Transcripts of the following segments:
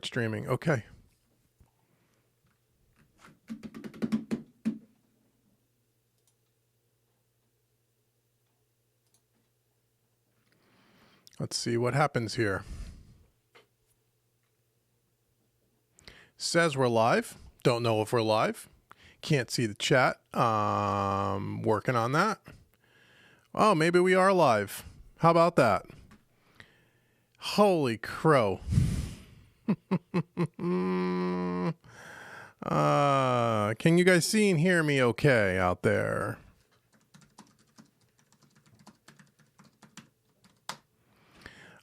streaming. Okay. Let's see what happens here. Says we're live. Don't know if we're live. Can't see the chat. Working on that. Oh, maybe we are live. How about that? Holy crow. Can you guys see and hear me okay out there?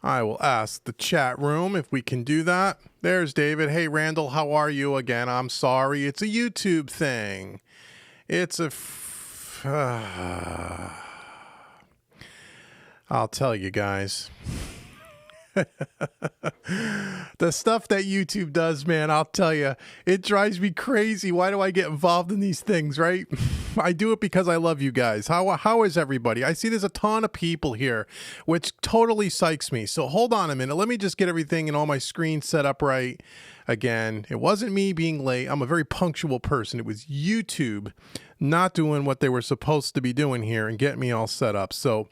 I will ask the chat room if we can do that. There's David. Hey, Randall, how are you again? I'm sorry. It's a YouTube thing. It's a... I'll tell you guys. The stuff that YouTube does, man, I'll tell you, it drives me crazy. Why do I get involved in these things, right? I do it because I love you guys. How is everybody? I see there's a ton of people here, which totally psychs me. So hold on a minute. Let me just get everything and all my screens set up right. Again, it wasn't me being late. I'm a very punctual person. It was YouTube not doing what they were supposed to be doing here and getting me all set up. So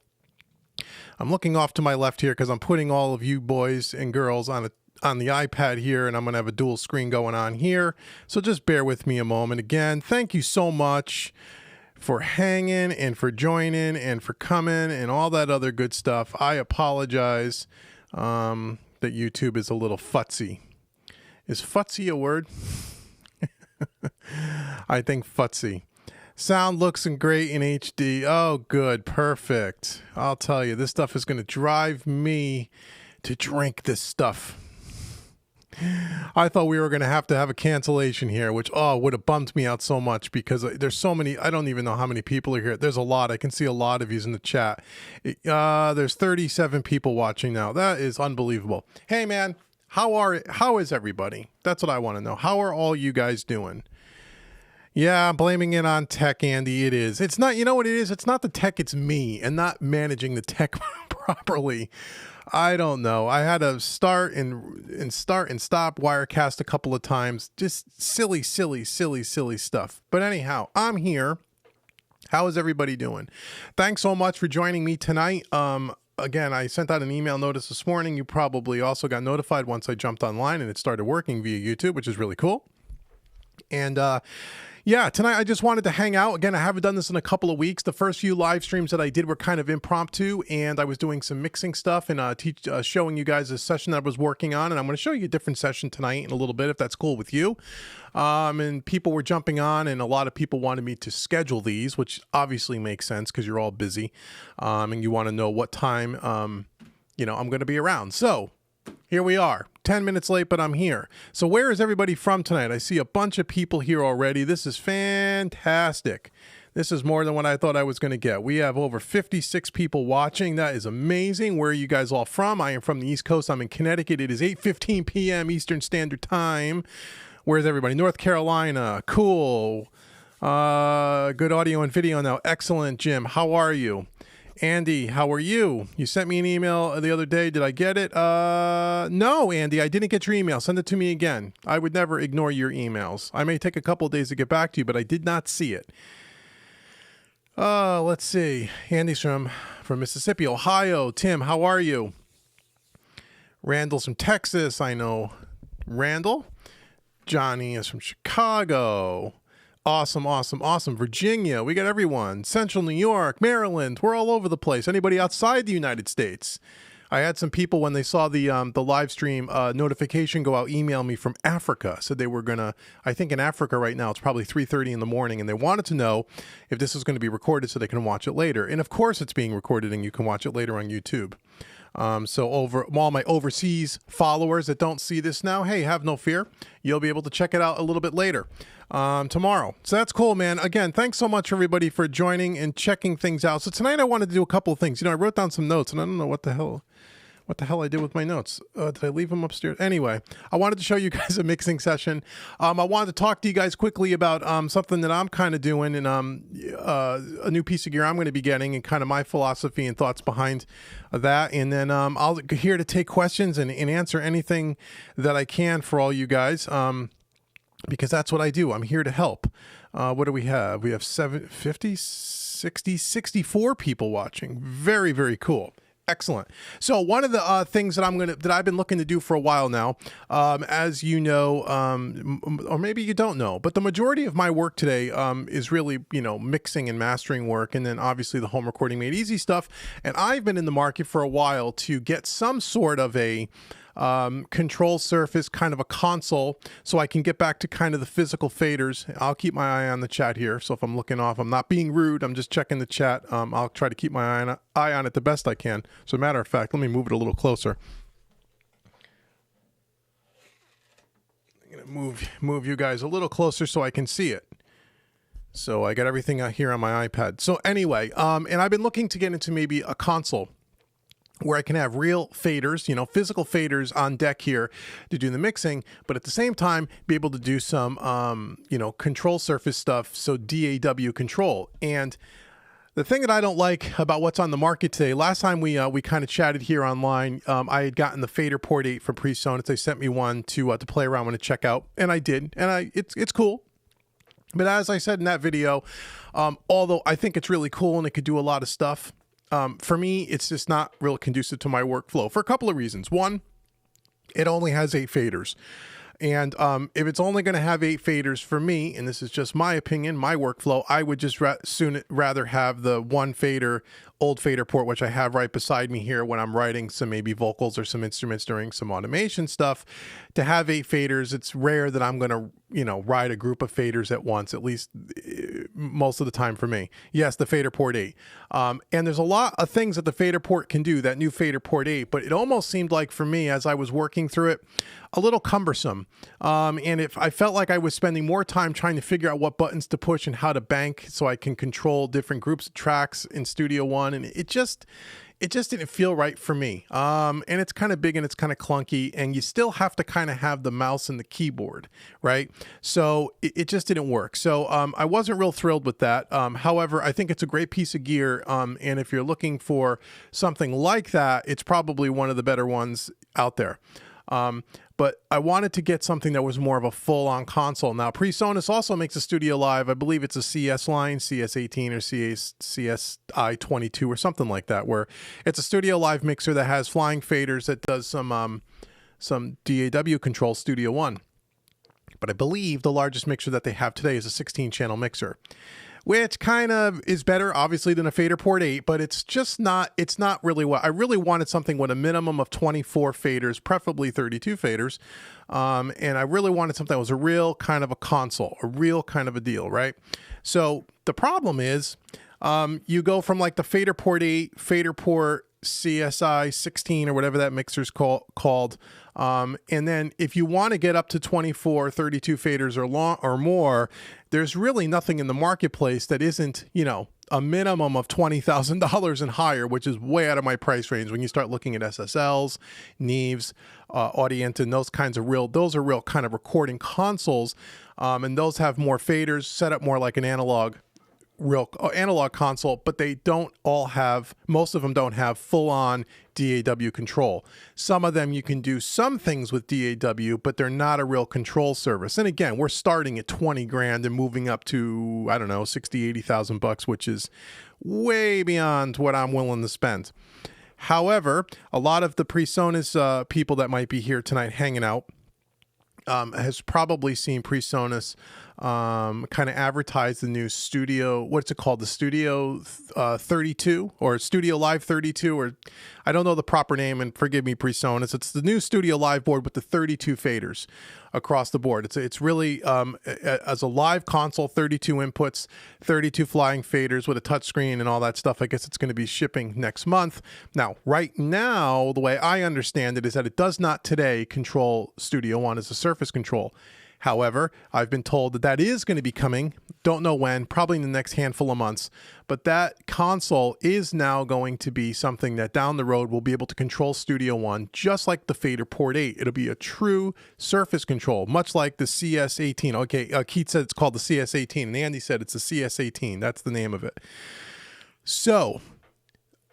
I'm looking off to my left here because I'm putting all of you boys and girls on the iPad here, and I'm going to have a dual screen going on here. So just bear with me a moment. Again, thank you so much for hanging and for joining and for coming and all that other good stuff. I apologize that YouTube is a little futzy. Is futzy a word? I think futzy. Sound looks great in HD. Oh, good. Perfect. I'll tell you, this stuff is going to drive me to drink this stuff. I thought we were going to have a cancellation here, which, would have bummed me out so much because there's so many. I don't even know how many people are here. There's a lot. I can see a lot of you in the chat. There's 37 people watching now. That is unbelievable. Hey, man, how is everybody? That's what I want to know. How are all you guys doing? Yeah, I'm blaming it on tech, Andy. It is. It's not, you know what it is? It's not the tech, it's me and not managing the tech properly. I don't know. I had to start and stop Wirecast a couple of times. Just silly stuff. But anyhow, I'm here. How is everybody doing? Thanks so much for joining me tonight. Again, I sent out an email notice this morning. You probably also got notified once I jumped online and it started working via YouTube, which is really cool. And, yeah, tonight I just wanted to hang out. Again, I haven't done this in a couple of weeks. The first few live streams that I did were kind of impromptu, and I was doing some mixing stuff and showing you guys a session that I was working on. And I'm going to show you a different session tonight in a little bit, if that's cool with you. And people were jumping on, and a lot of people wanted me to schedule these, which obviously makes sense because you're all busy, and you want to know what time, I'm going to be around. So here we are. 10 minutes late, but I'm here. So where is everybody from tonight? I see a bunch of people here already. This is fantastic. This is more than what I thought I was going to get. We have over 56 people watching. That is amazing. Where are you guys all from? I am from the East Coast. I'm in Connecticut. It is 8:15 p.m. Eastern Standard Time. Where's everybody? North Carolina. Cool. Good audio and video now. Excellent, Jim. How are you? Andy, how are you? You sent me an email the other day. Did I get it? No, Andy, I didn't get your email. Send it to me again. I would never ignore your emails. I may take a couple of days to get back to you, but I did not see it. Let's see. Andy's from Mississippi. Ohio. Tim, how are you? Randall's from Texas. I know Randall. Johnny is from Chicago. Awesome. Virginia, we got everyone. Central New York, Maryland, we're all over the place. Anybody outside the United States? I had some people when they saw the live stream notification go out, email me from Africa. Said they were gonna, I think in Africa right now, it's probably 3:30 in the morning, and they wanted to know if this was going to be recorded so they can watch it later. And of course it's being recorded and you can watch it later on YouTube. So all my overseas followers that don't see this now, hey, have no fear. You'll be able to check it out a little bit later tomorrow. So that's cool, man. Again, thanks so much, everybody, for joining and checking things out. So tonight I wanted to do a couple of things. I wrote down some notes, and I don't know what the hell what the hell I did with my notes. Did I leave them upstairs? Anyway, I wanted to show you guys a mixing session. I wanted to talk to you guys quickly about something that I'm kind of doing, and a new piece of gear I'm going to be getting, and kind of my philosophy and thoughts behind that. And then I'll be here to take questions and answer anything that I can for all you guys, because that's what I do. I'm here to help. What do we have? We have 64 people watching. Very, very cool. Excellent. So one of the things that I've been looking to do for a while now, as you know, or maybe you don't know, but the majority of my work today is really, mixing and mastering work, and then obviously the home recording made easy stuff. And I've been in the market for a while to get some sort of a control surface, kind of a console, so I can get back to kind of the physical faders. I'll keep my eye on the chat here, so if I'm looking off, I'm not being rude, I'm just checking the chat. I'll try to keep my eye on it the best I can. So, matter of fact, let me move it a little closer. I'm gonna move you guys a little closer so I can see it. So I got everything out here on my iPad. So anyway, and I've been looking to get into maybe a console where I can have real faders, physical faders on deck here to do the mixing, but at the same time, be able to do some, control surface stuff. So DAW control. And the thing that I don't like about what's on the market today, last time we kind of chatted here online, I had gotten the Fader Port 8 from PreSonus. They sent me one to play around with and check out, and I did, and it's cool. But as I said in that video, although I think it's really cool and it could do a lot of stuff, for me, it's just not real conducive to my workflow for a couple of reasons. One, it only has 8 faders. And if it's only going to have 8 faders for me, and this is just my opinion, my workflow, I would just rather have the one fader, old fader port, which I have right beside me here when I'm writing some maybe vocals or some instruments during some automation stuff. To have 8 faders, it's rare that I'm going to, ride a group of faders at once, at least most of the time for me. Yes, the Fader Port 8. And there's a lot of things that the Fader Port can do, that new Fader Port 8, but it almost seemed like for me, as I was working through it, a little cumbersome. And if I felt like I was spending more time trying to figure out what buttons to push and how to bank so I can control different groups of tracks in Studio One. And it just didn't feel right for me. And it's kind of big and it's kind of clunky, and you still have to kind of have the mouse and the keyboard, right? So it just didn't work. So I wasn't real thrilled with that. However, I think it's a great piece of gear. And if you're looking for something like that, it's probably one of the better ones out there. But I wanted to get something that was more of a full-on console. Now, PreSonus also makes a Studio Live. I believe it's a CS line, CS18 or CSI22 or something like that, where it's a Studio Live mixer that has flying faders that does some DAW control, Studio One. But I believe the largest mixer that they have today is a 16-channel mixer, which kind of is better, obviously, than a Fader Port 8, but it's not really what I really wanted. Something with a minimum of 24 faders, preferably 32 faders. And I really wanted something that was a real kind of a console, a real kind of a deal, right? So the problem is, you go from like the Fader Port 8, Fader Port CSI 16 or whatever that mixer's called. And then if you want to get up to 24, 32 faders or more, there's really nothing in the marketplace that isn't, a minimum of $20,000 and higher, which is way out of my price range. When you start looking at SSLs, Neves, Audient, and those are real kind of recording consoles. And those have more faders, set up more like an analog console, but most of them don't have full-on DAW control. Some of them you can do some things with DAW, but they're not a real control service. And again, we're starting at 20 grand and moving up to, I don't know, 60, 80,000 bucks, which is way beyond what I'm willing to spend. However, a lot of the PreSonus people that might be here tonight hanging out has probably seen PreSonus kind of advertise the new Studio, what's it called? The Studio 32 or Studio Live 32, or I don't know the proper name, and forgive me, PreSonus. It's the new Studio Live board with the 32 faders across the board. It's really, as a live console, 32 inputs, 32 flying faders with a touchscreen and all that stuff. I guess it's going to be shipping next month. Now, right now, the way I understand it is that it does not today control Studio One as a surface control. However, I've been told that that is going to be coming. Don't know when, probably in the next handful of months. But that console is now going to be something that down the road will be able to control Studio One, just like the Fader Port 8. It'll be a true surface control, much like the CS18. Okay, Keith said it's called the CS18, and Andy said it's the CS18. That's the name of it. So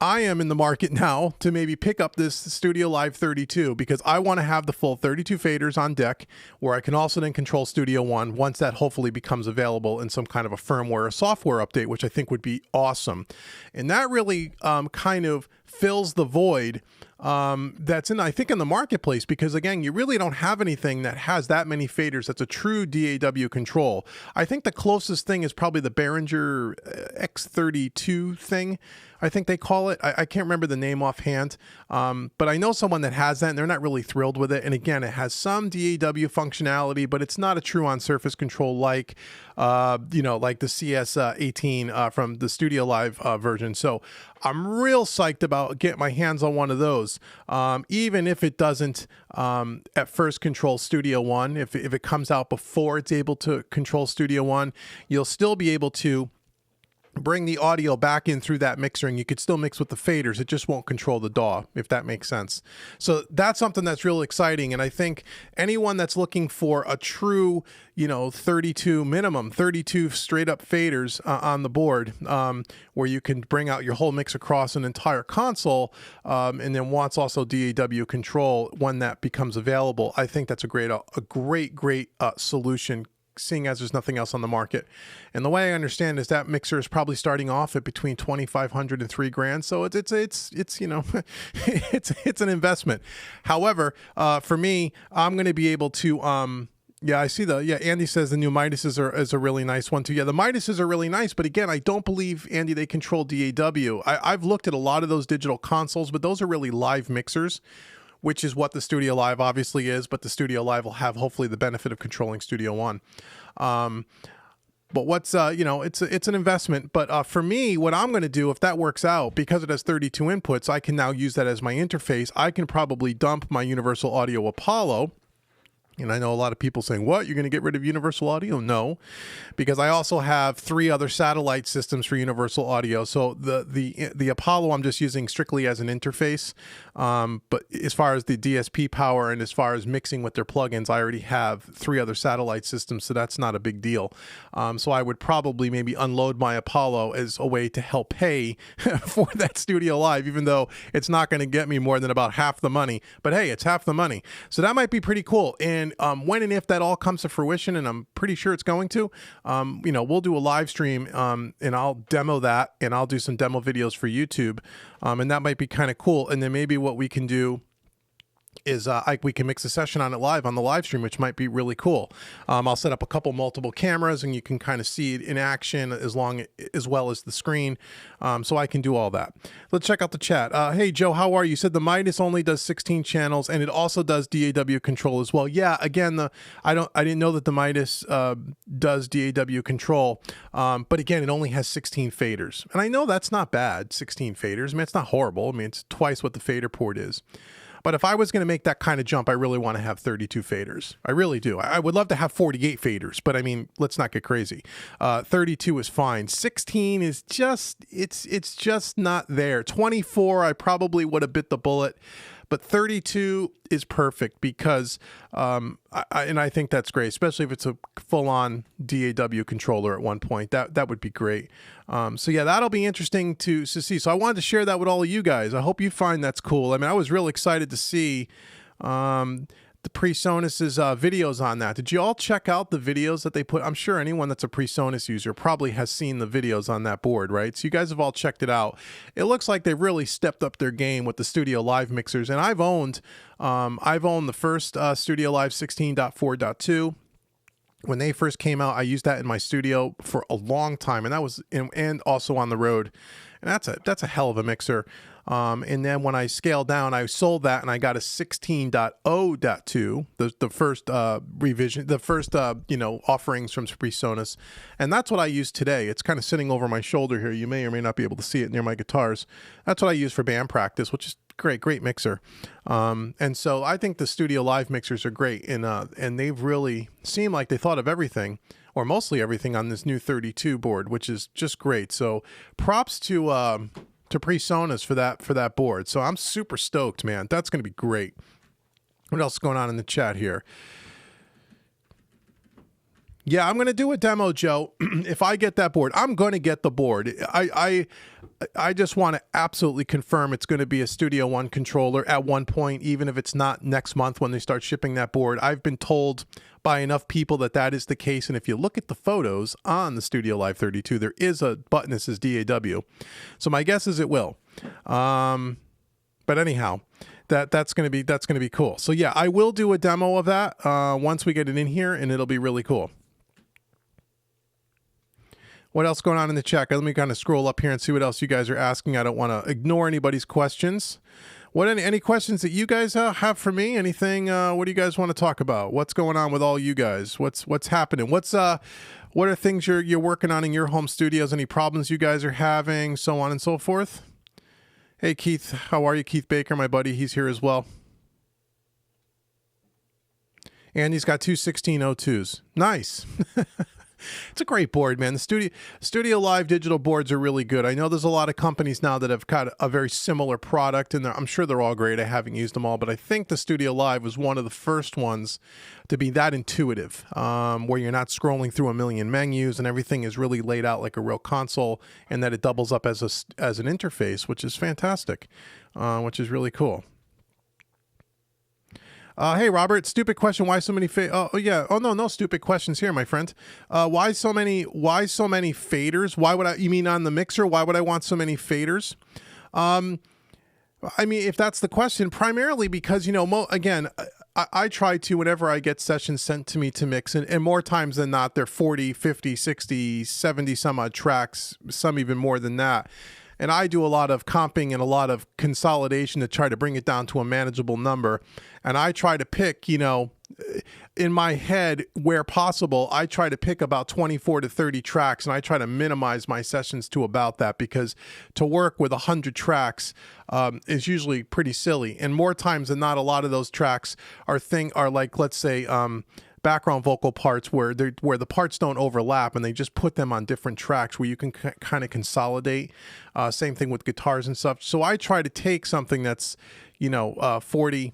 I am in the market now to maybe pick up this Studio Live 32 because I want to have the full 32 faders on deck where I can also then control Studio One once that hopefully becomes available in some kind of a firmware or software update, which I think would be awesome. And that really kind of fills the void that's I think in the marketplace, because again, you really don't have anything that has that many faders that's a true DAW control. I think the closest thing is probably the Behringer X32 thing, I think they call it. I can't remember the name offhand, but I know someone that has that and they're not really thrilled with it. And again, it has some DAW functionality, but it's not a true on surface control like like the CS18 from the Studio Live version. So I'm real psyched about getting my hands on one of those, even if it doesn't at first control Studio One. If it comes out before it's able to control Studio One, you'll still be able to bring the audio back in through that mixer, and you could still mix with the faders. It just won't control the DAW, if that makes sense. So that's something that's real exciting. And I think anyone that's looking for a true, 32 minimum, 32 straight up faders on the board, where you can bring out your whole mix across an entire console, and then wants also DAW control when that becomes available, I think that's a great solution, seeing as there's nothing else on the market. And the way I understand is that mixer is probably starting off at between $2,500 and $3,000. So it's an investment. However, for me, I'm going to be able to, I see Andy says the new Midases is a really nice one too. Yeah, the Midases are really nice, but again, I don't believe, Andy, they control DAW. I've looked at a lot of those digital consoles, but those are really live mixers, which is what the Studio Live obviously is, but the Studio Live will have hopefully the benefit of controlling Studio One. But what's, it's an investment. But for me, what I'm going to do, if that works out, because it has 32 inputs, I can now use that as my interface. I can probably dump my Universal Audio Apollo. And I know a lot of people saying, what, you're going to get rid of Universal Audio? No, because I also have 3 other satellite systems for Universal Audio. So the Apollo I'm just using strictly as an interface. But as far as the DSP power and as far as mixing with their plugins, I already have 3 other satellite systems, so that's not a big deal. So I would probably maybe unload my Apollo as a way to help pay for that Studio Live, even though it's not going to get me more than about half the money. But hey, it's half the money. So that might be pretty cool. And when and if that all comes to fruition, and I'm pretty sure it's going to, we'll do a live stream and I'll demo that, and I'll do some demo videos for YouTube, and that might be kind of cool. And then maybe what we can do is we can mix a session on it live on the live stream, which might be really cool. I'll set up a couple multiple cameras, and you can kind of see it in action as well as the screen. So I can do all that. Let's check out the chat. Hey Joe, how are you? You said the Midas only does 16 channels, and it also does DAW control as well. Yeah, again, I didn't know that the Midas does DAW control, but again, it only has 16 faders, and I know that's not bad. 16 faders. I mean, it's not horrible. I mean, it's twice what the fader port is. But if I was going to make that kind of jump, I really want to have 32 faders. I really do. I would love to have 48 faders, but I mean, let's not get crazy. 32 is fine. 16 is just, it's just not there. 24, I probably would have bit the bullet. But 32 is perfect because, I think that's great, especially if it's a full-on DAW controller at one point. That would be great. So yeah, that'll be interesting to see. So I wanted to share that with all of you guys. I hope you find that's cool. I mean, I was real excited to see the PreSonus's videos on that. Did you all check out the videos that they put? I'm sure anyone that's a PreSonus user probably has seen the videos on that board, right? So you guys have all checked it out. It looks like they've really stepped up their game with the Studio Live mixers. And I've owned the first Studio Live 16.4.2. When they first came out, I used that in my studio for a long time, and that was and also on the road. And that's a hell of a mixer. And then when I scaled down, I sold that and I got a 16.0.2, the first revision, the first offerings from PreSonus, and that's what I use today. It's kind of sitting over my shoulder here. You may or may not be able to see it near my guitars. That's what I use for band practice, which is great mixer. And so I think the Studio Live mixers are great, and they've really seemed like they thought of everything, or mostly everything, on this new 32 board, which is just great. So props to PreSonus for that board. So I'm super stoked, man. That's going to be great. What else is going on in the chat here? Yeah, I'm going to do a demo, Joe. If I get that board, I'm going to get the board. I just want to absolutely confirm it's going to be a Studio One controller at one point, even if it's not next month when they start shipping that board. I've been told by enough people that is the case. And if you look at the photos on the Studio Live 32, there is a button that says DAW. So my guess is it will. But anyhow, that's going to be cool. So yeah, I will do a demo of that once we get it in here, and it'll be really cool. What else going on in the chat? Let me kind of scroll up here and see what else you guys are asking. I don't want to ignore anybody's questions. Any questions that you guys have for me? Anything? What do you guys want to talk about? What's going on with all you guys? What's happening? What are things you're working on in your home studios? Any problems you guys are having? So on and so forth. Hey Keith, how are you? Keith Baker, my buddy, he's here as well. And he's got two 1602s. Nice. It's a great board, man. The Studio Live digital boards are really good. I know there's a lot of companies now that have got a very similar product, and I'm sure they're all great. I haven't used them all, but I think the Studio Live was one of the first ones to be that intuitive, where you're not scrolling through a million menus and everything is really laid out like a real console, and that it doubles up as an interface, which is fantastic, which is really cool. Hey, Robert, stupid question. Why so many no stupid questions here, my friend. Why so many faders? Why would you mean on the mixer? Why would I want so many faders? I mean, if that's the question, primarily because, again, I try to, whenever I get sessions sent to me to mix, and more times than not, they're 40, 50, 60, 70 some odd tracks, some even more than that. And I do a lot of comping and a lot of consolidation to try to bring it down to a manageable number. And I try to pick, in my head, where possible, I try to pick about 24 to 30 tracks, and I try to minimize my sessions to about that, because to work with 100 tracks is usually pretty silly. And more times than not, a lot of those tracks are like, let's say, background vocal parts where the parts don't overlap, and they just put them on different tracks where you can kind of consolidate. Same thing with guitars and stuff. So I try to take something that's 40,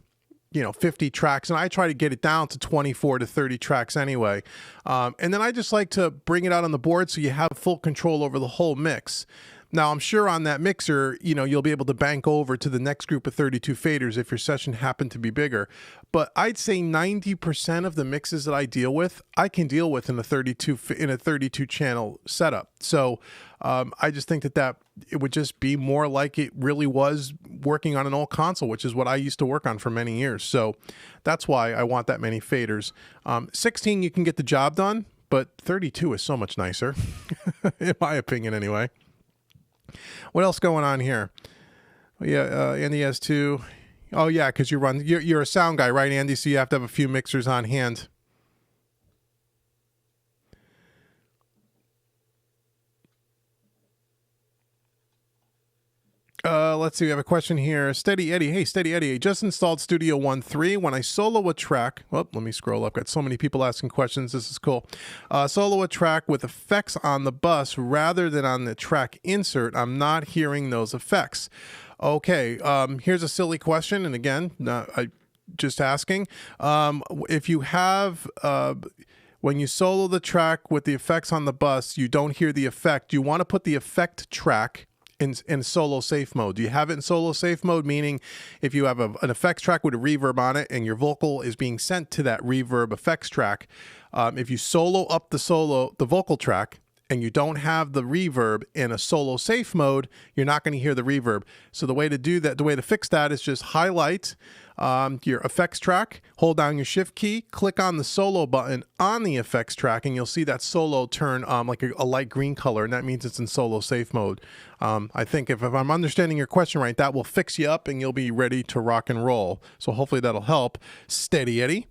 50 tracks, and I try to get it down to 24 to 30 tracks anyway. And then I just like to bring it out on the board so you have full control over the whole mix. Now, I'm sure on that mixer, you'll be able to bank over to the next group of 32 faders if your session happened to be bigger. But I'd say 90% of the mixes that I deal with, I can deal with in a 32 channel setup. So I just think that it would just be more like it really was working on an old console, which is what I used to work on for many years. So that's why I want that many faders. 16, you can get the job done, but 32 is so much nicer, in my opinion anyway. What else going on here? Yeah, Andy has two. Oh yeah, because you're a sound guy, right, Andy? So you have to have a few mixers on hand. Let's see. We have a question here. Steady Eddie. Hey, Steady Eddie. I just installed Studio One 3. When I solo a track, let me scroll up. Got so many people asking questions. This is cool. Solo a track with effects on the bus rather than on the track insert. I'm not hearing those effects. Okay. Here's a silly question. And again, I just asking. If you have, when you solo the track with the effects on the bus, you don't hear the effect. You want to put the effect track in solo safe mode. Do you have it in solo safe mode? Meaning if you have an effects track with a reverb on it and your vocal is being sent to that reverb effects track, if you solo up the vocal track and you don't have the reverb in a solo safe mode, you're not going to hear the reverb. So the way to fix that is just highlight your effects track, hold down your shift key, click on the solo button on the effects track, and you'll see that solo turn like a light green color, and that means it's in solo safe mode. I think if I'm understanding your question right, that will fix you up and you'll be ready to rock and roll. So hopefully that'll help. Steady Eddie.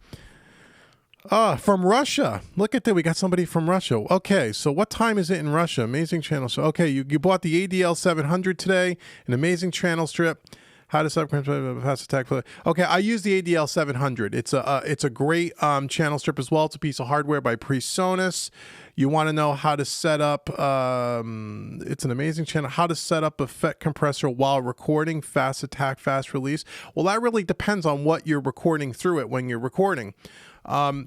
From Russia. Look at that. We got somebody from Russia. Okay, so what time is it in Russia? Amazing channel. So, okay, you bought the ADL 700 today, an amazing channel strip. How to set up fast attack play. Okay, I use the ADL 700. It's a great channel strip as well. It's a piece of hardware by PreSonus. You want to know how to set up, it's an amazing channel, how to set up a FET compressor while recording, fast attack, fast release. Well, that really depends on what you're recording through it when you're recording.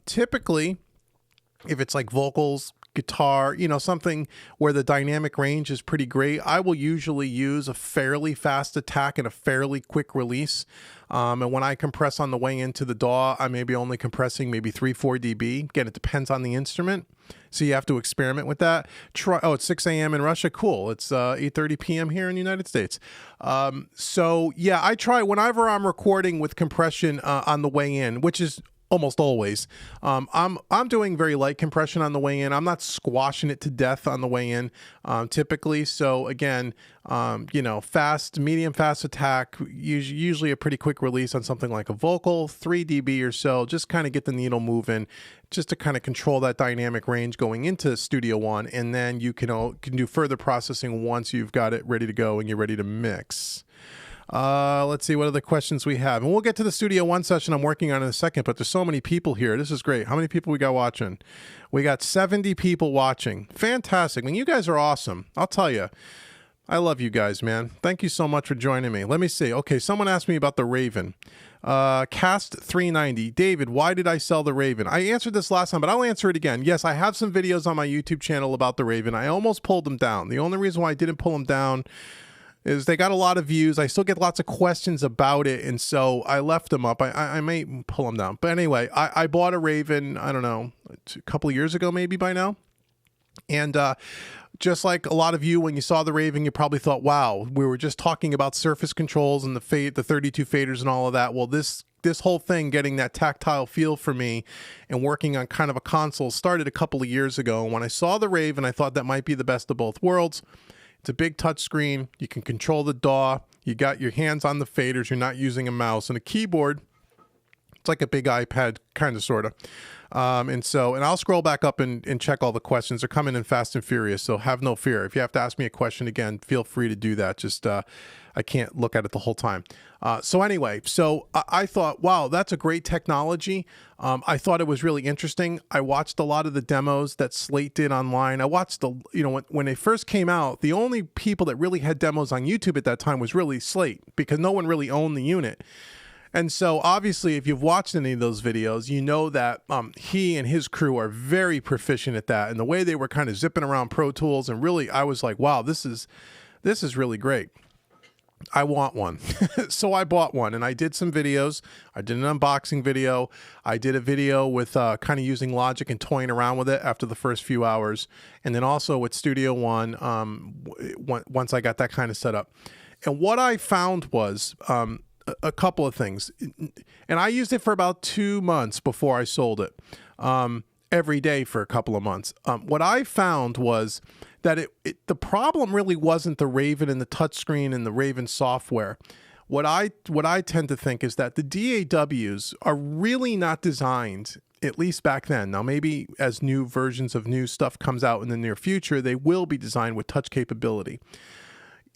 Typically, if it's like vocals, guitar, something where the dynamic range is pretty great, I will usually use a fairly fast attack and a fairly quick release. And when I compress on the way into the DAW, I may be only compressing maybe 3-4 dB. Again, it depends on the instrument. So you have to experiment with that. It's 6 a.m. in Russia. Cool. It's 8:30 p.m. here in the United States. So yeah, I try whenever I'm recording with compression on the way in, which is almost always. I'm doing very light compression on the way in. I'm not squashing it to death on the way in, typically. So again, medium fast attack, usually a pretty quick release on something like a vocal, 3 dB or so, just kind of get the needle moving, just to kind of control that dynamic range going into Studio One. And then you can do further processing once you've got it ready to go and you're ready to mix. Let's see what other questions we have. And we'll get to the Studio One session I'm working on in a second, but there's so many people here. This is great. How many people we got watching? We got 70 people watching. Fantastic. I mean, you guys are awesome. I'll tell you. I love you guys, man. Thank you so much for joining me. Let me see. Okay, someone asked me about the Raven. Cast 390. David, why did I sell the Raven? I answered this last time, but I'll answer it again. Yes, I have some videos on my YouTube channel about the Raven. I almost pulled them down. The only reason why I didn't pull them down is they got a lot of views. I still get lots of questions about it, and so I left them up. I may pull them down. But anyway, I bought a Raven, I don't know, a couple of years ago maybe by now. And just like a lot of you, when you saw the Raven, you probably thought, wow, we were just talking about surface controls and the 32 faders and all of that. Well, this whole thing, getting that tactile feel for me and working on kind of a console, started a couple of years ago. And when I saw the Raven, I thought that might be the best of both worlds. It's a big touch screen. You can control the DAW. You got your hands on the faders. You're not using a mouse and a keyboard. It's like a big iPad, kind of, sort of. And I'll scroll back up and check all the questions. They're coming in fast and furious, so have no fear. If you have to ask me a question again, feel free to do that. Just I can't look at it the whole time. So anyway, I thought, wow, that's a great technology. I thought it was really interesting. I watched a lot of the demos that Slate did online. I watched when they first came out, the only people that really had demos on YouTube at that time was really Slate, because no one really owned the unit. And so obviously, if you've watched any of those videos, you know that he and his crew are very proficient at that. And the way they were kind of zipping around Pro Tools, and really, I was like, wow, this is really great. I want one. So I bought one, and I did some videos. I did an unboxing video. I did a video with kind of using Logic and toying around with it after the first few hours. And then also with Studio One, once I got that kind of set up. And what I found was a couple of things. And I used it for about 2 months before I sold it, every day for a couple of months. What I found was that the problem really wasn't the Raven and the touchscreen and the Raven software. What I tend to think is that the DAWs are really not designed, at least back then. Now, maybe as new versions of new stuff comes out in the near future, they will be designed with touch capability.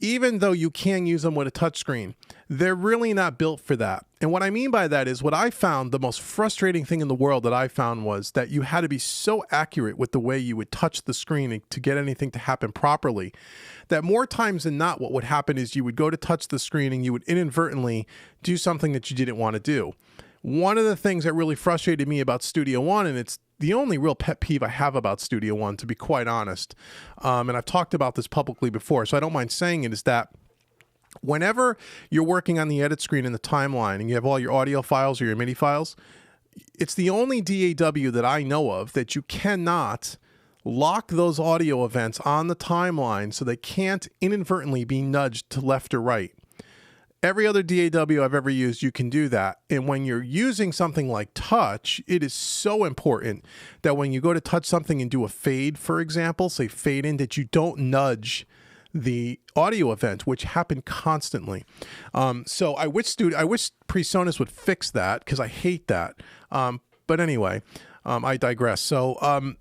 Even though you can use them with a touchscreen, they're really not built for that. And what I mean by that is, what I found, the most frustrating thing in the world that I found, was that you had to be so accurate with the way you would touch the screen to get anything to happen properly, that more times than not, what would happen is you would go to touch the screen and you would inadvertently do something that you didn't want to do. One of the things that really frustrated me about Studio One, and it's the only real pet peeve I have about Studio One, to be quite honest, and I've talked about this publicly before, so I don't mind saying it, is that whenever you're working on the edit screen in the timeline and you have all your audio files or your MIDI files, it's the only DAW that I know of that you cannot lock those audio events on the timeline so they can't inadvertently be nudged to left or right. Every other DAW I've ever used, you can do that. And when you're using something like touch, it is so important that when you go to touch something and do a fade, for example, say fade in, that you don't nudge the audio event, which happened constantly. So I wish PreSonus would fix that, because I hate that. But anyway, I digress. So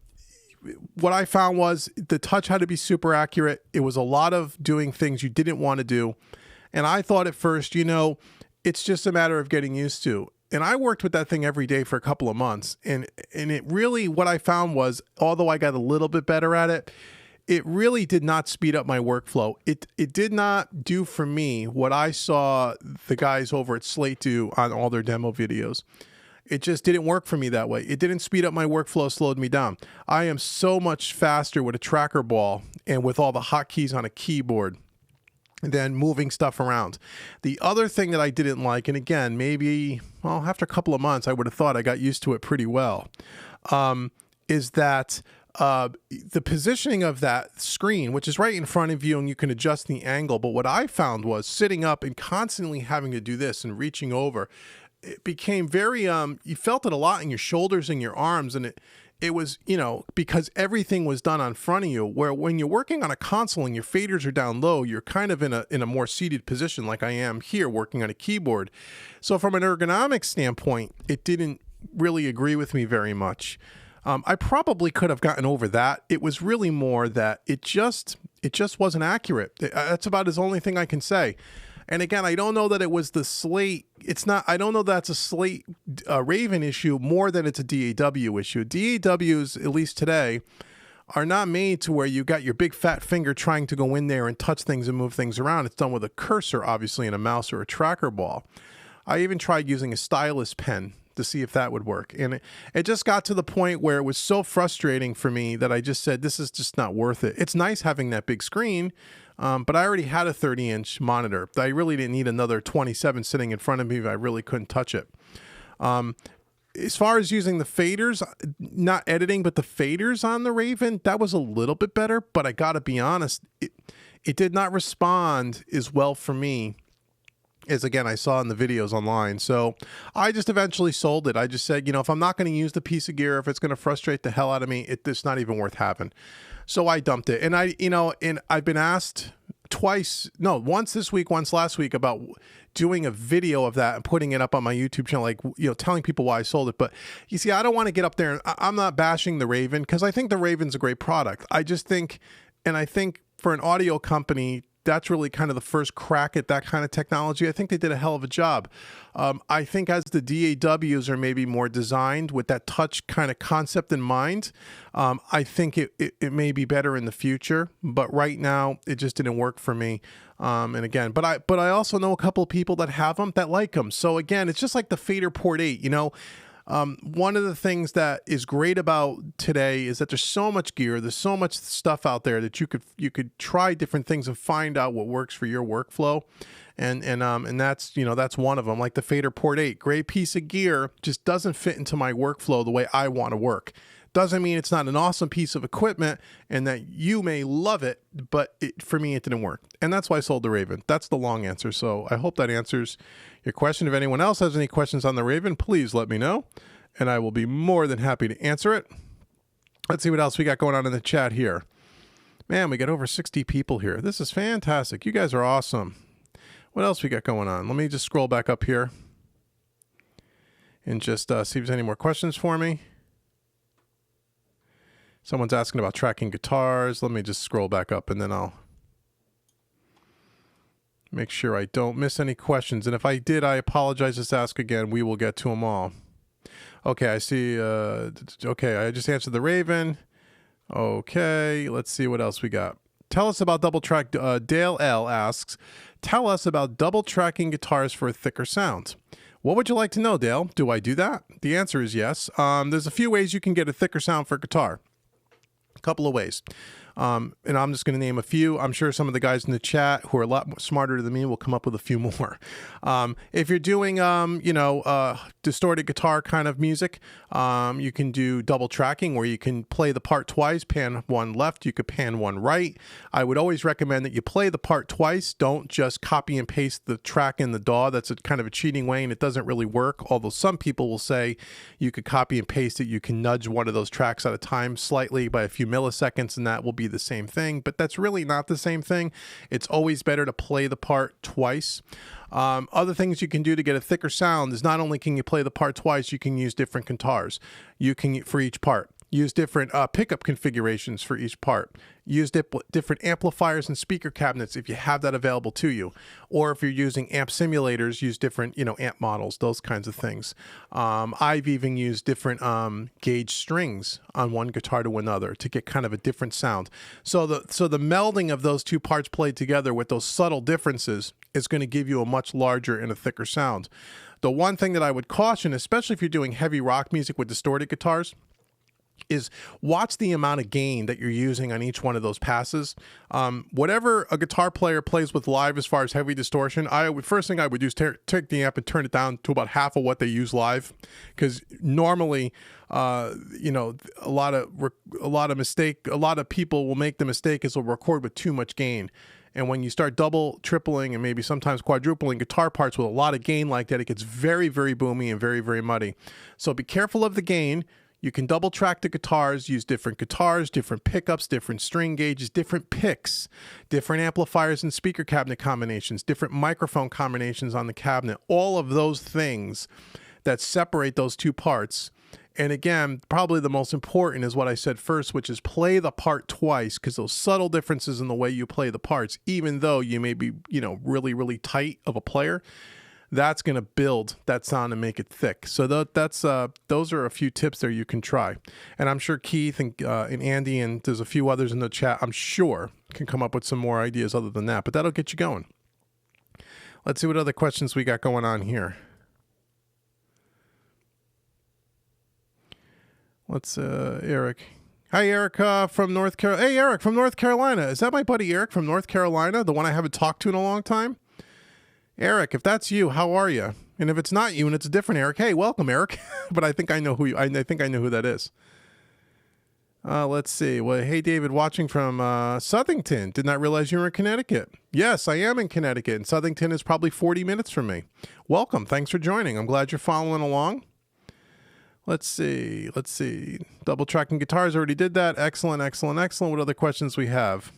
what I found was the touch had to be super accurate. It was a lot of doing things you didn't want to do. And I thought at first, it's just a matter of getting used to. And I worked with that thing every day for a couple of months. And it really, what I found was, although I got a little bit better at it, it really did not speed up my workflow. It did not do for me what I saw the guys over at Slate do on all their demo videos. It just didn't work for me that way. It didn't speed up my workflow, slowed me down. I am so much faster with a tracker ball and with all the hotkeys on a keyboard than moving stuff around. The other thing that I didn't like, and again, maybe, after a couple of months, I would have thought I got used to it pretty well, is that the positioning of that screen, which is right in front of you and you can adjust the angle. But what I found was sitting up and constantly having to do this and reaching over, it became very, you felt it a lot in your shoulders and your arms. And it was, because everything was done on front of you, where when you're working on a console and your faders are down low, you're kind of in a more seated position like I am here working on a keyboard. So from an ergonomic standpoint, it didn't really agree with me very much. I probably could have gotten over that. It was really more that it just wasn't accurate. That's about the only thing I can say. And again, I don't know that it was the Slate. I don't know that's a Slate Raven issue more than it's a DAW issue. DAWs, at least today, are not made to where you got your big fat finger trying to go in there and touch things and move things around. It's done with a cursor, obviously, and a mouse or a tracker ball. I even tried using a stylus pen to see if that would work. And it just got to the point where it was so frustrating for me that I just said, this is just not worth it. It's nice having that big screen, but I already had a 30-inch monitor. I really didn't need another 27 sitting in front of me if I really couldn't touch it. As far as using the faders, not editing, but the faders on the Raven, that was a little bit better, but I gotta be honest, it did not respond as well for me as, again, I saw in the videos online. So I just eventually sold it. I just said, if I'm not going to use the piece of gear, if it's going to frustrate the hell out of me, it's not even worth having. So I dumped it. And I've been asked once this week, once last week, about doing a video of that and putting it up on my YouTube channel, telling people why I sold it. But you see, I don't want to get up there, and I'm not bashing the Raven, because I think the Raven's a great product. I think for an audio company, that's really kind of the first crack at that kind of technology. I think they did a hell of a job. I think as the DAWs are maybe more designed with that touch kind of concept in mind, I think it may be better in the future. But right now, it just didn't work for me. And again, but I also know a couple of people that have them that like them. So again, it's just like the Fader Port 8, one of the things that is great about today is that there's so much gear, there's so much stuff out there that you could try different things and find out what works for your workflow. And that's one of them. Like the Fader Port 8, great piece of gear, just doesn't fit into my workflow the way I want to work. Doesn't mean it's not an awesome piece of equipment and that you may love it, but for me, it didn't work. And that's why I sold the Raven. That's the long answer. So I hope that answers your question. If anyone else has any questions on the Raven, please let me know, and I will be more than happy to answer it. Let's see what else we got going on in the chat here. Man, we got over 60 people here. This is fantastic. You guys are awesome. What else we got going on? Let me just scroll back up here and just see if there's any more questions for me. Someone's asking about tracking guitars. Let me just scroll back up and then I'll make sure I don't miss any questions. And if I did, I apologize. Just ask again. We will get to them all. Okay, I see. Okay, I just answered the Raven. Okay, let's see what else we got. Tell us about double track. Dale L asks, tell us about double tracking guitars for a thicker sound. What would you like to know, Dale? Do I do that? The answer is yes. There's a few ways you can get a thicker sound for guitar. A couple of ways. And I'm just going to name a few. I'm sure some of the guys in the chat who are a lot more smarter than me will come up with a few more. If you're doing, distorted guitar kind of music, you can do double tracking where you can play the part twice, pan one left, you could pan one right. I would always recommend that you play the part twice. Don't just copy and paste the track in the DAW. That's a kind of a cheating way and it doesn't really work. Although some people will say you could copy and paste it. You can nudge one of those tracks at a time slightly by a few milliseconds and that will be the same thing, but that's really not the same thing. It's always better to play the part twice. Other things you can do to get a thicker sound is not only can you play the part twice, you can use different guitars. You can, for each part. Use different pickup configurations for each part. Use different amplifiers and speaker cabinets if you have that available to you. Or if you're using amp simulators, use different, amp models, those kinds of things. I've even used different gauge strings on one guitar to another to get kind of a different sound. So the melding of those two parts played together with those subtle differences is going to give you a much larger and a thicker sound. The one thing that I would caution, especially if you're doing heavy rock music with distorted guitars, is watch the amount of gain that you're using on each one of those passes. Whatever a guitar player plays with live as far as heavy distortion, first thing I would do is take the amp and turn it down to about half of what they use live, because normally, a lot of people will make the mistake is they'll record with too much gain. And when you start double, tripling, and maybe sometimes quadrupling guitar parts with a lot of gain like that, it gets very, very boomy and very, very muddy. So be careful of the gain. You can double track the guitars, use different guitars, different pickups, different string gauges, different picks, different amplifiers and speaker cabinet combinations, different microphone combinations on the cabinet, all of those things that separate those two parts. And again, probably the most important is what I said first, which is play the part twice, because those subtle differences in the way you play the parts, even though you may be, really, really tight of a player, that's going to build that sound and make it thick. So those are a few tips there you can try. And I'm sure Keith and Andy, and there's a few others in the chat, I'm sure can come up with some more ideas other than that, but that'll get you going. Let's see what other questions we got going on here. Let's, Eric. Hi, Eric from North Carolina. Hey, Eric from North Carolina. Is that my buddy Eric from North Carolina, the one I haven't talked to in a long time? Eric, if that's you, how are you? And if it's not you and it's a different Eric, hey, welcome, Eric. But I think I know who I think I know who that is. Let's see. Well, hey, David, watching from Southington. Did not realize you were in Connecticut. Yes, I am in Connecticut, and Southington is probably 40 minutes from me. Welcome. Thanks for joining. I'm glad you're following along. Let's see. Double tracking guitars. Already did that. Excellent. What other questions we have?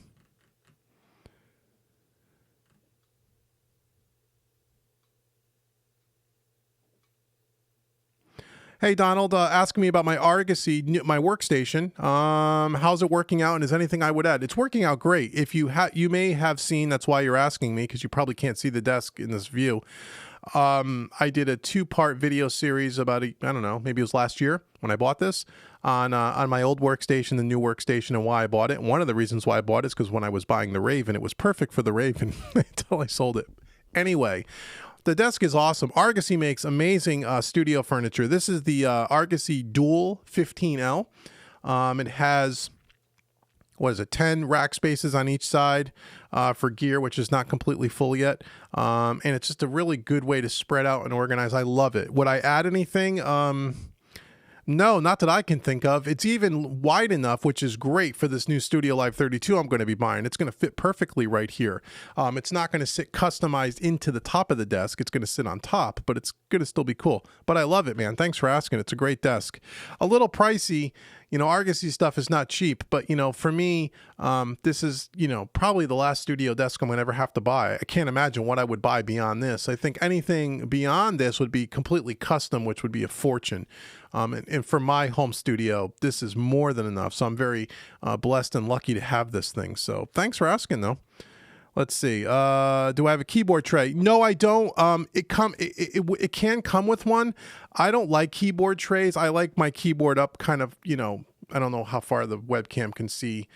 Hey, Donald, asking me about my Argosy, my workstation. How's it working out, and is anything I would add? It's working out great. If you may have seen, that's why you're asking me, because you probably can't see the desk in this view. I did a 2-part video series about, maybe it was last year when I bought this, on my old workstation, the new workstation, and why I bought it. And one of the reasons why I bought it is because when I was buying the Raven, it was perfect for the Raven until I sold it. Anyway, the desk is awesome. Argosy makes amazing studio furniture. This is the Argosy Dual 15L. It has, 10 rack spaces on each side for gear, which is not completely full yet. And it's just a really good way to spread out and organize. I love it. Would I add anything? No, not that I can think of. It's even wide enough, which is great for this new Studio Live 32 I'm going to be buying. It's going to fit perfectly right here. It's not going to sit customized into the top of the desk. It's going to sit on top, but it's going to still be cool. But I love it, man. Thanks for asking. It's a great desk. A little pricey. Argosy stuff is not cheap, but, for me, this is, probably the last studio desk I'm going to ever have to buy. I can't imagine what I would buy beyond this. I think anything beyond this would be completely custom, which would be a fortune. And for my home studio, this is more than enough. So I'm very blessed and lucky to have this thing. So thanks for asking, though. Let's see. Do I have a keyboard tray? No, I don't. It can come with one. I don't like keyboard trays. I like my keyboard up kind of, I don't know how far the webcam can see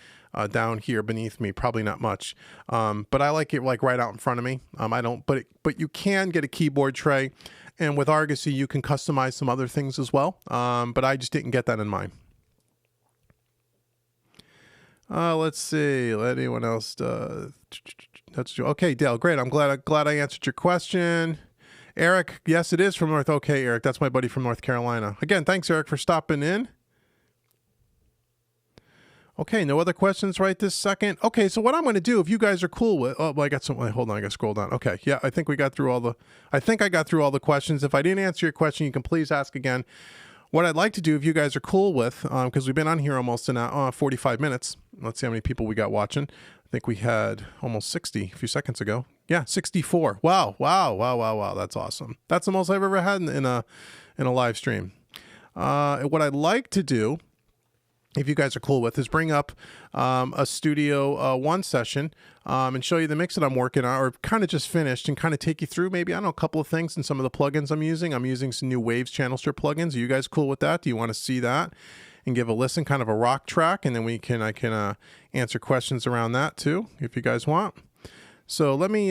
down here beneath me. Probably not much. But I like it like right out in front of me. I don't, but you can get a keyboard tray. And with Argosy, you can customize some other things as well. But I just didn't get that in mind. Let's see. Anyone else? That's okay, Dale. Great. I'm glad I answered your question. Eric, yes, it is from North. Okay, Eric, that's my buddy from North Carolina. Again, thanks, Eric, for stopping in. Okay, no other questions right this second. Okay, so what I'm going to do, if you guys are cool with, I got some. Hold on, I got to scroll down. Okay, yeah, I think I got through all the questions. If I didn't answer your question, you can please ask again. What I'd like to do, if you guys are cool with, because we've been on here almost 45 minutes. Let's see how many people we got watching. I think we had almost 60 a few seconds ago. Yeah, 64. Wow. That's awesome. That's the most I've ever had in a live stream. What I'd like to do if you guys are cool with, is bring up a Studio One session and show you the mix that I'm working on, or kind of just finished, and kind of take you through maybe, I don't know, a couple of things and some of the plugins I'm using. I'm using some new Waves channel strip plugins. Are you guys cool with that? Do you want to see that and give a listen, kind of a rock track? And then I can answer questions around that too, if you guys want. So let me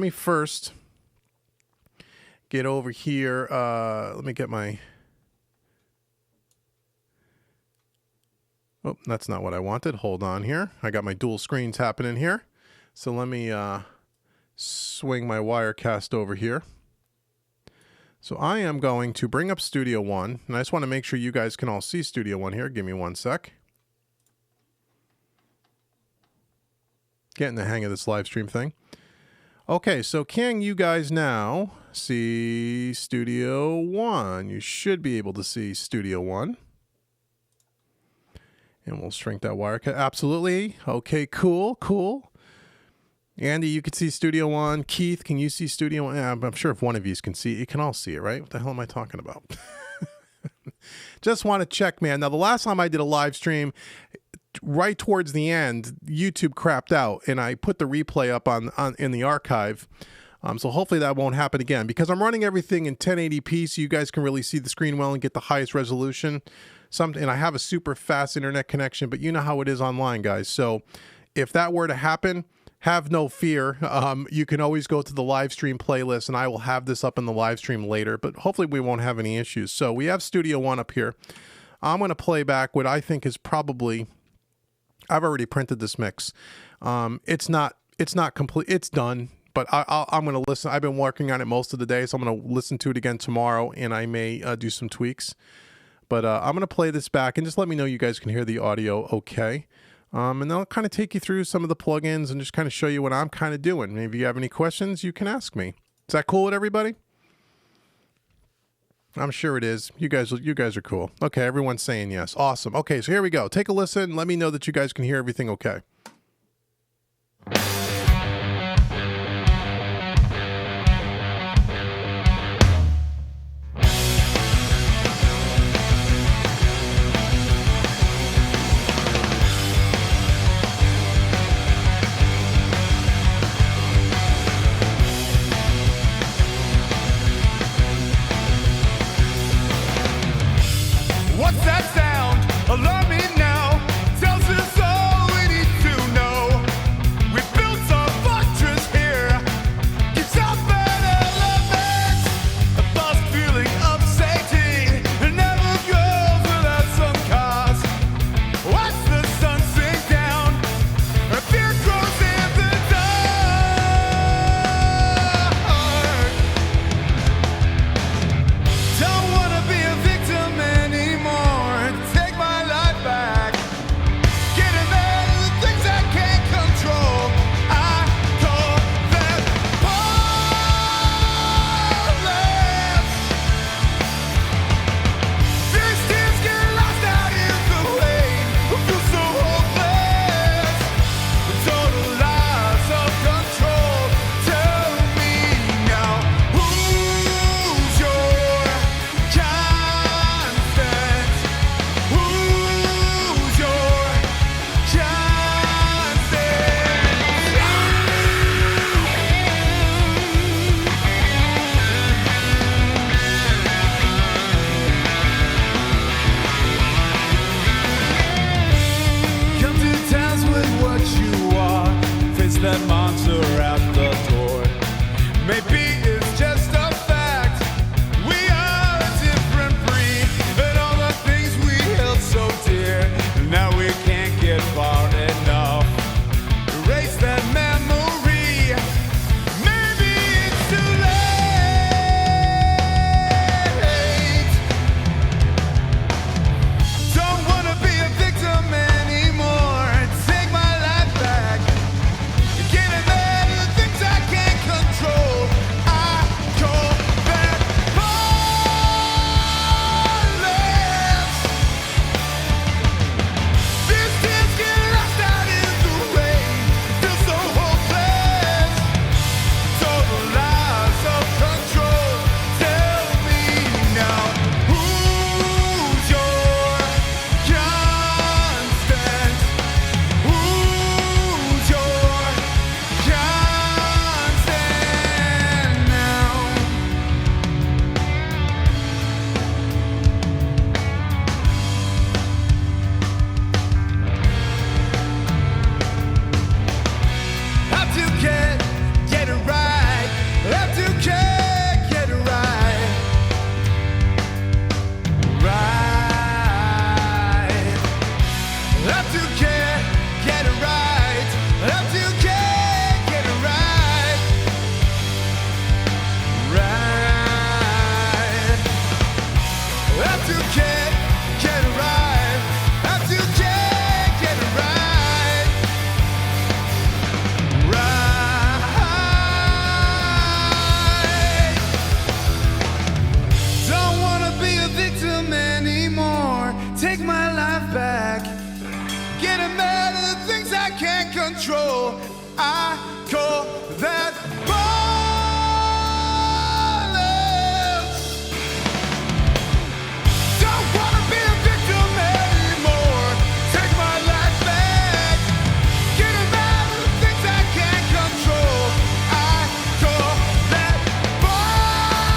first get over here. Let me get my... Oh, that's not what I wanted. Hold on here. I got my dual screens happening here. So let me swing my Wirecast over here. So I am going to bring up Studio One, and I just want to make sure you guys can all see Studio One here. Give me one sec. Getting the hang of this live stream thing. Okay, so can you guys now see Studio One? You should be able to see Studio One. And we'll shrink that wire. Absolutely. Okay, cool. Andy, you can see Studio One. Keith, can you see Studio One? Yeah, I'm sure if one of you can see it, you can all see it, right? What the hell am I talking about? Just want to check, man. Now, the last time I did a live stream, right towards the end, YouTube crapped out, and I put the replay up on in the archive. So hopefully that won't happen again, because I'm running everything in 1080p, so you guys can really see the screen well and get the highest resolution. And I have a super fast internet connection, but you know how it is online, guys. So if that were to happen, have no fear. You can always go to the live stream playlist, and I will have this up in the live stream later, but hopefully we won't have any issues. So we have Studio One up here. I'm going to play back what I think is probably... I've already printed this mix. It's not complete. It's done, but I'm going to listen. I've been working on it most of the day, so I'm going to listen to it again tomorrow, and I may do some tweaks. But I'm going to play this back, and just let me know you guys can hear the audio okay. And then I'll kind of take you through some of the plugins and just kind of show you what I'm kind of doing. Maybe you have any questions, you can ask me. Is that cool with everybody? I'm sure it is. You guys are cool. Okay, everyone's saying yes. Awesome. Okay, so here we go. Take a listen. Let me know that you guys can hear everything okay. What's that sound? Alarm me now. Tells us all we need to know. We built our fortress here. Gives up an element. A false feeling of safety. It never goes without some cause. Watch the sun sink down. Our fear grows in the dark. Don't wanna be a victim anymore. Take my life back. Getting mad at the things I can't control. I call them powerless. These tears get lost out in the rain. I feel so hopeless. The total loss of control. Tell me now, who's your constant? Who's your Come to terms with what you are. Face that monster at the door. Maybe it's just a fact. We are a different breed. And all the things we held so dear. Now we can't get far enough. Erase that memory. Maybe it's too late. Don't wanna be a victim anymore. Take my life back. Getting mad at the things I can't control. I Have to care, get it right. Have to care, get it right. Right. Have to care, get it right. Have to care, get it right. Right. Don't wanna be a victim anymore. Take my life back. Getting mad at the things I can't control. I call that violence. Don't wanna be a victim anymore. Take my life back. Getting mad at the things I can't control. I call that violence.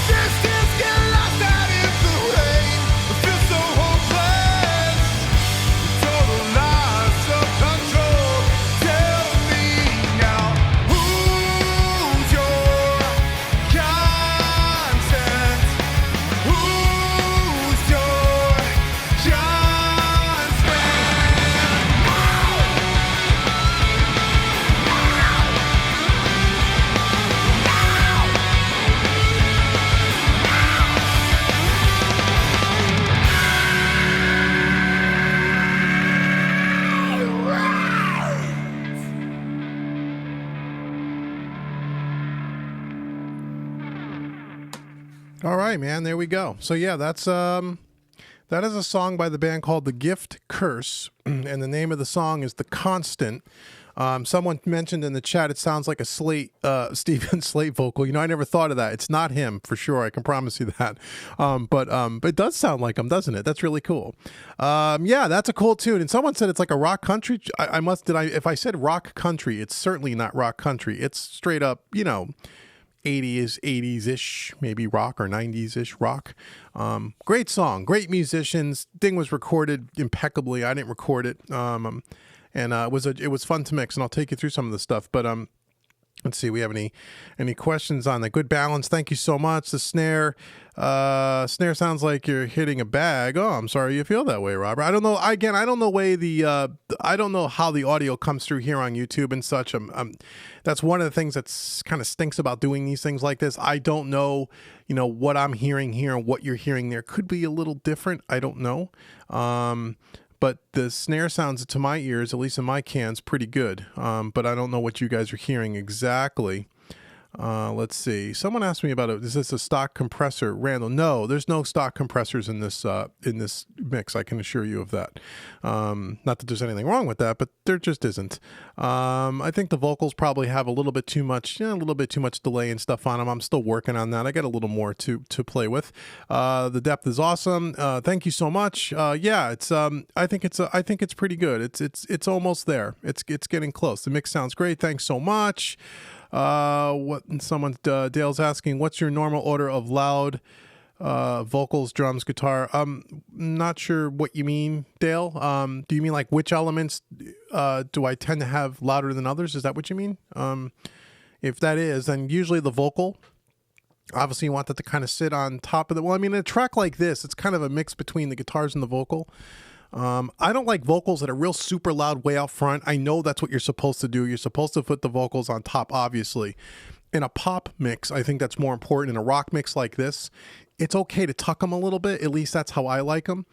This tears get lost out in the rain. It feels so hopeless. Total loss of control. Tell me now, who's your consent? Who's your consent? All right, man. There we go. So yeah, that is a song by the band called The Gift Curse, and the name of the song is The Constant. Someone mentioned in the chat it sounds like a Slate, Stephen Slate vocal. You know, I never thought of that. It's not him for sure. I can promise you that. But it does sound like him, doesn't it? That's really cool. Yeah, that's a cool tune. And someone said it's like a rock country. If I said rock country, it's certainly not rock country. It's straight up, 80s-ish, maybe rock, or 90s-ish rock. Great song, great musicians. Thing was recorded impeccably. I didn't record it. And it was fun to mix, and I'll take you through some of the stuff. But let's see, we have any questions on the good balance? Thank you so much. The snare sounds like you're hitting a bag. Oh, I'm sorry you feel that way, Robert. I don't know. Again, I don't know I don't know how the audio comes through here on YouTube and such. That's one of the things that's kind of stinks about doing these things like this. I don't know, what I'm hearing here and what you're hearing there could be a little different. I don't know. But the snare sounds to my ears, at least in my cans, pretty good. But I don't know what you guys are hearing exactly. Let's see. Someone asked me about it. Is this a stock compressor, Randall? No, there's no stock compressors in this mix. I can assure you of that. Not that there's anything wrong with that, but there just isn't. I think the vocals probably have a little bit too much delay and stuff on them. I'm still working on that. I got a little more to play with. The depth is awesome. Thank you so much. Yeah, it's. I think it's pretty good. It's almost there. It's getting close. The mix sounds great. Thanks so much. Dale's asking, what's your normal order of loud vocals, drums, guitar? Not sure what you mean, Dale. Do you mean like which elements do I tend to have louder than others? Is that what you mean? If that is, then usually the vocal. Obviously, you want that to kind of sit on top of the. Well, I mean, in a track like this, it's kind of a mix between the guitars and the vocal. I don't like vocals that are real super loud way out front. I know that's what you're supposed to do. You're supposed to put the vocals on top, obviously. In a pop mix, I think that's more important. In a rock mix like this, it's okay to tuck them a little bit. At least that's how I like them.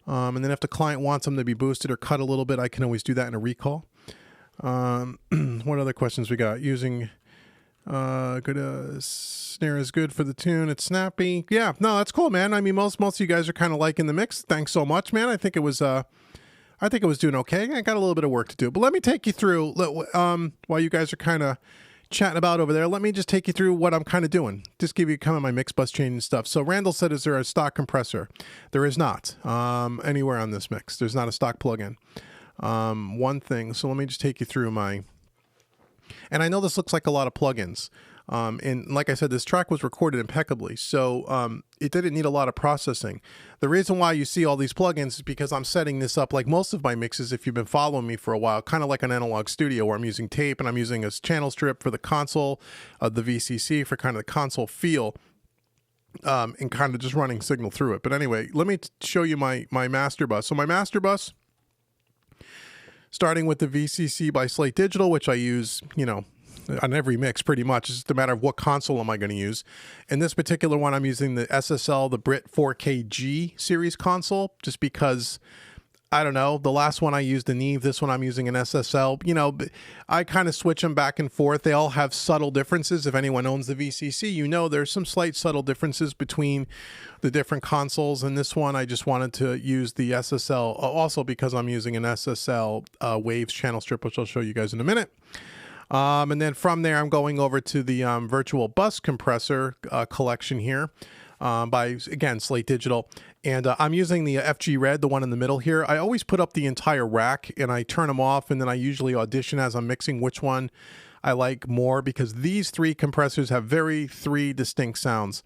And then if the client wants them to be boosted or cut a little bit, I can always do that in a recall. What other questions we got? Using snare is good for the tune. It's snappy. Yeah, no, that's cool, man. I mean, most of you guys are kind of liking the mix. Thanks so much, man. I think it was doing okay. I got a little bit of work to do, but let me take you through. While you guys are kind of chatting about over there, let me just take you through what I'm kind of doing. Just give you kind of my mix bus chain and stuff. So Randall said, is there a stock compressor? There is not anywhere on this mix. There's not a stock plugin. One thing. So let me just take you through and I know this looks like a lot of plugins. And like I said, this track was recorded impeccably, so it didn't need a lot of processing. The reason why you see all these plugins is because I'm setting this up like most of my mixes, if you've been following me for a while, kind of like an analog studio where I'm using tape and I'm using a channel strip for the console, the VCC for kind of the console feel. and kind of just running signal through it. But anyway, let me show you my master bus. So my master bus, starting with the VCC by Slate Digital, which I use, on every mix pretty much. It's just a matter of what console am I going to use. In this particular one, I'm using the SSL, the Brit 4KG series console, just because, I don't know, the last one I used the Neve, this one I'm using an SSL. I kind of switch them back and forth. They all have subtle differences. If anyone owns the VCC, there's some slight subtle differences between the different consoles. And this one, I just wanted to use the SSL, also because I'm using an SSL Waves channel strip, which I'll show you guys in a minute. And then from there, I'm going over to the virtual bus compressor collection here by, again, Slate Digital. And I'm using the FG Red, the one in the middle here. I always put up the entire rack and I turn them off, and then I usually audition as I'm mixing which one I like more, because these three compressors have three distinct sounds.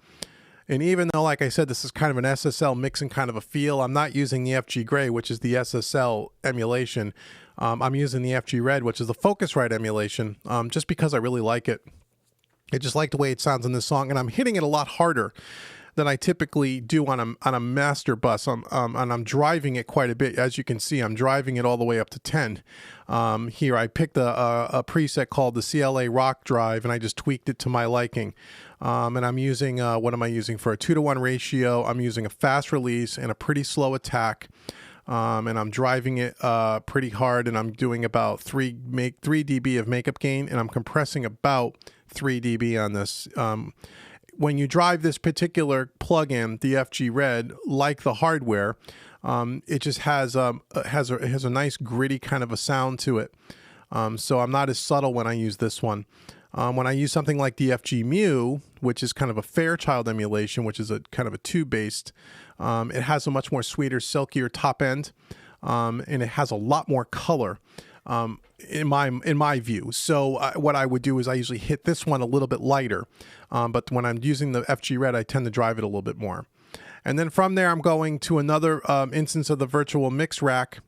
And even though, like I said, this is kind of an SSL mixing kind of a feel, I'm not using the FG Gray, which is the SSL emulation. I'm using the FG Red, which is the Focusrite emulation, just because I really like it. I just like the way it sounds in this song, and I'm hitting it a lot harder than I typically do on a master bus. And I'm driving it quite a bit. As you can see, I'm driving it all the way up to 10. Here, I picked a preset called the CLA Rock Drive, and I just tweaked it to my liking. And I'm using, what am I using for a 2-to-1 ratio? I'm using a fast release and a pretty slow attack. And I'm driving it pretty hard, and I'm doing about 3 dB of makeup gain, and I'm compressing about 3 dB on this. When you drive this particular plugin, the FG Red, like the hardware, it just has a nice gritty kind of a sound to it. So I'm not as subtle when I use this one. When I use something like the FG.Mu, which is kind of a Fairchild emulation, which is a kind of a tube-based, it has a much more sweeter, silkier top end, and it has a lot more color in my view. So what I would do is I usually hit this one a little bit lighter, but when I'm using the FG Red, I tend to drive it a little bit more. And then from there, I'm going to another instance of the virtual mix rack,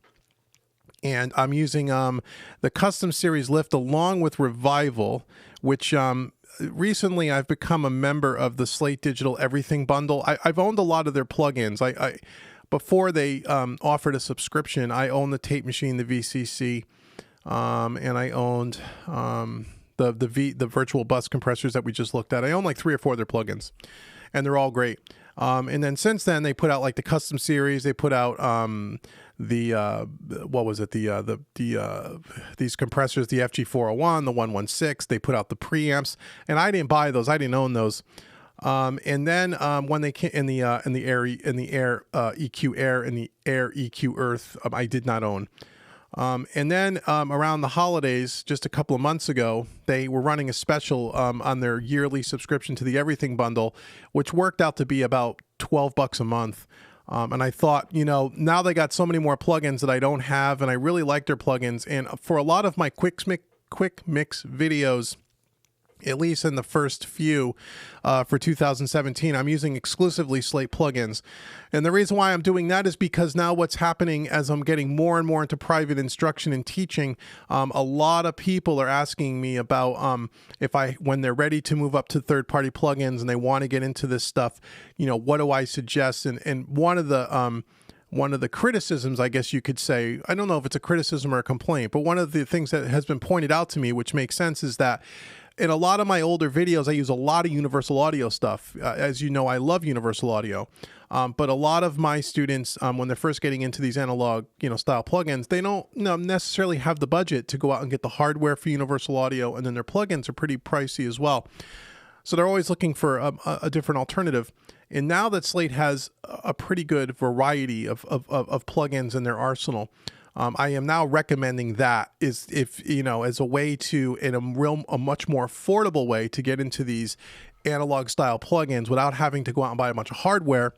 and I'm using the Custom Series Lift along with Revival, which recently I've become a member of the Slate Digital Everything Bundle. I've owned a lot of their plugins. Before they offered a subscription, I owned the tape machine, the VCC, and I owned the virtual bus compressors that we just looked at. I own like 3 or 4 of their plugins, and they're all great. And then since then, they put out like the Custom Series. They put out these compressors, the FG401, the 116. They put out the preamps, and I didn't buy those. I didn't own those. And then when they came in the Air EQ Air and the Air EQ Earth, I did not own. And then around the holidays, just a couple of months ago, they were running a special on their yearly subscription to the Everything Bundle, which worked out to be about $12 a month. And I thought, now they got so many more plugins that I don't have, and I really like their plugins. And for a lot of my quick mix videos, at least in the first few for 2017, I'm using exclusively Slate plugins. And the reason why I'm doing that is because now what's happening as I'm getting more and more into private instruction and teaching, a lot of people are asking me about when they're ready to move up to third-party plugins and they want to get into this stuff, what do I suggest? And one of the criticisms, I guess you could say, I don't know if it's a criticism or a complaint, but one of the things that has been pointed out to me, which makes sense, is that in a lot of my older videos, I use a lot of universal audio stuff. As you know, I love universal audio. But a lot of my students, when they're first getting into these analog, style plugins, they don't necessarily have the budget to go out and get the hardware for universal audio, and then their plugins are pretty pricey as well. So they're always looking for a different alternative. And now that Slate has a pretty good variety of plugins in their arsenal, I am now recommending that as a way to, in a much more affordable way to get into these analog style plugins without having to go out and buy a bunch of hardware.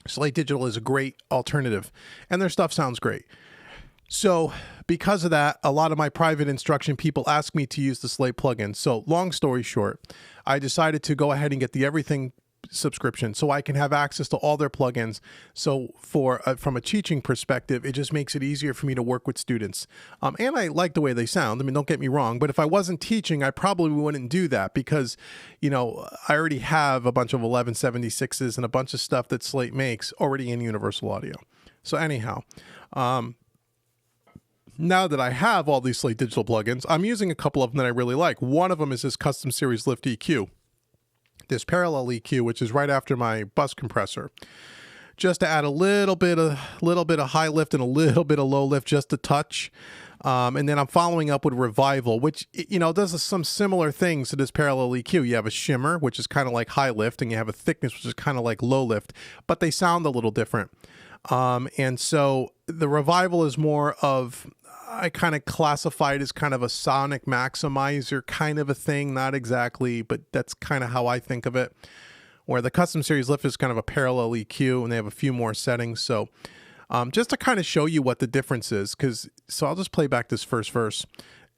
Slate Digital is a great alternative, and their stuff sounds great. So because of that, a lot of my private instruction people ask me to use the Slate plugin. So long story short, I decided to go ahead and get the Everything subscription, so I can have access to all their plugins. So from a teaching perspective, it just makes it easier for me to work with students. And I like the way they sound. I mean, don't get me wrong, but if I wasn't teaching, I probably wouldn't do that because, I already have a bunch of 1176s and a bunch of stuff that Slate makes already in Universal Audio. So anyhow, now that I have all these Slate digital plugins, I'm using a couple of them that I really like. One of them is this custom series lift EQ, this parallel EQ, which is right after my bus compressor, just to add a little bit of high lift and a little bit of low lift, just a touch. And then I'm following up with Revival, which, does some similar things to this parallel EQ. You have a shimmer, which is kind of like high lift, and you have a thickness, which is kind of like low lift, but they sound a little different. And so the Revival is more of, I kind of classify it as kind of a sonic maximizer kind of a thing. Not exactly, but that's kind of how I think of it. Where the custom series lift is kind of a parallel EQ, and they have a few more settings. So just to kind of show you what the difference is, so I'll just play back this first verse,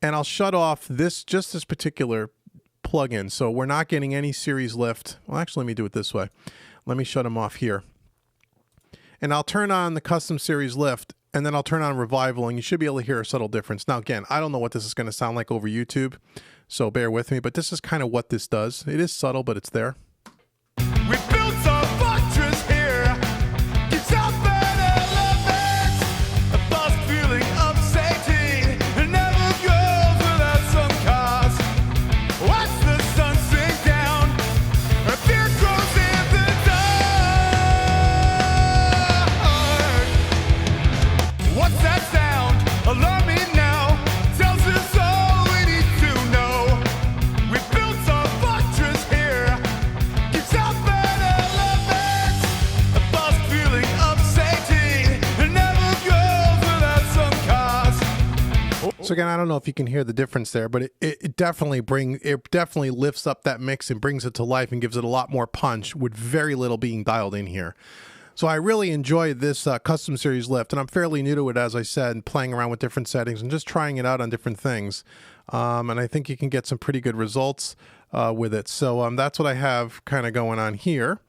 and I'll shut off this particular plugin. So we're not getting any series lift. Well, actually, let me do it this way. Let me shut them off here. And I'll turn on the custom series lift, and then I'll turn on Revival, and you should be able to hear a subtle difference. Now, again, I don't know what this is going to sound like over YouTube, so bear with me, but this is kind of what this does. It is subtle, but it's there. We built a fortress here. It's up and elevates. A false feeling of safety. It never goes without some cause. Watch the sun sink down. A fear grows in the dark. What's that sound? Alarm me now. Tells us all we need to know. We built a fortress here. It's up and elevates. A false feeling of safety. It never goes without some cause. So again, I don't know if you can hear the difference there, but it definitely lifts up that mix and brings it to life and gives it a lot more punch with very little being dialed in here. So I really enjoy this custom series lift, and I'm fairly new to it, as I said, playing around with different settings and just trying it out on different things. And I think you can get some pretty good results with it. So that's what I have kind of going on here.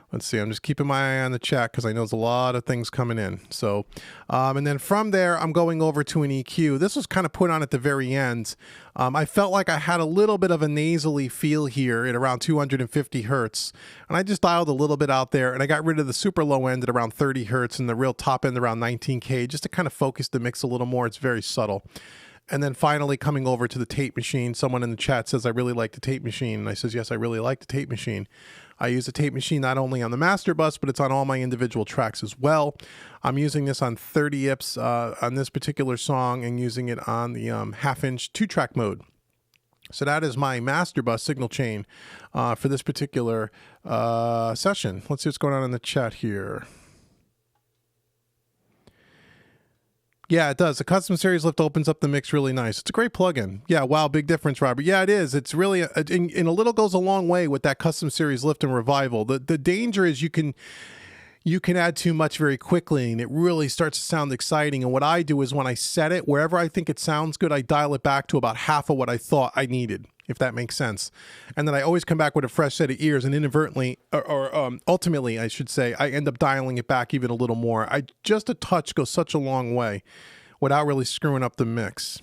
Let's see, I'm just keeping my eye on the chat because I know there's a lot of things coming in. So, and then from there, I'm going over to an EQ. This was kind of put on at the very end. I felt like I had a little bit of a nasally feel here at around 250 hertz. And I just dialed a little bit out there, and I got rid of the super low end at around 30 hertz and the real top end around 19K, just to kind of focus the mix a little more. It's very subtle. And then finally coming over to the tape machine. Someone in the chat says, I really like the tape machine. And I says, yes, I really like the tape machine. I use the tape machine not only on the master bus, but it's on all my individual tracks as well. I'm using this on 30 IPs on this particular song, and using it on the half-inch 2-track mode. So that is my master bus signal chain for this particular session. Let's see what's going on in the chat here. Yeah, it does. The custom series lift opens up the mix really nice. It's a great plugin. Yeah, wow, big difference, Robert. Yeah, it is. It's really, and a little goes a long way with that custom series lift and Revival. The danger is you can add too much very quickly, and it really starts to sound exciting. And what I do is when I set it, wherever I think it sounds good, I dial it back to about half of what I thought I needed, if that makes sense. And then I always come back with a fresh set of ears, and inadvertently, or ultimately, I should say, I end up dialing it back even a little more. Just a touch goes such a long way without really screwing up the mix.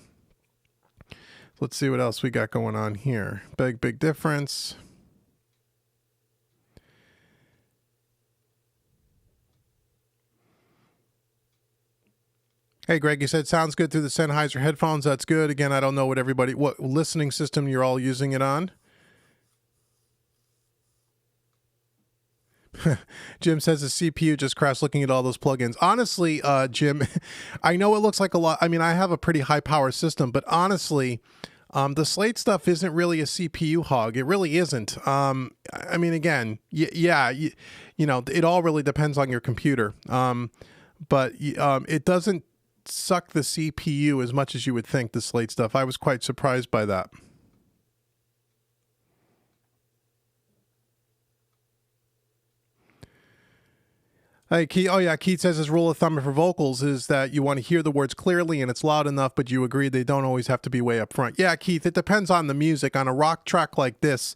Let's see what else we got going on here. Big difference. Hey, Greg, you said sounds good through the Sennheiser headphones. That's good. Again, I don't know what listening system you're all using it on. Jim says the CPU just crashed looking at all those plugins. Honestly, Jim, I know it looks like a lot. I mean, I have a pretty high power system, but honestly, the Slate stuff isn't really a CPU hog. It really isn't. I mean, again, it all really depends on your computer. But it doesn't suck the CPU as much as you would think, the Slate stuff. I was quite surprised by that. Hey, Keith. Oh, yeah. Keith says his rule of thumb for vocals is that you want to hear the words clearly and it's loud enough, but you agree they don't always have to be way up front. Yeah, Keith, it depends on the music. On a rock track like this,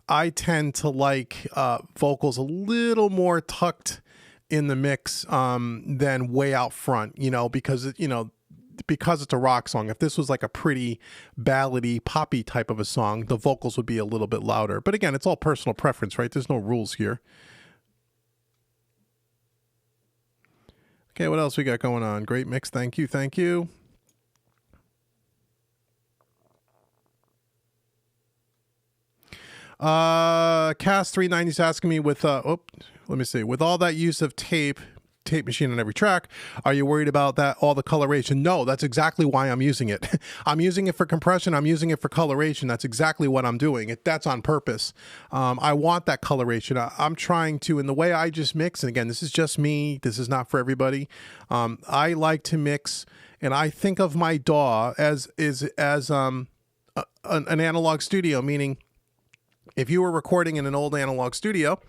I tend to like vocals a little more tucked in the mix than way out front, because it's a rock song. If this was like a pretty ballady, poppy type of a song, the vocals would be a little bit louder. But again, it's all personal preference, right? There's no rules here. Okay, what else we got going on? Great mix. Thank you. Thank you. Cast 390 is asking me with let me see, with all that use of tape machine on every track, are you worried about that, all the coloration? No, that's exactly why I'm using it. I'm using it for compression. I'm using it for coloration. That's exactly what I'm doing. That's on purpose. I want that coloration. I'm trying to, in the way I just mix, and again, this is just me, this is not for everybody. I like to mix, and I think of my DAW as an analog studio, meaning if you were recording in an old analog studio,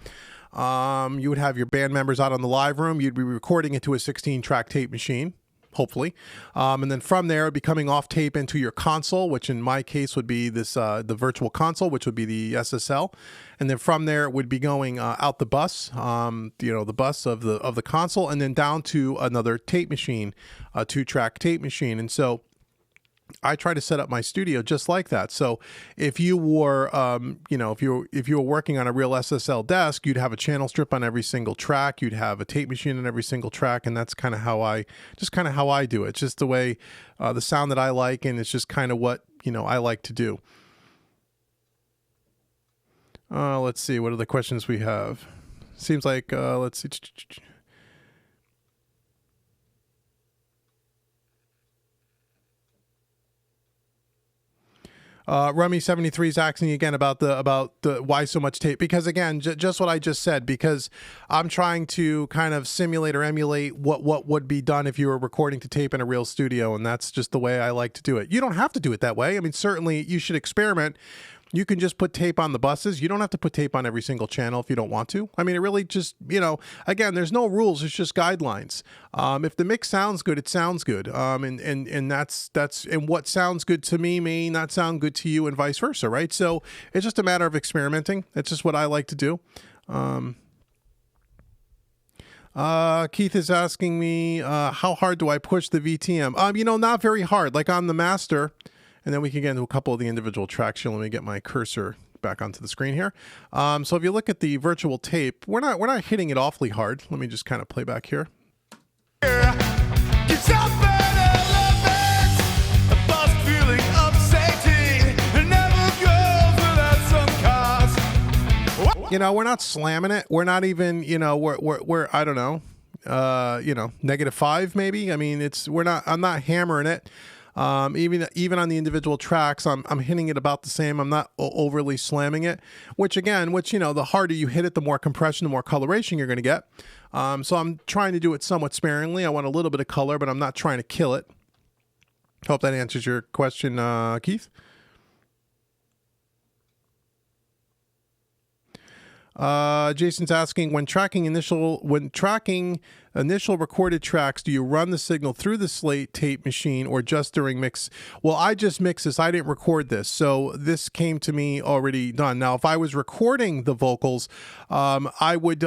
you would have your band members out on the live room. You'd be recording into a 16-track tape machine, hopefully. And then from there, it'd be coming off tape into your console, which in my case would be this the virtual console, which would be the SSL. And then from there, it would be going out the bus, the bus of the console, and then down to another tape machine, a 2-track tape machine. And so I try to set up my studio just like that. So if you were, if you were working on a real SSL desk, you'd have a channel strip on every single track. You'd have a tape machine on every single track, and that's kind of how I do it. It's just the way, the sound that I like, and it's just kind of what I like to do. Let's see, what are the questions we have? Seems like let's see. Rummy 73 is asking again about the why so much tape, because again, just what I just said, because I'm trying to kind of simulate or emulate what would be done if you were recording to tape in a real studio, and that's just the way I like to do it. You don't have to do it that way. I mean, certainly you should experiment. You can just put tape on the buses. You don't have to put tape on every single channel if you don't want to. I mean, it really just, again, there's no rules. It's just guidelines. If the mix sounds good, it sounds good. And that's what sounds good to me may not sound good to you, and vice versa, right? So it's just a matter of experimenting. It's just what I like to do. Keith is asking me, how hard do I push the VTM? Not very hard, like on the master. And then we can get into a couple of the individual tracks here. Let me get my cursor back onto the screen here. So if you look at the virtual tape, we're not hitting it awfully hard. Let me just kind of play back here. We're not slamming it. We're not even, we're I don't know, -5 maybe. I mean, I'm not hammering it. Even on the individual tracks, I'm hitting it about the same. I'm not overly slamming it, which the harder you hit it, the more compression, the more coloration you're going to get. So I'm trying to do it somewhat sparingly. I want a little bit of color, but I'm not trying to kill it. Hope that answers your question, Keith. Jason's asking, when tracking initial recorded tracks, do you run the signal through the Slate tape machine or just during mix? Well, I just mix this. I didn't record this, so this came to me already done. Now, if I was recording the vocals, I would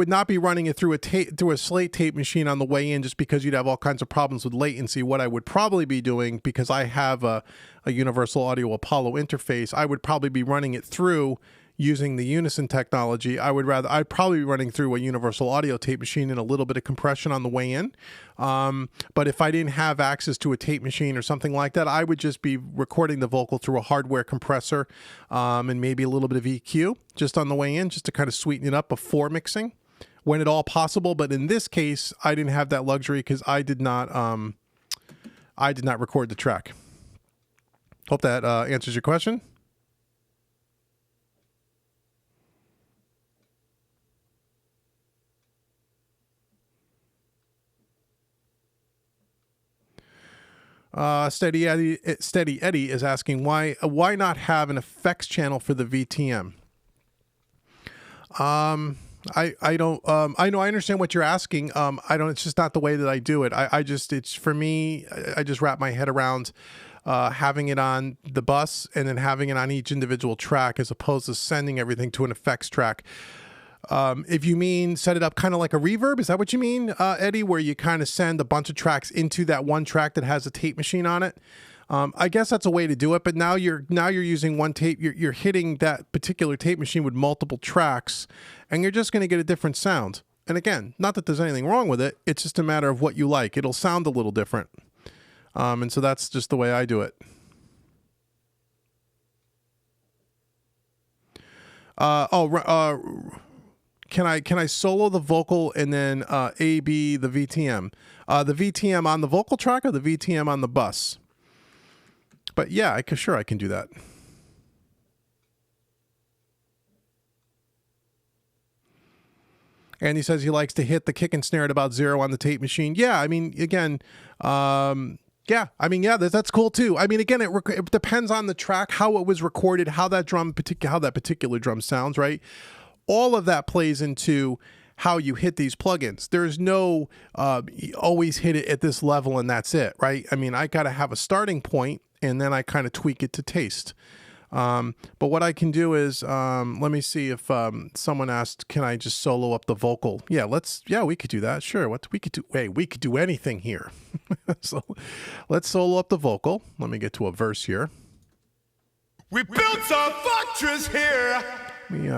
not be running it through a Slate tape machine on the way in, just because you'd have all kinds of problems with latency. What I would probably be doing, because I have a Universal Audio Apollo interface, I would probably be running it through using the Unison technology. I'd probably be running through a Universal Audio tape machine and a little bit of compression on the way in. But if I didn't have access to a tape machine or something like that, I would just be recording the vocal through a hardware compressor, and maybe a little bit of EQ just on the way in, just to kind of sweeten it up before mixing when at all possible. But in this case, I didn't have that luxury because I did not record the track. Hope that answers your question. Steady Eddie is asking why not have an effects channel for the VTM. I don't I know I understand what you're asking. It's just not the way that I do it. It's for me, I just wrap my head around having it on the bus and then having it on each individual track as opposed to sending everything to an effects track. If you mean set it up kind of like a reverb, is that what you mean, Eddie, where you kind of send a bunch of tracks into that one track that has a tape machine on it? I guess that's a way to do it, but now you're using one tape. You're hitting that particular tape machine with multiple tracks, and you're just going to get a different sound. And again, not that there's anything wrong with it. It's just a matter of what you like. It'll sound a little different. And so that's just the way I do it. Can I solo the vocal and then A/B the VTM? The VTM on the vocal track or the VTM on the bus? But yeah, I can do that. And he says he likes to hit the kick and snare at about 0 on the tape machine. Yeah, I mean, again, that's cool too. I mean, again, it depends on the track, how it was recorded, how that particular drum sounds, right? All of that plays into how you hit these plugins. There's no always hit it at this level and that's it, right? I mean, I got to have a starting point and then I kind of tweak it to taste. But what I can do is, let me see if someone asked, can I just solo up the vocal? Yeah, we could do that. Sure. We could do anything here. So let's solo up the vocal. Let me get to a verse here. We built a fortress here. We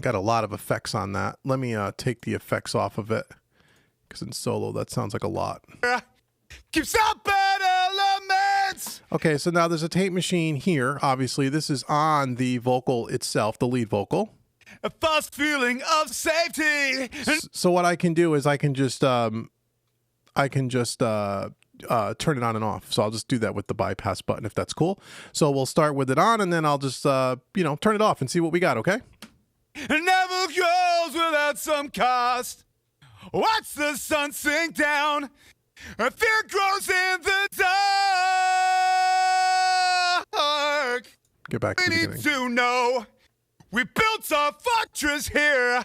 got a lot of effects on that. Let me take the effects off of it, because in solo that sounds like a lot. Keeps up bad elements. Okay, so now there's a tape machine here. Obviously, this is on the vocal itself, the lead vocal. A false feeling of safety. So what I can do is I can just turn it on and off. So I'll just do that with the bypass button if that's cool. So we'll start with it on and then I'll just turn it off and see what we got, okay? It never goes without some cost. Watch the sun sink down. A fear grows in the dark. Get back to the beginning. We need to know we built a fortress here.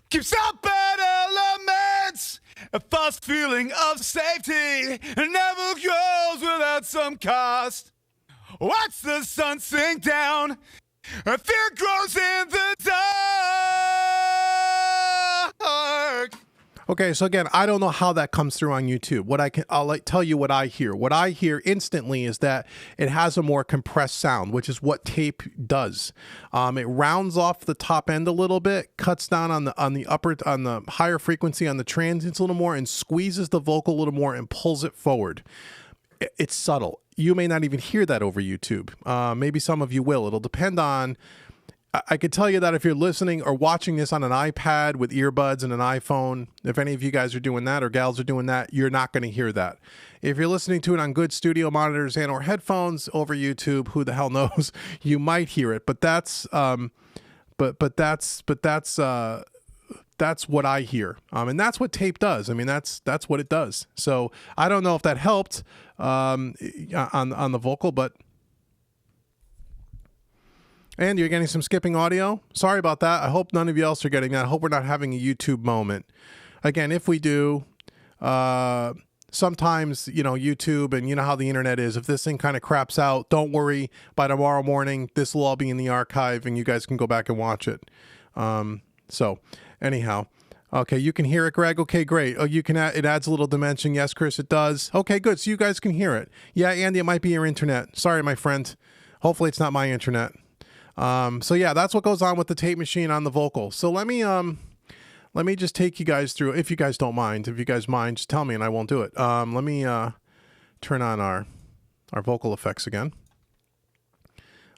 Keeps out bad elements. A false feeling of safety. Never goes without some cost. Watch the sun sink down. A fear grows in the dark. Okay, so again, I don't know how that comes through on YouTube. I'll tell you what I hear. What I hear instantly is that it has a more compressed sound, which is what tape does. It rounds off the top end a little bit, cuts down on the higher frequency on the transients a little more, and squeezes the vocal a little more and pulls it forward. It's subtle. You may not even hear that over YouTube. Maybe some of you will. It'll depend on. I could tell you that if you're listening or watching this on an iPad with earbuds and an iPhone, if any of you guys are doing that or gals are doing that, you're not going to hear that. If you're listening to it on good studio monitors and or headphones over YouTube, who the hell knows, you might hear it. But that's what I hear. And that's what tape does. I mean, that's what it does. So I don't know if that helped on the vocal, but. And you're getting some skipping audio. Sorry about that. I hope none of you else are getting that. I hope we're not having a YouTube moment. Again, if we do, sometimes, YouTube and you know how the internet is. If this thing kind of craps out, don't worry. By tomorrow morning, this will all be in the archive and you guys can go back and watch it. So anyhow, okay, you can hear it, Greg. Okay, great. Oh, it adds a little dimension. Yes, Chris, it does. Okay, good. So you guys can hear it. Yeah, Andy, it might be your internet. Sorry, my friend. Hopefully it's not my internet. So yeah, that's what goes on with the tape machine on the vocal. So let me just take you guys through, if you guys don't mind. If you guys mind, just tell me and I won't do it. Let me turn on our vocal effects again.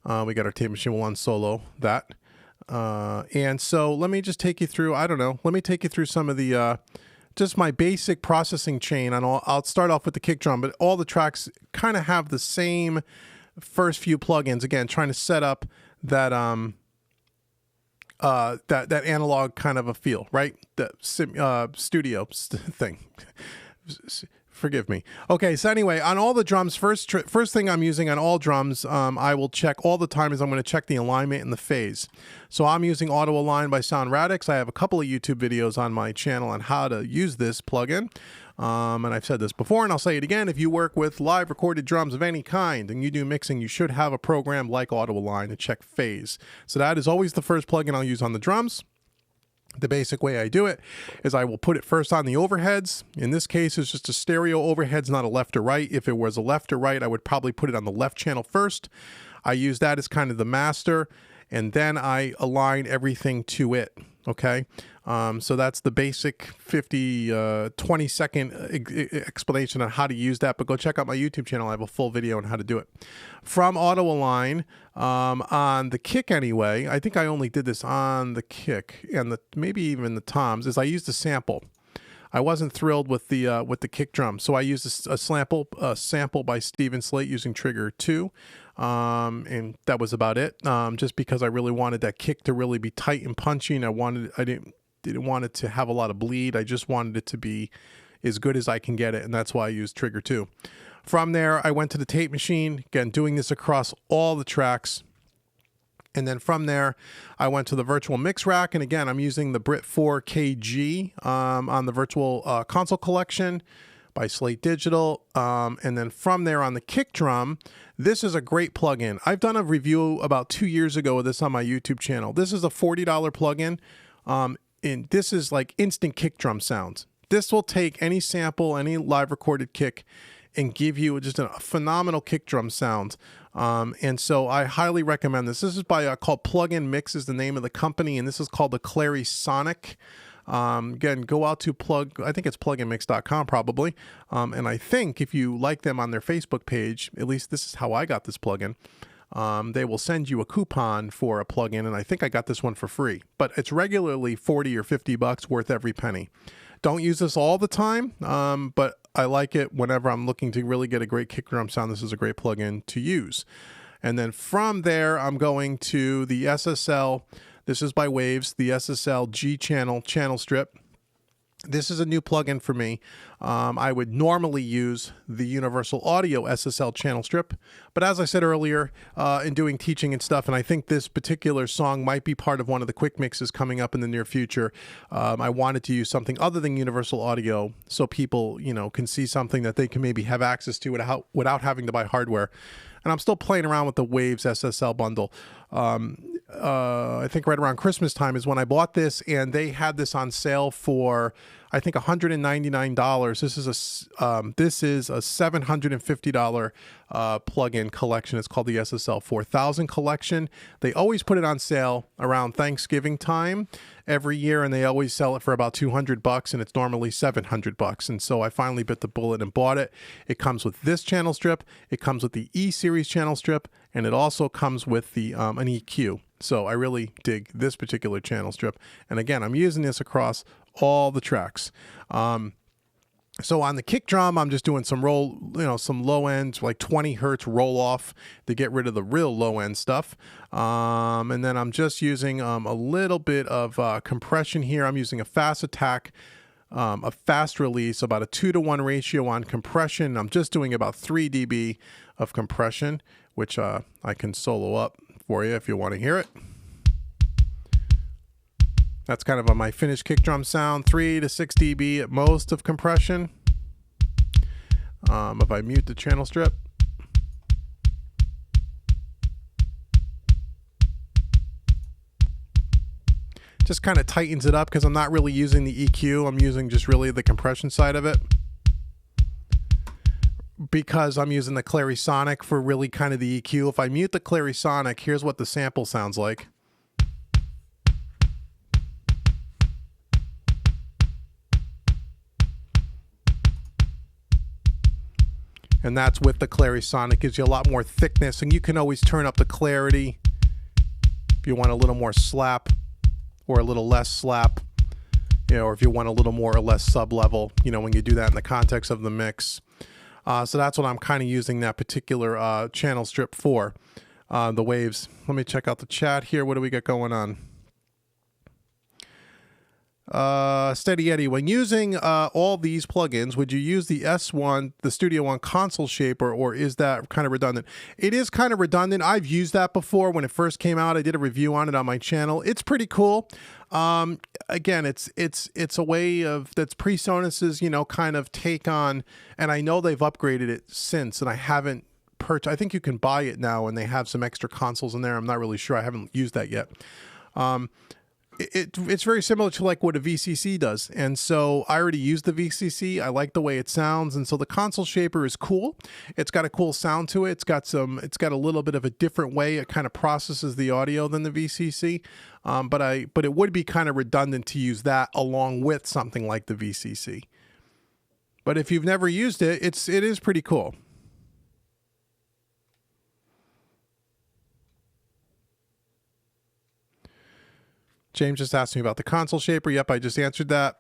We got our tape machine. We'll unsolo that. And so let me just take you through, let me take you through some of the just my basic processing chain. I'll start off with the kick drum, but all the tracks kind of have the same first few plugins. Again, trying to set up that that analog kind of a feel, right? The studio thing. Forgive me. Okay, so anyway, on all the drums, first thing I'm using on all drums, I will check all the time is I'm going to check the alignment and the phase. So I'm using Auto Align by Sound Radix. I have a couple of YouTube videos on my channel on how to use this plugin. And I've said this before, and I'll say it again. If you work with live recorded drums of any kind and you do mixing, you should have a program like Auto Align to check phase. So that is always the first plugin I'll use on the drums. The basic way I do it is I will put it first on the overheads. In this case, it's just a stereo overheads, not a left or right. If it was a left or right, I would probably put it on the left channel first. I use that as kind of the master, and then I align everything to it. Okay, so that's the basic 20-second explanation on how to use that, but go check out my YouTube channel. I have a full video on how to do it. From Auto Align, on the kick anyway, I think I only did this on the kick and maybe even the toms, is I used a sample. I wasn't thrilled with the kick drum, so I used a sample by Steven Slate using Trigger 2. And that was about it. Just because I really wanted that kick to really be tight and punchy, and I didn't want it to have a lot of bleed. I just wanted it to be as good as I can get it, and that's why I used Trigger 2. From there, I went to the tape machine, again doing this across all the tracks. And then from there, I went to the virtual mix rack, and again, I'm using the Brit 4 KG on the virtual console collection by Slate Digital. And then from there on the kick drum, this is a great plugin. I've done a review about 2 years ago of this on my YouTube channel. This is a $40 plugin, and this is like instant kick drum sounds. This will take any sample, any live recorded kick, and give you just a phenomenal kick drum sound. And so I highly recommend this. This is by called Plugin Mix is the name of the company, and this is called the Clarisonic. Again, go out to I think it's pluginmix.com probably. And I think if you like them on their Facebook page, at least this is how I got this plugin, they will send you a coupon for a plugin, and I think I got this one for free. But it's regularly $40 or $50 worth every penny. Don't use this all the time, but I like it whenever I'm looking to really get a great kick drum sound. This is a great plugin to use. And then from there, I'm going to the SSL. This is by Waves, the SSL G channel strip. This is a new plugin for me. I would normally use the Universal Audio SSL channel strip, but as I said earlier, in doing teaching and stuff, and I think this particular song might be part of one of the quick mixes coming up in the near future, I wanted to use something other than Universal Audio so people, can see something that they can maybe have access to without having to buy hardware. And I'm still playing around with the Waves SSL bundle. I think right around Christmas time is when I bought this, and they had this on sale for, I think, $199. This is a $750 plugin collection. It's called the SSL 4000 collection. They always put it on sale around Thanksgiving time every year, and they always sell it for about $200, and it's normally $700. And so I finally bit the bullet and bought it. It comes with this channel strip. It comes with the E series channel strip, and it also comes with the an EQ. So I really dig this particular channel strip. And again, I'm using this across all the tracks. So on the kick drum, I'm just doing some some low end, like 20 hertz roll off to get rid of the real low end stuff. And then I'm just using a little bit of compression here. I'm using a fast attack, a fast release, about a 2-to-1 ratio on compression. I'm just doing about 3 dB of compression, which I can solo up for you if you want to hear it. That's kind of on my finished kick drum sound, 3 to 6 dB at most of compression. If I mute the channel strip. Just kind of tightens it up because I'm not really using the EQ. I'm using just really the compression side of it. Because I'm using the Clarisonic for really kind of the EQ. If I mute the Clarisonic, here's what the sample sounds like. And that's with the Clarisonic. Gives you a lot more thickness, and you can always turn up the clarity if you want a little more slap or a little less slap, or if you want a little more or less sub-level, when you do that in the context of the mix. So that's what I'm kind of using that particular channel strip for, the Waves. Let me check out the chat here. What do we got going on? Steady Eddie, when using all these plugins, would you use the S1, the Studio One console shaper, or is that kind of redundant? It is kind of redundant. I've used that before when it first came out. I did a review on it on my channel. It's pretty cool. Again, it's a way of that's PreSonus's, kind of take on, and I know they've upgraded it since, and I haven't purchased. I think you can buy it now, and they have some extra consoles in there. I'm not really sure. I haven't used that yet. It's very similar to like what a VCC does, and so I already used the VCC. I like the way it sounds, and so the console shaper is cool. It's got a cool sound to it. It's got a little bit of a different way it kind of processes the audio than the VCC. But it would be kind of redundant to use that along with something like the VCC. But if you've never used it, it is pretty cool. James just asked me about the console shaper. Yep, I just answered that.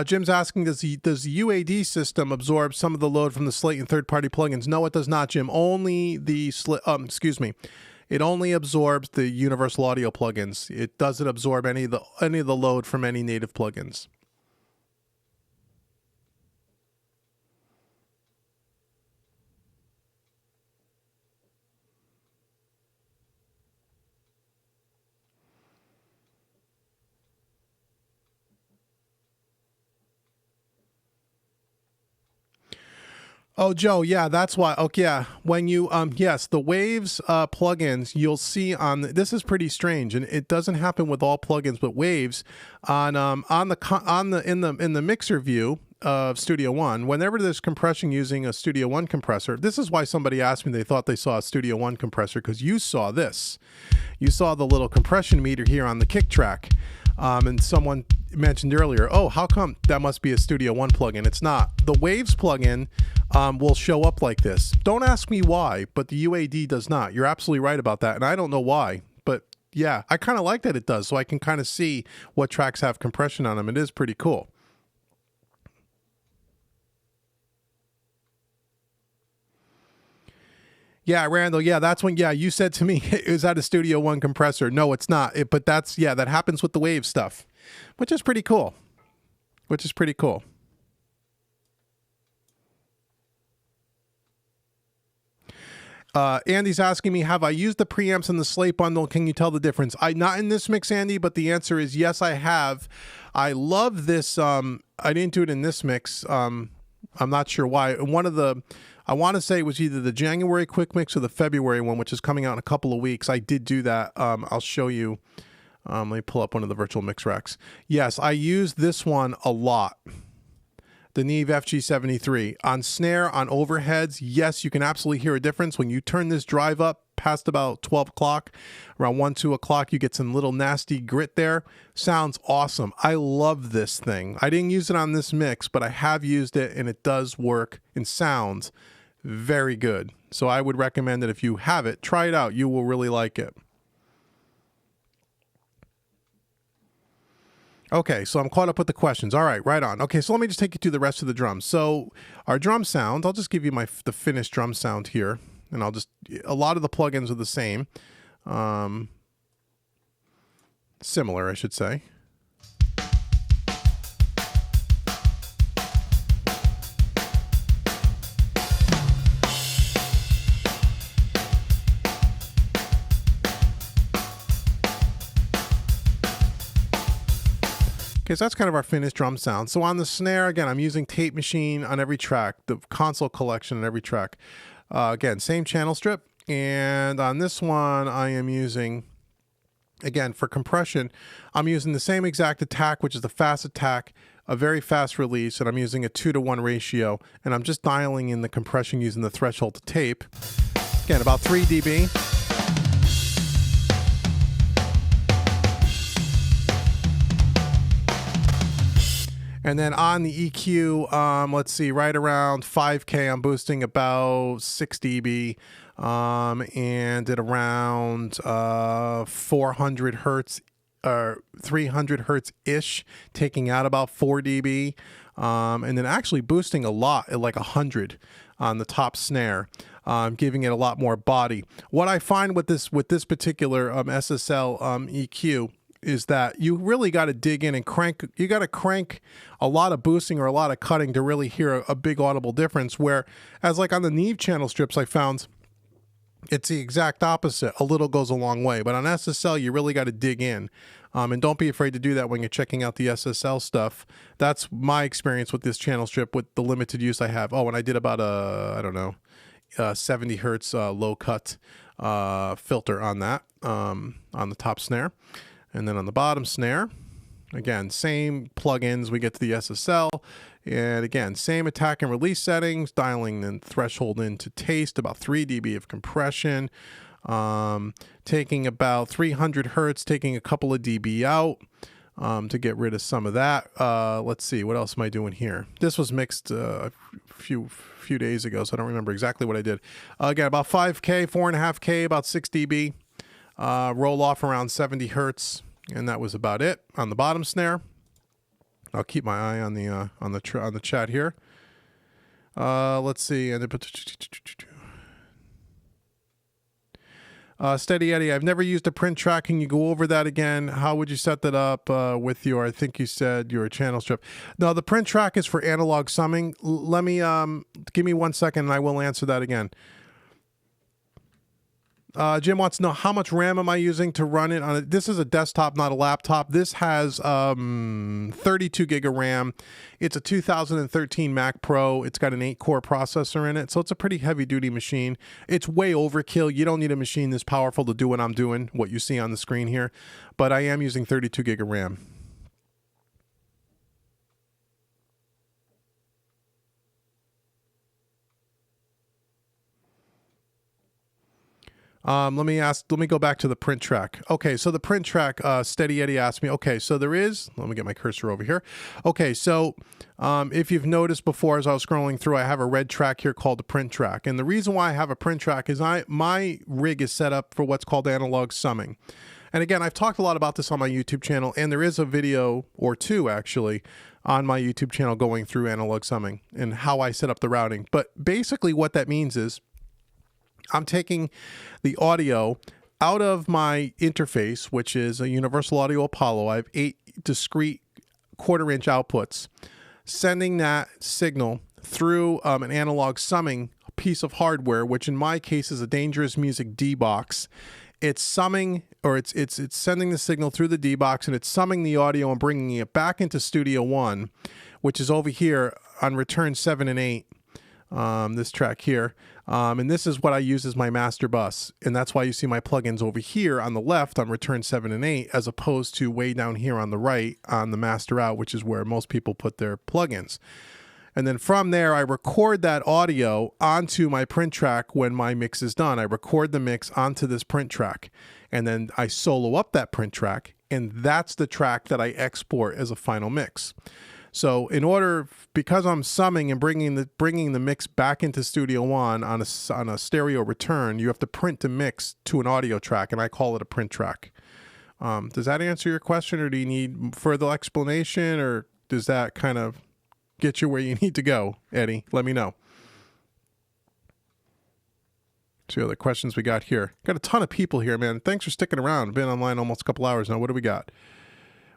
Jim's asking, does the UAD system absorb some of the load from the Slate and third-party plugins? No, it does not, Jim. Only the It only absorbs the Universal Audio plugins. It doesn't absorb any of the load from any native plugins. Oh, Joe, yeah, that's why. Okay, yeah. When you yes, the Waves plugins, you'll see on this is pretty strange, and it doesn't happen with all plugins, but Waves in the mixer view of Studio One, whenever there's compression using a Studio One compressor, this is why somebody asked me they thought they saw a Studio One compressor, because you saw this. You saw the little compression meter here on the kick track. And someone mentioned earlier, oh, how come that must be a Studio One plugin? It's not. The Waves plugin will show up like this. Don't ask me why, but the UAD does not. You're absolutely right about that, and I don't know why. But yeah, I kind of like that it does, so I can kind of see what tracks have compression on them. It is pretty cool. Yeah, Randall, yeah, that's when, you said to me, is that a Studio One compressor? No, it's not. But that happens with the Wave stuff, which is pretty cool. Andy's asking me, have I used the preamps in the Slate bundle? Can you tell the difference? Not in this mix, Andy, but the answer is yes, I have. I love this. I didn't do it in this mix. I'm not sure why. I want to say it was either the January quick mix or the February one, which is coming out in a couple of weeks. I did do that. I'll show you. Let me pull up one of the virtual mix racks. Yes, I used this one a lot. The Neve FG73. On snare, on overheads, yes, you can absolutely hear a difference. When you turn this drive up past about 12 o'clock, around 1, 2 o'clock, you get some little nasty grit there. Sounds awesome. I love this thing. I didn't use it on this mix, but I have used it, and it does work and sounds very good. So I would recommend that if you have it, try it out. You will really like it. Okay, so I'm caught up with the questions. All right, right on. Okay, so let me just take you through the rest of the drums. So our drum sound, I'll just give you the finished drum sound here, and a lot of the plugins are the same. Similar, I should say. Okay, so that's kind of our finished drum sound. So on the snare, again, I'm using Tape Machine on every track, the console collection on every track. Again, same channel strip. And on this one, I am using, again, for compression, I'm using the same exact attack, which is the fast attack, a very fast release, and I'm using a 2-to-1 ratio. And I'm just dialing in the compression using the threshold to tape. Again, about 3 dB. And then on the EQ, let's see, right around 5K, I'm boosting about 6 dB, and at around 400 hertz, or 300 hertz-ish, taking out about 4 dB, and then actually boosting a lot at like 100 on the top snare. giving it a lot more body. What I find with this particular SSL EQ is that you really got to dig in and crank. You got to crank a lot of boosting or a lot of cutting to really hear a big audible difference. Whereas like on the Neve channel strips, I found it's the exact opposite. A little goes a long way. But on SSL, you really got to dig in. And don't be afraid to do that when you're checking out the SSL stuff. That's my experience with this channel strip with the limited use I have. Oh, and I did about 70 hertz low cut filter on that, on the top snare. And then on the bottom snare, again, same plugins. We get to the SSL. And again, same attack and release settings, dialing the threshold into taste, about 3 dB of compression, taking about 300 hertz, taking a couple of dB out to get rid of some of that. Let's see, what else am I doing here? This was mixed a few days ago, so I don't remember exactly what I did. Again, about 5K, 4.5K, about 6 dB. Roll off around 70 hertz, and that was about it on the bottom snare. I'll keep my eye on the chat here. Let's see. Steady Eddie, I've never used a print track. Can you go over that again? How would you set that up with your, I think you said your channel strip. No, the print track is for analog summing. Let me, give me 1 second and I will answer that again. Jim wants to know how much RAM am I using to run it on it. This is a desktop, not a laptop. This has 32 gig of RAM. It's a 2013 Mac Pro. It's got an 8-core processor in it, so it's a pretty heavy-duty machine. It's way overkill. You don't need a machine this powerful to do what I'm doing, what you see on the screen here, but I am using 32 gig of RAM. Let me go back to the print track. Okay, so the print track, Steady Eddie asked me, okay, so let me get my cursor over here. Okay, so if you've noticed before as I was scrolling through, I have a red track here called the print track. And the reason why I have a print track is my rig is set up for what's called analog summing. And again, I've talked a lot about this on my YouTube channel, and there is a video or two actually on my YouTube channel going through analog summing and how I set up the routing. But basically what that means is I'm taking the audio out of my interface, which is a Universal Audio Apollo. I have 8 discrete 1/4-inch outputs, sending that signal through an analog summing piece of hardware, which in my case is a Dangerous Music D-Box. It's summing, or it's sending the signal through the D-Box, and it's summing the audio and bringing it back into Studio One, which is over here on return 7 and 8. This track here. And this is what I use as my master bus. And that's why you see my plugins over here on the left on return 7 and 8, as opposed to way down here on the right on the master out, which is where most people put their plugins. And then from there, I record that audio onto my print track when my mix is done. I record the mix onto this print track, and then I solo up that print track, and that's the track that I export as a final mix. So because I'm summing and bringing the mix back into Studio One on a stereo return, you have to print the mix to an audio track, and I call it a print track. Does that answer your question, or do you need further explanation, or does that kind of get you where you need to go, Eddie? Let me know. See other questions we got here. Got a ton of people here, man. Thanks for sticking around. Been online almost a couple hours now. What do we got?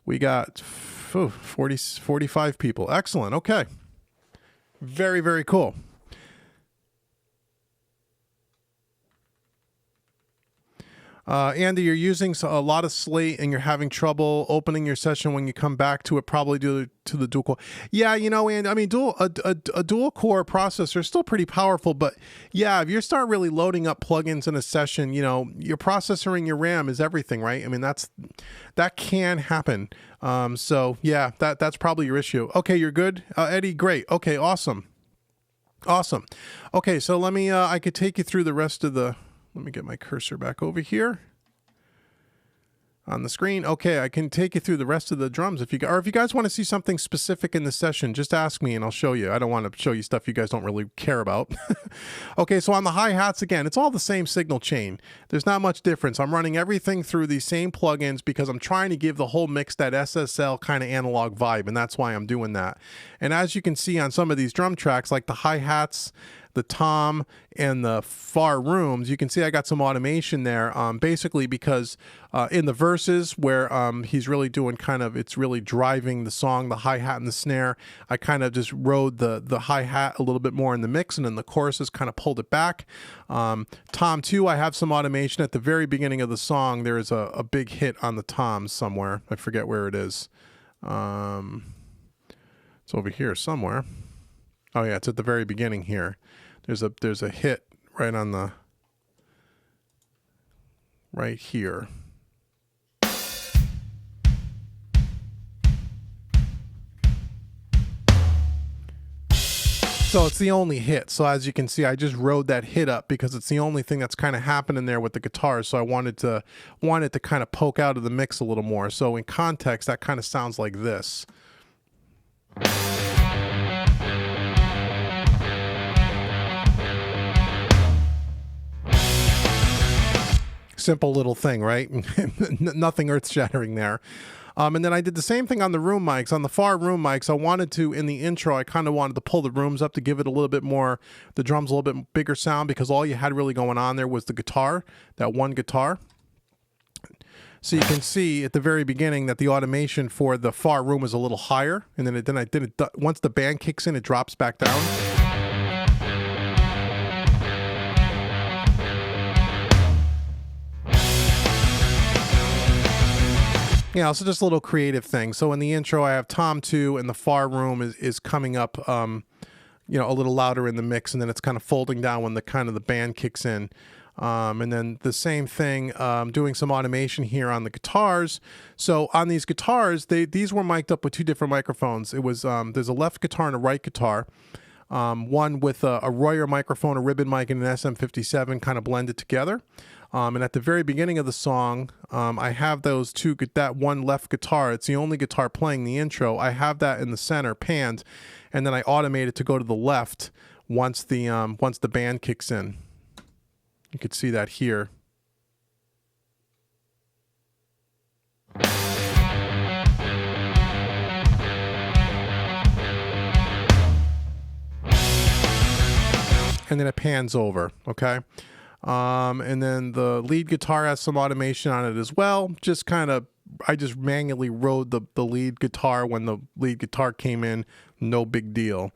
We got 45 people. Excellent. Okay. Very, very cool. Andy, you're using a lot of Slate and you're having trouble opening your session when you come back to it, probably due to the dual core. Yeah, and I mean, a dual core processor is still pretty powerful, but yeah, if you start really loading up plugins in a session, your processor and your RAM is everything, right? I mean, that can happen. So yeah, that's probably your issue. Okay, you're good, Eddie. Great. Okay, awesome. Okay, so I could take you through the rest of the. Let me get my cursor back over here on the screen. Okay, I can take you through the rest of the drums if you guys want to see something specific in the session, just ask me and I'll show you. I don't want to show you stuff you guys don't really care about. Okay, so on the hi-hats, again, it's all the same signal chain. There's not much difference. I'm running everything through these same plugins because I'm trying to give the whole mix that SSL kind of analog vibe, and that's why I'm doing that. And as you can see on some of these drum tracks, like the hi-hats, the tom and the far rooms, you can see I got some automation there, basically because in the verses where he's really doing it's really driving the song, the hi-hat and the snare, I kind of just rode the hi-hat a little bit more in the mix, and then the choruses kind of pulled it back. Tom 2, I have some automation at the very beginning of the song. There is a big hit on the toms somewhere. I forget where it is. It's over here somewhere. Oh yeah, it's at the very beginning here. There's a hit right here. So it's the only hit. So as you can see, I just rode that hit up because it's the only thing that's kind of happening there with the guitars. So I wanted to kind of poke out of the mix a little more. So in context, that kind of sounds like this. Simple little thing, right? Nothing earth-shattering there. And then I did the same thing on the room mics. On the far room mics, I wanted to, in the intro, I kind of wanted to pull the rooms up to give it a little bit more, the drums a little bit bigger sound, because all you had really going on there was the guitar, that one guitar. So you can see at the very beginning that the automation for the far room is a little higher, and then I did it once the band kicks in, it drops back down. Yeah, so just a little creative thing. So in the intro, I have Tom 2, and the far room is coming up, a little louder in the mix, and then it's kind of folding down when the band kicks in. And then the same thing, doing some automation here on the guitars. So on these guitars, these were mic'd up with two different microphones. It was there's a left guitar and a right guitar. One with a Royer microphone, a ribbon mic, and an SM57 kind of blended together. And at the very beginning of the song, I have that one left guitar. It's the only guitar playing the intro. I have that in the center, panned, and then I automate it to go to the left once the band kicks in. You could see that here. And then it pans over, okay? And then the lead guitar has some automation on it as well. I just manually rode the lead guitar when the lead guitar came in. No big deal.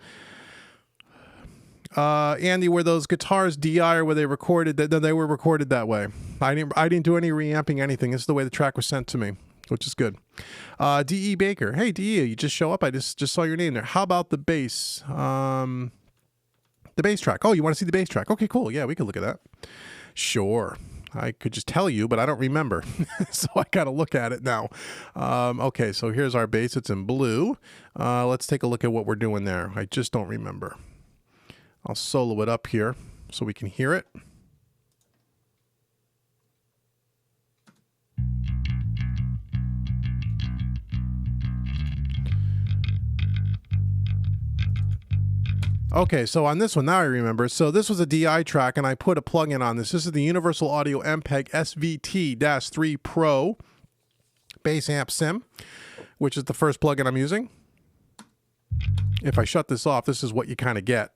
Andy, were those guitars DI or were they recorded? They were recorded that way. I didn't do any reamping, anything. This is the way the track was sent to me, which is good. D.E. Baker. Hey, D.E., you just show up. I just saw your name there. How about the bass? The bass track. Oh, you want to see the bass track? Okay, cool. Yeah, we could look at that. Sure. I could just tell you, but I don't remember. So I got to look at it now. Okay, so here's our bass. It's in blue. Let's take a look at what we're doing there. I just don't remember. I'll solo it up here so we can hear it. Okay, so on this one, now I remember. So this was a DI track, and I put a plugin on this. This is the Universal Audio MPEG SVT-3 Pro Bass Amp Sim, which is the first plugin I'm using. If I shut this off, this is what you kind of get.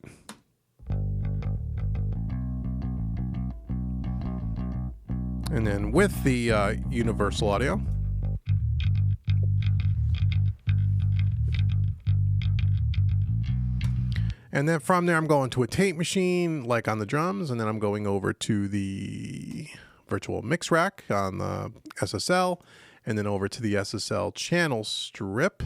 And then with the Universal Audio. And then from there, I'm going to a tape machine, like on the drums, and then I'm going over to the virtual mix rack on the SSL, and then over to the SSL channel strip.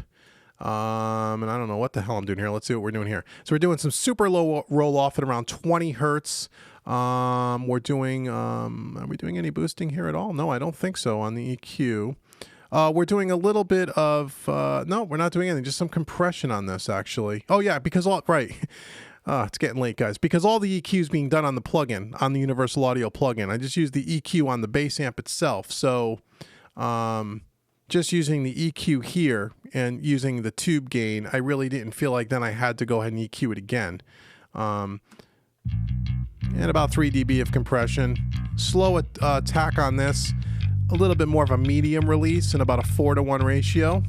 And I don't know what the hell I'm doing here. Let's see what we're doing here. So we're doing some super low roll off at around 20 hertz. We're doing, are we doing any boosting here at all? No, I don't think so on the EQ. We're doing a little bit of, no, we're not doing anything, just some compression on this actually. Oh yeah, because it's getting late guys, because all the EQ is being done on the plugin, on the Universal Audio plugin. I just used the EQ on the bass amp itself. So, just using the EQ here and using the tube gain, I really didn't feel like then I had to go ahead and EQ it again. And about 3 dB of compression. Slow attack on this. A little bit more of a medium release and about a 4-to-1 ratio.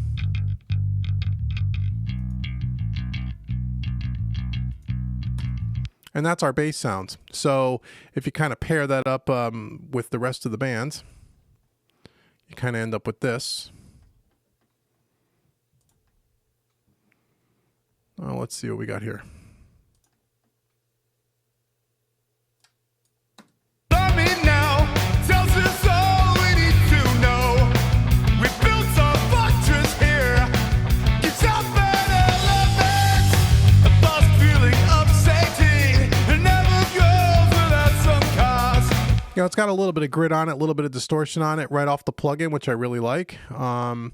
And that's our bass sounds. So if you kind of pair that up with the rest of the band, you kind of end up with this. Oh, let's see what we got here. You know, it's got a little bit of grit on it, a little bit of distortion on it right off the plugin, which I really like. And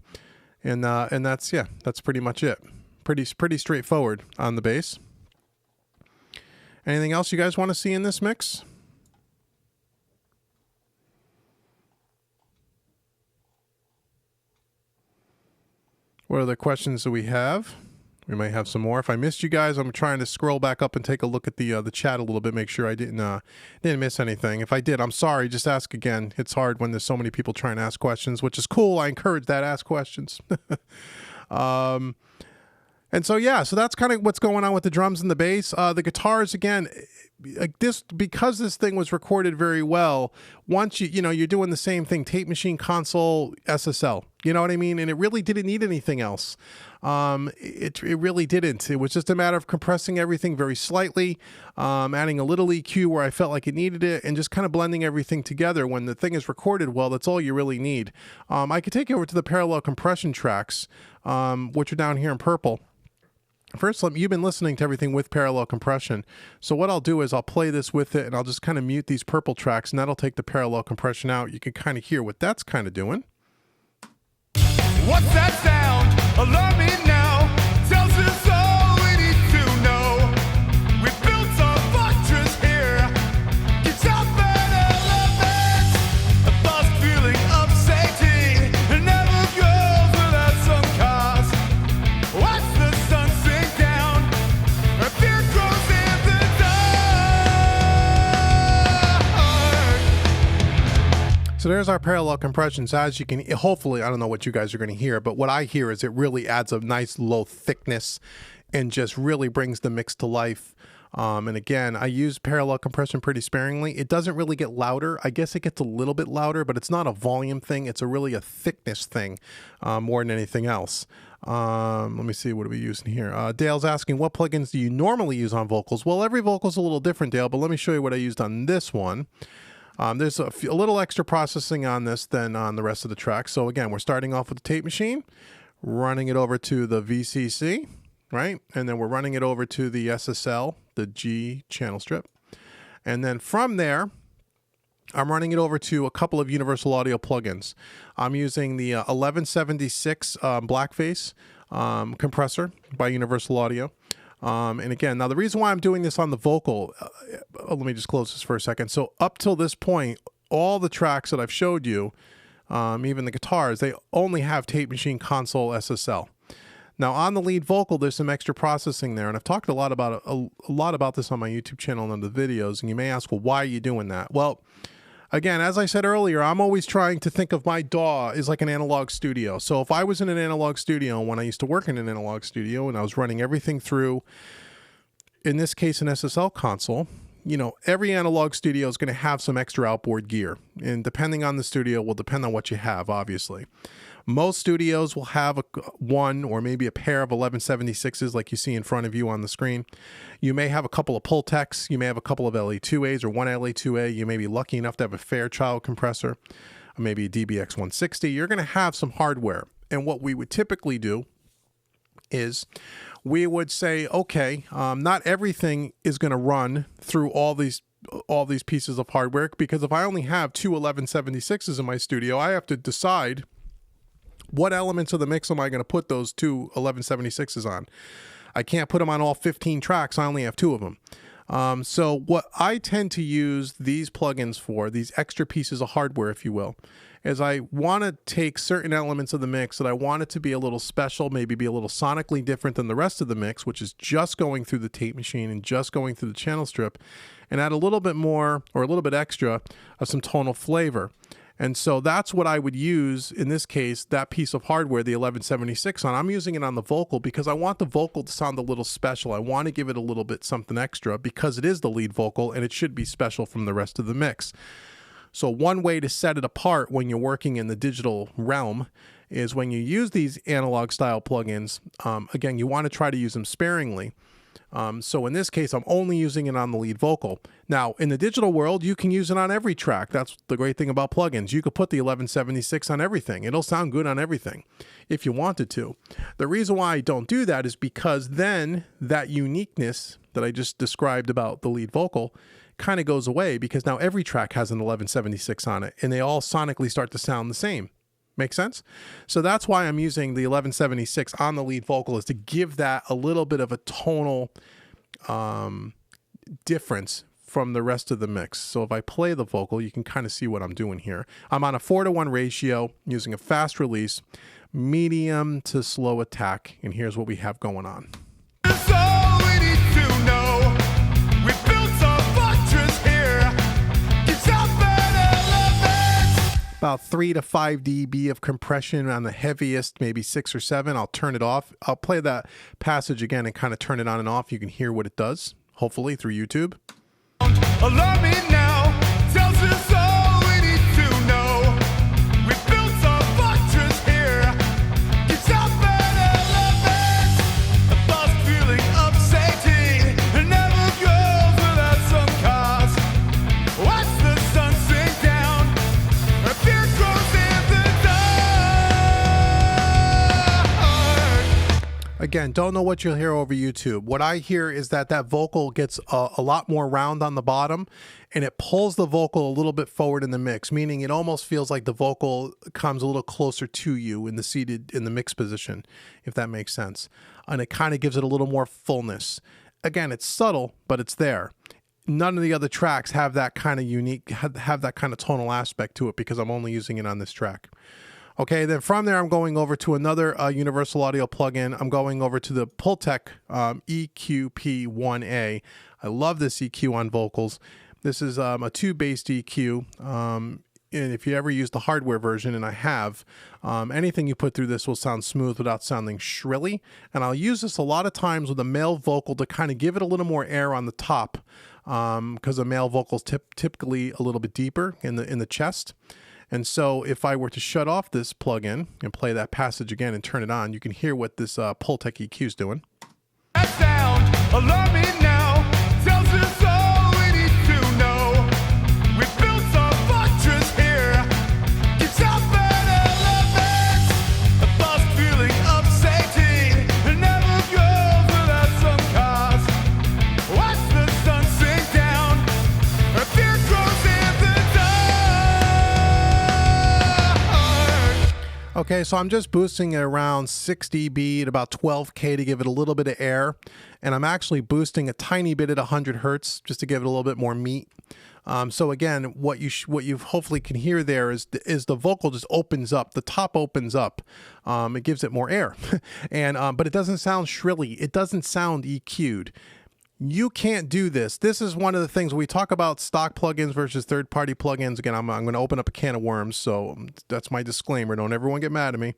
that's, yeah, that's pretty much it. Pretty straightforward on the bass. Anything else you guys want to see in this mix? What other questions do we have? We might have some more. If I missed you guys, I'm trying to scroll back up and take a look at the chat a little bit, make sure I didn't miss anything. If I did, I'm sorry. Just ask again. It's hard when there's so many people trying to ask questions, which is cool. I encourage that. Ask questions. And so yeah, so that's kind of what's going on with the drums and the bass. The guitars, again, like this, because this thing was recorded very well. Once you're doing the same thing, tape machine, console, SSL. You know what I mean? And it really didn't need anything else. It really didn't. It was just a matter of compressing everything very slightly, adding a little EQ where I felt like it needed it, and just kind of blending everything together. When the thing is recorded well, that's all you really need. I could take you over to the parallel compression tracks, which are down here in purple. First, you've been listening to everything with parallel compression. So what I'll do is I'll play this with it, and I'll just kind of mute these purple tracks, and that'll take the parallel compression out. You can kind of hear what that's kind of doing. What's that sound? Alarm me now. Tells us all we need to know. We built our fortress here. It's up and elements. A false feeling of safety. It never goes without some cause. Watch the sun sink down. A fear grows in the dark. So there's our parallel compressions. As you can, hopefully, I don't know what you guys are going to hear, but what I hear is it really adds a nice low thickness and just really brings the mix to life. And again, I use parallel compression pretty sparingly. It doesn't really get louder. I guess it gets a little bit louder, but it's not a volume thing. It's really a thickness thing more than anything else. Let me see, what are we using here? Dale's asking, what plugins do you normally use on vocals? Well, every vocal's a little different, Dale, but let me show you what I used on this one. There's a little extra processing on this than on the rest of the tracks. So again, we're starting off with the tape machine, running it over to the VCC, right? And then we're running it over to the SSL, the G channel strip. And then from there, I'm running it over to a couple of Universal Audio plugins. I'm using the 1176 Blackface compressor by Universal Audio. And again, now the reason why I'm doing this on the vocal, let me just close this for a second. So up till this point, all the tracks that I've showed you, even the guitars, they only have tape machine, console, SSL. Now on the lead vocal, there's some extra processing there, and I've talked a lot about this on my YouTube channel and on the videos. And you may ask, well, why are you doing that? Well, again, as I said earlier, I'm always trying to think of my DAW as like an analog studio. So if I was in an analog studio, when I used to work in an analog studio and I was running everything through, in this case, an SSL console, every analog studio is going to have some extra outboard gear. And depending on the studio will depend on what you have, obviously. Most studios will have one or maybe a pair of 1176s like you see in front of you on the screen. You may have a couple of Pultecs. You may have a couple of LA2As or one LA2A. You may be lucky enough to have a Fairchild compressor, or maybe a DBX 160. You're going to have some hardware. And what we would typically do is we would say, okay, not everything is going to run through all these pieces of hardware, because if I only have two 1176s in my studio, I have to decide what elements of the mix am I going to put those two 1176s on. I can't put them on all 15 tracks. I only have two of them. So what I tend to use these plugins for, these extra pieces of hardware, if you will, is I want to take certain elements of the mix that I want it to be a little special, maybe be a little sonically different than the rest of the mix, which is just going through the tape machine and just going through the channel strip, and add a little bit more or a little bit extra of some tonal flavor. And so that's what I would use in this case, that piece of hardware, the 1176 on. I'm using it on the vocal because I want the vocal to sound a little special. I want to give it a little bit something extra because it is the lead vocal and it should be special from the rest of the mix. So one way to set it apart when you're working in the digital realm is when you use these analog style plugins, again, you want to try to use them sparingly. So in this case, I'm only using it on the lead vocal. Now, in the digital world, you can use it on every track. That's the great thing about plugins. You could put the 1176 on everything. It'll sound good on everything if you wanted to. The reason why I don't do that is because then that uniqueness that I just described about the lead vocal kind of goes away because now every track has an 1176 on it and they all sonically start to sound the same. Make sense? So that's why I'm using the 1176 on the lead vocal, is to give that a little bit of a tonal difference from the rest of the mix. So if I play the vocal, you can kind of see what I'm doing here. I'm on a 4:1 ratio using a fast release, medium to slow attack, and here's what we have going on. That's all we need to know. We built a fortress here. It's up and elevates. About 3 to 5 dB of compression on the heaviest, maybe 6 or 7. I'll turn it off. I'll play that passage again and kind of turn it on and off. You can hear what it does, hopefully through YouTube. Allow me now. Tells us all we need to know. We built a fortress here. It's up and elevates. A false feeling of safety. It never goes without some cause. Watch the sun sink down. A fear grows in the dark. Again, don't know what you'll hear over YouTube. What I hear is that vocal gets a lot more round on the bottom and it pulls the vocal a little bit forward in the mix, meaning it almost feels like the vocal comes a little closer to you in the mix position, if that makes sense. And it kind of gives it a little more fullness. Again, it's subtle, but it's there. None of the other tracks have that kind of unique, have that kind of tonal aspect to it because I'm only using it on this track. Okay, then from there, I'm going over to another Universal Audio plugin. I'm going over to the Pultec EQP1A. I love this EQ on vocals. This is a tube-based EQ. And if you ever use the hardware version, and I have, anything you put through this will sound smooth without sounding shrilly. And I'll use this a lot of times with a male vocal to kind of give it a little more air on the top, because a male vocal is typically a little bit deeper in the chest. And so if I were to shut off this plugin and play that passage again and turn it on, you can hear what this Pultec EQ is doing. That sound, allow me now. Tells us all we need to know. We built a fortress here. It's up and elevates. A false feeling of safety. It never goes without some cause. Watch the sun sink down. A fear grows in the dark. Okay, so I'm just boosting it around 6 dB at about 12K to give it a little bit of air. And I'm actually boosting a tiny bit at 100 Hertz just to give it a little bit more meat. So again, what you hopefully can hear there is the vocal just opens up, the top opens up. It gives it more air, and but it doesn't sound shrilly. It doesn't sound EQ'd. You can't do this. This is one of the things when we talk about stock plugins versus third-party plugins. Again, I'm going to open up a can of worms, so that's my disclaimer. Don't everyone get mad at me.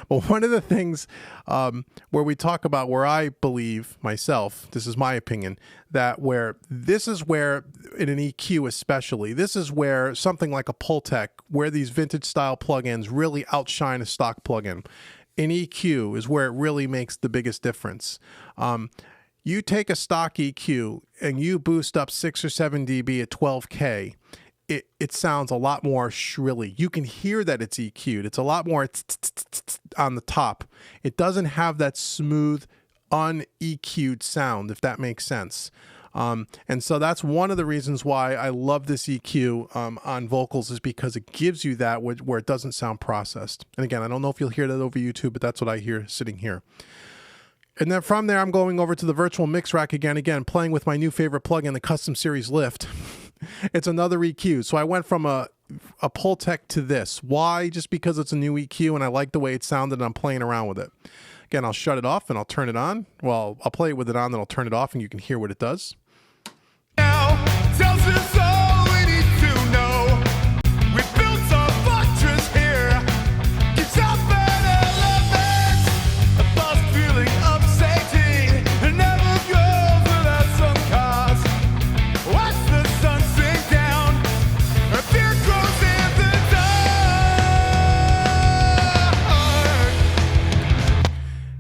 But one of the things where we talk about, where I believe myself, this is my opinion, that this is where in an EQ especially, this is where something like a Pultec, where these vintage style plugins really outshine a stock plugin. In EQ is where it really makes the biggest difference. You take a stock EQ and you boost up 6 or 7 dB at 12K, it sounds a lot more shrilly. You can hear that it's EQ'd. It's a lot more on the top. It doesn't have that smooth, un-EQ'd sound, if that makes sense. And so that's one of the reasons why I love this EQ on vocals, is because it gives you that where it doesn't sound processed. And again, I don't know if you'll hear that over YouTube, but that's what I hear sitting here. And then from there, I'm going over to the virtual mix rack again, playing with my new favorite plugin, the Custom Series Lift. It's another EQ. So I went from a Pultec to this. Why? Just because it's a new EQ and I like the way it sounded and I'm playing around with it. Again, I'll shut it off and I'll turn it on. Well, I'll play it with it on, then I'll turn it off and you can hear what it does. Now tells us all we need to know. We built a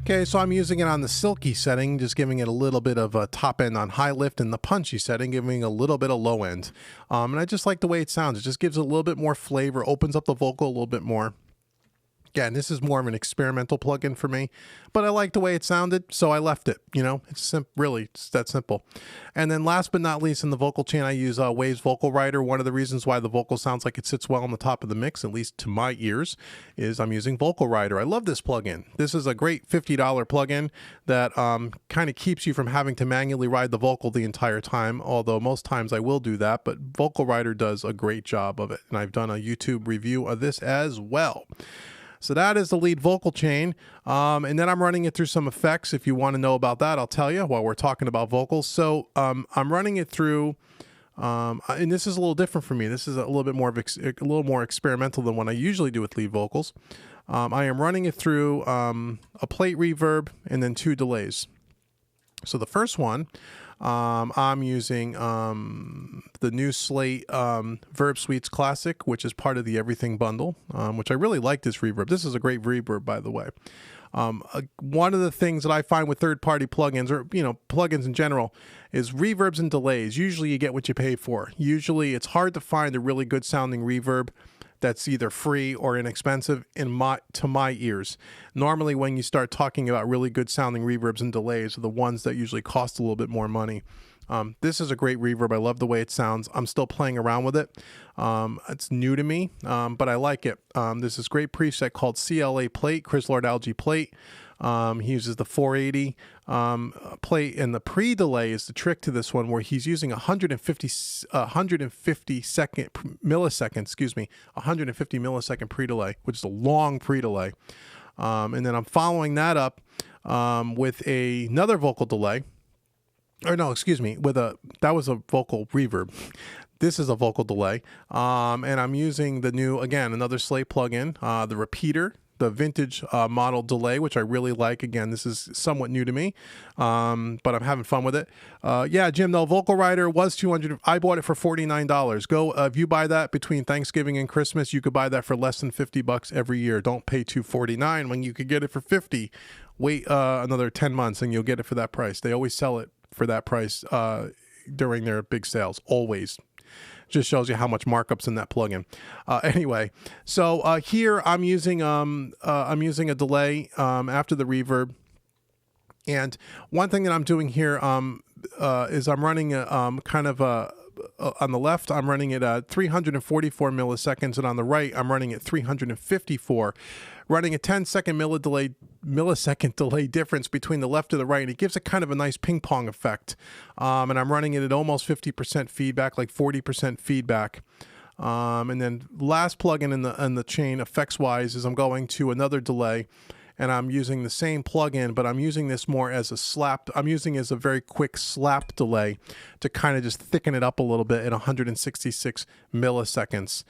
Okay, so I'm using it on the silky setting, just giving it a little bit of a top end on high lift, and the punchy setting, giving a little bit of low end. And I just like the way it sounds. It just gives it a little bit more flavor, opens up the vocal a little bit more. Again, this is more of an experimental plugin for me, but I like the way it sounded, so I left it. You know, it's really it's that simple. And then last but not least, in the vocal chain, I use Waves Vocal Writer. One of the reasons why the vocal sounds like it sits well on the top of the mix, at least to my ears, is I'm using Vocal Writer. I love this plugin. This is a great $50 plugin that kind of keeps you from having to manually ride the vocal the entire time, although most times I will do that, but Vocal Writer does a great job of it, and I've done a YouTube review of this as well. So that is the lead vocal chain. And then I'm running it through some effects. If you want to know about that, I'll tell you while we're talking about vocals. So I'm running it through, and this is a little different for me. This is a little bit more more experimental than what I usually do with lead vocals. I am running it through a plate reverb and then 2 delays. So the first one, I'm using the new Slate Verb Suites Classic, which is part of the Everything bundle, which I really like this reverb. This is a great reverb, by the way. One of the things that I find with third-party plugins, or plugins in general, is reverbs and delays. Usually you get what you pay for. Usually it's hard to find a really good sounding reverb that's either free or inexpensive to my ears. Normally when you start talking about really good sounding reverbs and delays are the ones that usually cost a little bit more money. This is a great reverb. I love the way it sounds. I'm still playing around with it. It's new to me, but I like it. There's this great preset called CLA Plate, Chris Lord Algae Plate. He uses the 480 plate, and the pre-delay is the trick to this one, where he's using 150 millisecond pre-delay, which is a long pre-delay. And then I'm following that up with another vocal delay. Or no, excuse me, that was a vocal reverb. This is a vocal delay. And I'm using the new, again, another Slate plugin, the repeater, the vintage model delay, which I really like. Again, this is somewhat new to me, but I'm having fun with it. Yeah, Jim, no, Vocal Writer was $200. I bought it for $49. Go, if you buy that between Thanksgiving and Christmas, you could buy that for less than $50 every year. Don't pay $249 when you could get it for $50. Wait another 10 months and you'll get it for that price. They always sell it for that price during their big sales, always. Just shows you how much markups in that plugin. Anyway, so here I'm using a delay after the reverb, and one thing that I'm doing here is I'm running kind of on the left I'm running it at 344 milliseconds, and on the right I'm running at 354. Running a 10-second millisecond delay difference between the left and the right, and it gives it kind of a nice ping pong effect. And I'm running it at almost 50% feedback, like 40% feedback. And then last plugin in the chain, effects wise, is I'm going to another delay, and I'm using the same plugin, but I'm using this more as a slap. I'm using it as a very quick slap delay to kind of just thicken it up a little bit at 166 milliseconds.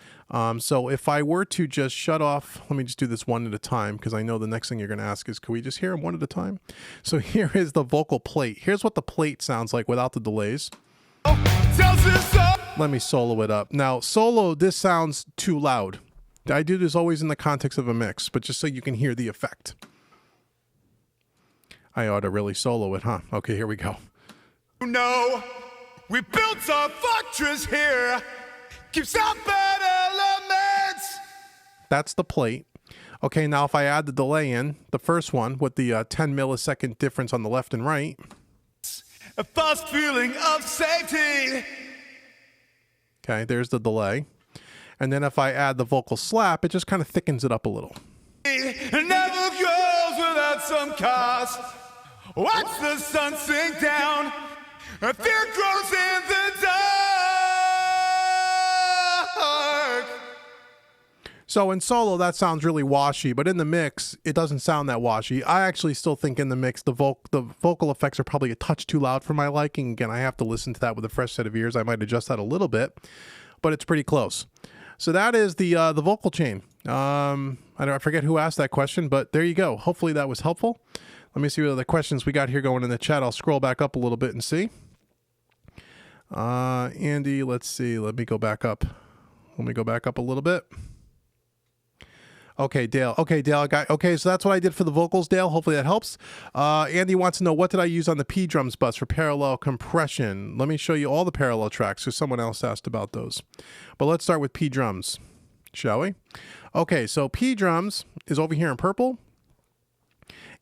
So if I were to just shut off, let me just do this one at a time, because I know the next thing you're going to ask is, can we just hear them one at a time? So here is the vocal plate. Here's what the plate sounds like without the delays. Let me solo it up. Now, solo, this sounds too loud. I do this always in the context of a mix, but just so you can hear the effect. I ought to really solo it, huh? Okay, here we go. No, we built our fortress here. Keeps out bad elements. That's the plate. Okay, now if I add the delay in, the first one with the 10 millisecond difference on the left and right. A false feeling of safety. Okay, there's the delay. And then if I add the vocal slap, it just kind of thickens it up a little. It never goes without some cost. Watch the sun sink down. Fear grows in the dark. So in solo, that sounds really washy, but in the mix, it doesn't sound that washy. I actually still think in the mix, the vocal effects are probably a touch too loud for my liking. Again, I have to listen to that with a fresh set of ears. I might adjust that a little bit, but it's pretty close. So that is the vocal chain. I forget who asked that question, but there you go. Hopefully that was helpful. Let me see what other questions we got here going in the chat. I'll scroll back up a little bit and see. Andy, let's see. Let me go back up. Let me go back up a little bit. Okay, Dale. Okay, Dale. Okay, so that's what I did for the vocals, Dale. Hopefully that helps. Andy wants to know, what did I use on the P drums bus for parallel compression? Let me show you all the parallel tracks, because someone else asked about those. But let's start with P drums, shall we? Okay, so P drums is over here in purple.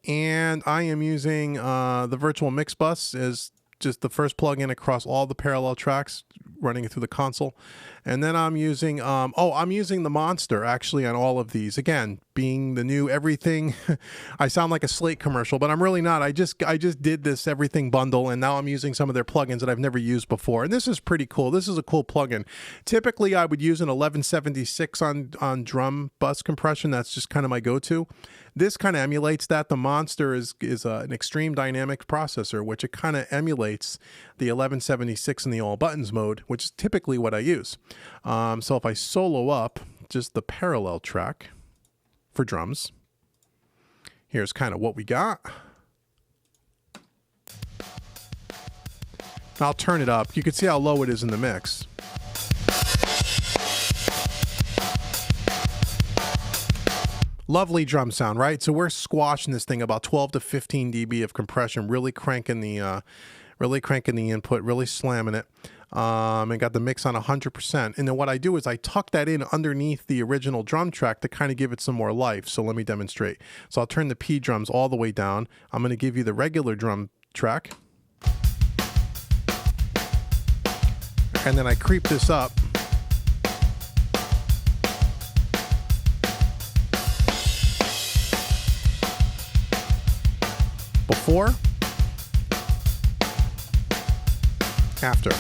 And I am using the virtual mix bus as just the first plugin across all the parallel tracks, running it through the console. And then I'm using, I'm using the Monster actually on all of these. Again, being the new everything. I sound like a Slate commercial, but I'm really not. I just did this everything bundle, and now I'm using some of their plugins that I've never used before. And this is pretty cool. This is a cool plugin. Typically, I would use an 1176 on drum bus compression. That's just kind of my go-to. This kind of emulates that. The Monster is an extreme dynamic processor, which it kind of emulates the 1176 in the all buttons mode, which is typically what I use. So if I solo up just the parallel track for drums, here's kind of what we got. I'll turn it up. You can see how low it is in the mix. Lovely drum sound, right? So we're squashing this thing about 12 to 15 dB of compression, really cranking the input, really slamming it, and got the mix on 100%. And then what I do is I tuck that in underneath the original drum track to kind of give it some more life. So let me demonstrate. So I'll turn the P drums all the way down. I'm going to give you the regular drum track. And then I creep this up. Before, after.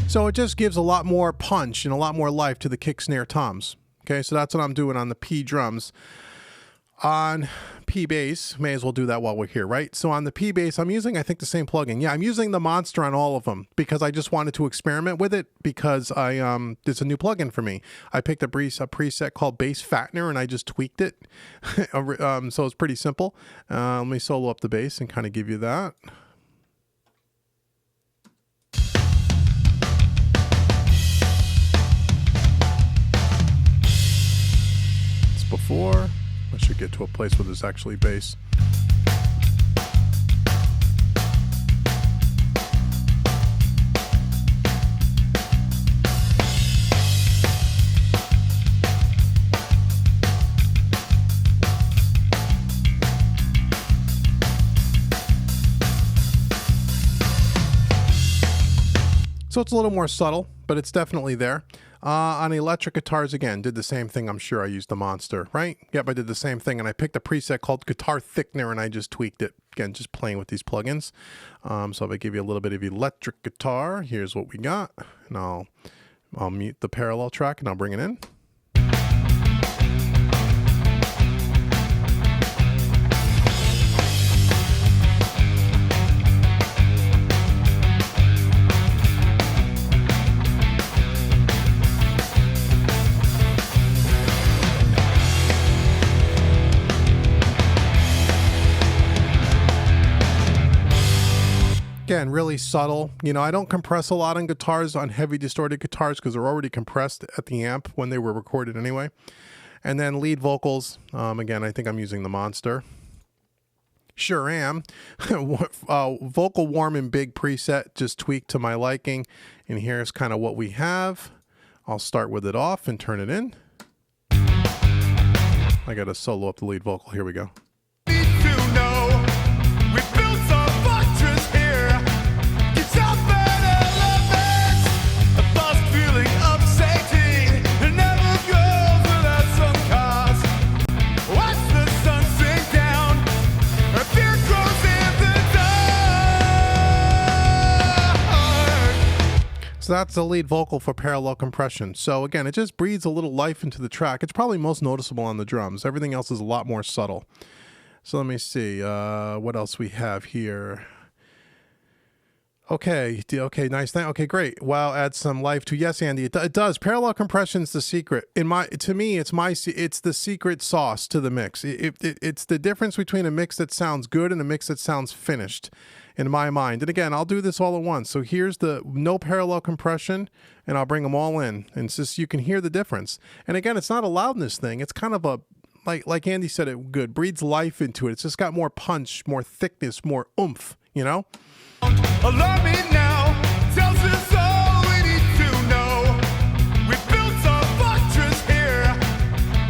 So it just gives a lot more punch and a lot more life to the kick, snare, toms. Okay, so that's what I'm doing on the P drums. On P bass, may as well do that while we're here, right? So on the P bass, I'm using, I think, the same plugin. Yeah, I'm using the Monster on all of them because I just wanted to experiment with it, because it's a new plugin for me. I picked a preset called Bass Fattener and I just tweaked it. So it's pretty simple. Let me solo up the bass and kind of give you that. It's before. I should get to a place where there's actually bass. So it's a little more subtle, but it's definitely there. On electric guitars, again, did the same thing. I'm sure I used the Monster, right? Yep, I did the same thing, and I picked a preset called Guitar Thickener, and I just tweaked it. Again, just playing with these plugins. So if I give you a little bit of electric guitar, here's what we got. And I'll mute the parallel track, and I'll bring it in. Again, really subtle. You know, I don't compress a lot on guitars, on heavy distorted guitars, because they're already compressed at the amp when they were recorded anyway. And then lead vocals. Again, I think I'm using the Monster. Sure am. Vocal warm and big preset, just tweaked to my liking. And here's kind of what we have. I'll start with it off and turn it in. I got to solo up the lead vocal. Here we go. So that's the lead vocal for parallel compression. So again, it just breathes a little life into the track. It's probably most noticeable on the drums. Everything else is a lot more subtle. So let me see what else we have here. Okay. Okay. Nice thing. Okay. Great. Wow. Add some life to. Yes, Andy. It does. Parallel compression's the secret. To me, it's the secret sauce to the mix. It's the difference between a mix that sounds good and a mix that sounds finished, in my mind. And again, I'll do this all at once. So here's the no parallel compression, and I'll bring them all in, and it's just you can hear the difference. And again, it's not a loudness thing. It's kind of a like Andy said it good, breathes life into it. It's just got more punch, more thickness, more oomph. You know. Allow me now, tells us all we need to know. We built our fortress here,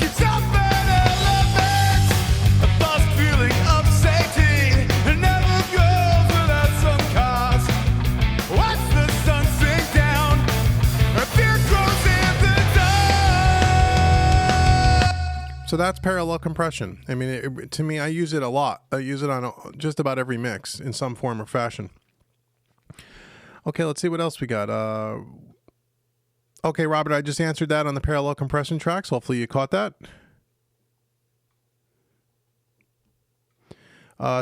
gets up and elevates. A false feeling of safety, it never goes without some cause. Watch the sun sink down, and fear grows in the dark. So that's parallel compression. I mean, to me, I use it a lot. I use it on just about every mix in some form or fashion. Okay, let's see what else we got. Okay, Robert, I just answered that on the parallel compression tracks. Hopefully you caught that.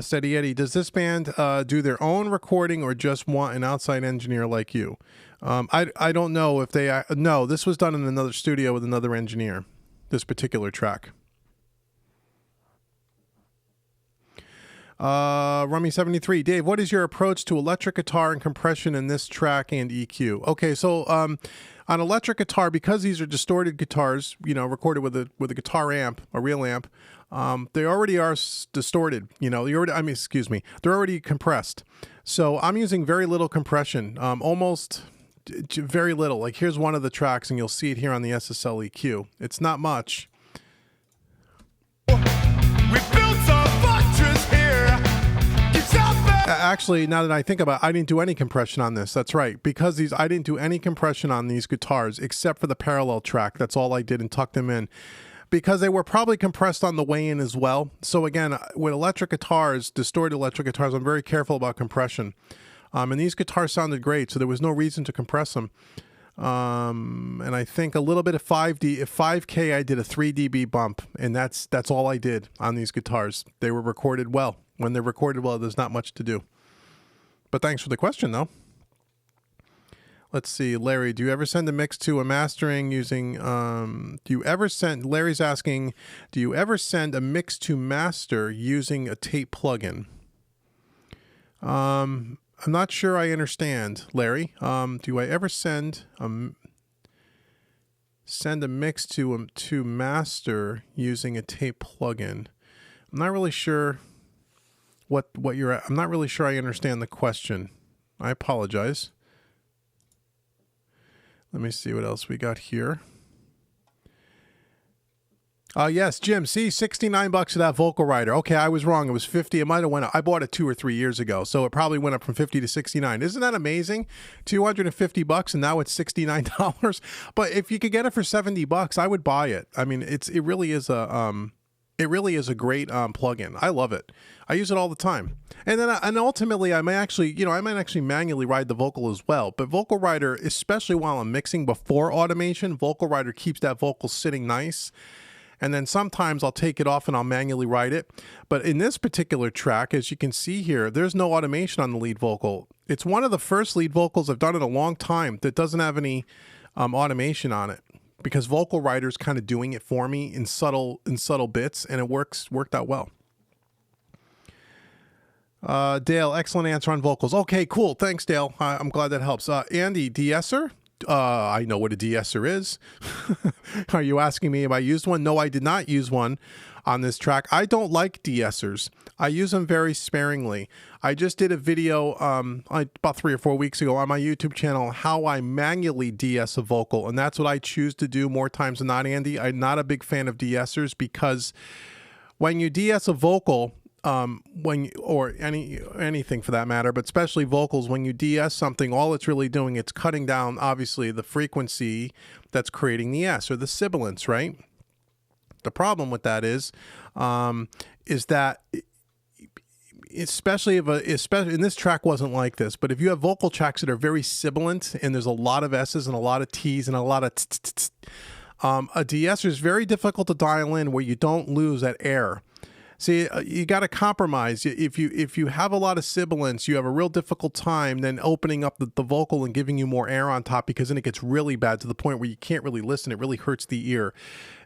Steady Eddie, does this band do their own recording or just want an outside engineer like you? I don't know if they... no, this was done in another studio with another engineer, this particular track. Rummy 73, Dave, what is your approach to electric guitar and compression in this track and EQ? Okay, so on electric guitar, because these are distorted guitars, recorded with a guitar amp, a real amp, they already are distorted. They're already compressed. So I'm using very little compression, almost very little. Like here's one of the tracks, and you'll see it here on the SSL EQ. It's not much. We built our fortress here. Actually, now that I think about it, I didn't do any compression on this. That's right. Because I didn't do any compression on these guitars except for the parallel track. That's all I did and tucked them in. Because they were probably compressed on the way in as well. So again, with electric guitars, distorted electric guitars, I'm very careful about compression. And these guitars sounded great, so there was no reason to compress them. And I think a little bit of 5K, I did a 3 dB bump, and that's all I did on these guitars. They were recorded well. When they're recorded well, there's not much to do. But thanks for the question, though. Let's see, Larry, do you ever send a mix to a mastering using, Larry's asking, do you ever send a mix to master using a tape plugin? I'm not sure I understand, Larry. Do I ever send a mix to master using a tape plugin? I'm not really sure what you're at. I'm not really sure I understand the question. I apologize. Let me see what else we got here. Yes, Jim. See, $69 for that vocal rider. Okay, I was wrong. It was 50. It might have went up. I bought it 2 or 3 years ago, so it probably went up from 50 to 69. Isn't that amazing? $250, and now it's $69. But if you could get it for $70, I would buy it. I mean, it really is a great plugin. I love it. I use it all the time. And then ultimately, I might actually manually ride the vocal as well. But Vocal Rider, especially while I'm mixing before automation, Vocal Rider keeps that vocal sitting nice. And then sometimes I'll take it off and I'll manually write it. But in this particular track, as you can see here, there's no automation on the lead vocal. It's one of the first lead vocals I've done in a long time that doesn't have any automation on it, because Vocal Rider's kind of doing it for me in subtle bits, and it worked out well. Dale, excellent answer on vocals. Okay, cool. Thanks, Dale. I'm glad that helps. Andy, de-esser? I know what a de-esser is. Are you asking me if I used one? No, I did not use one on this track. I don't like de-essers. I use them very sparingly. I just did a video about 3 or 4 weeks ago on my YouTube channel how I manually de-ess a vocal, and that's what I choose to do more times than not, Andy. I'm not a big fan of de-essers because when you de-ess a vocal, anything for that matter, but especially vocals, when you de-ess something, all it's really doing, it's cutting down, obviously, the frequency that's creating the S, or the sibilance, right? The problem with that is that especially and this track wasn't like this, but if you have vocal tracks that are very sibilant and there's a lot of S's and a lot of T's and a lot of a de-esser is very difficult to dial in where you don't lose that air. See, you got to compromise. If you have a lot of sibilants, you have a real difficult time then opening up the vocal and giving you more air on top, because then it gets really bad to the point where you can't really listen. It really hurts the ear.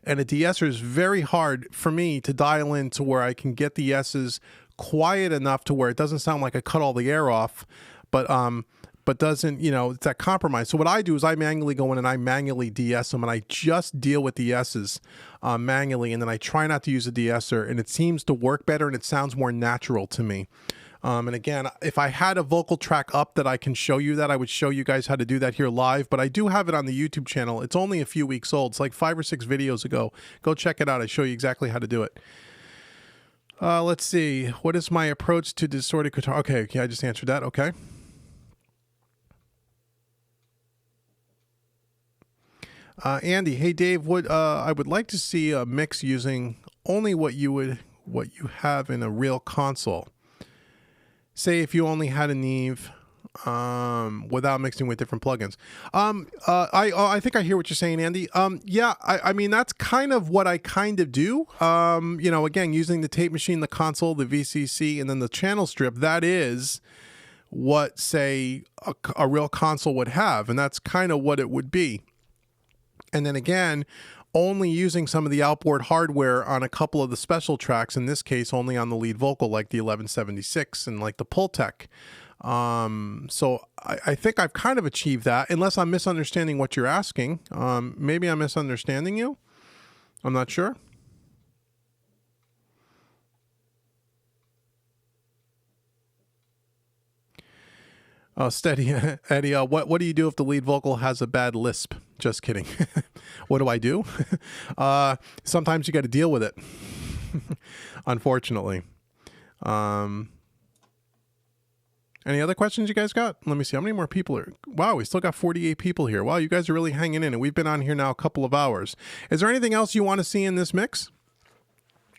And a de-esser is very hard for me to dial in to where I can get the S's quiet enough to where it doesn't sound like I cut all the air off, but doesn't, it's that compromise. So what I do is I manually go in and I manually de-ess them, and I just deal with the S's manually, and then I try not to use a de-esser, and it seems to work better and it sounds more natural to me. And again, if I had a vocal track up that I can show you that, I would show you guys how to do that here live, but I do have it on the YouTube channel. It's only a few weeks old. It's like 5 or 6 videos ago. Go check it out. I show you exactly how to do it. Let's see. What is my approach to distorted guitar? Okay, I just answered that. Okay. Andy, hey Dave, I would like to see a mix using only what you have in a real console. Say if you only had a Neve, without mixing with different plugins. I think I hear what you're saying, Andy. Yeah, I mean that's kind of what I kind of do. Again, using the tape machine, the console, the VCC, and then the channel strip. That is what, say, a real console would have, and that's kind of what it would be. And then again, only using some of the outboard hardware on a couple of the special tracks, in this case, only on the lead vocal, like the 1176 and like the Pultec. So I think I've kind of achieved that, unless I'm misunderstanding what you're asking. Maybe I'm misunderstanding you. I'm not sure. Oh, steady, Eddie. What do you do if the lead vocal has a bad lisp? Just kidding. What do I do? Sometimes you got to deal with it. Unfortunately. Any other questions you guys got? Let me see. How many more people are? Wow, we still got 48 people here. Wow, you guys are really hanging in, and we've been on here now a couple of hours. Is there anything else you want to see in this mix?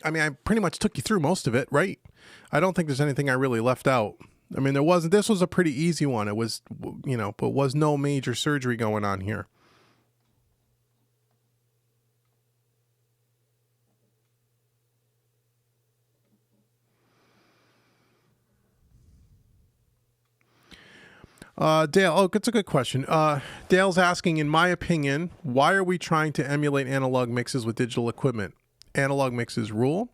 I mean, I pretty much took you through most of it, right? I don't think there's anything I really left out. I mean, this was a pretty easy one. It was, but was no major surgery going on here. Dale, it's a good question. Dale's asking, in my opinion, why are we trying to emulate analog mixes with digital equipment? Analog mixes rule?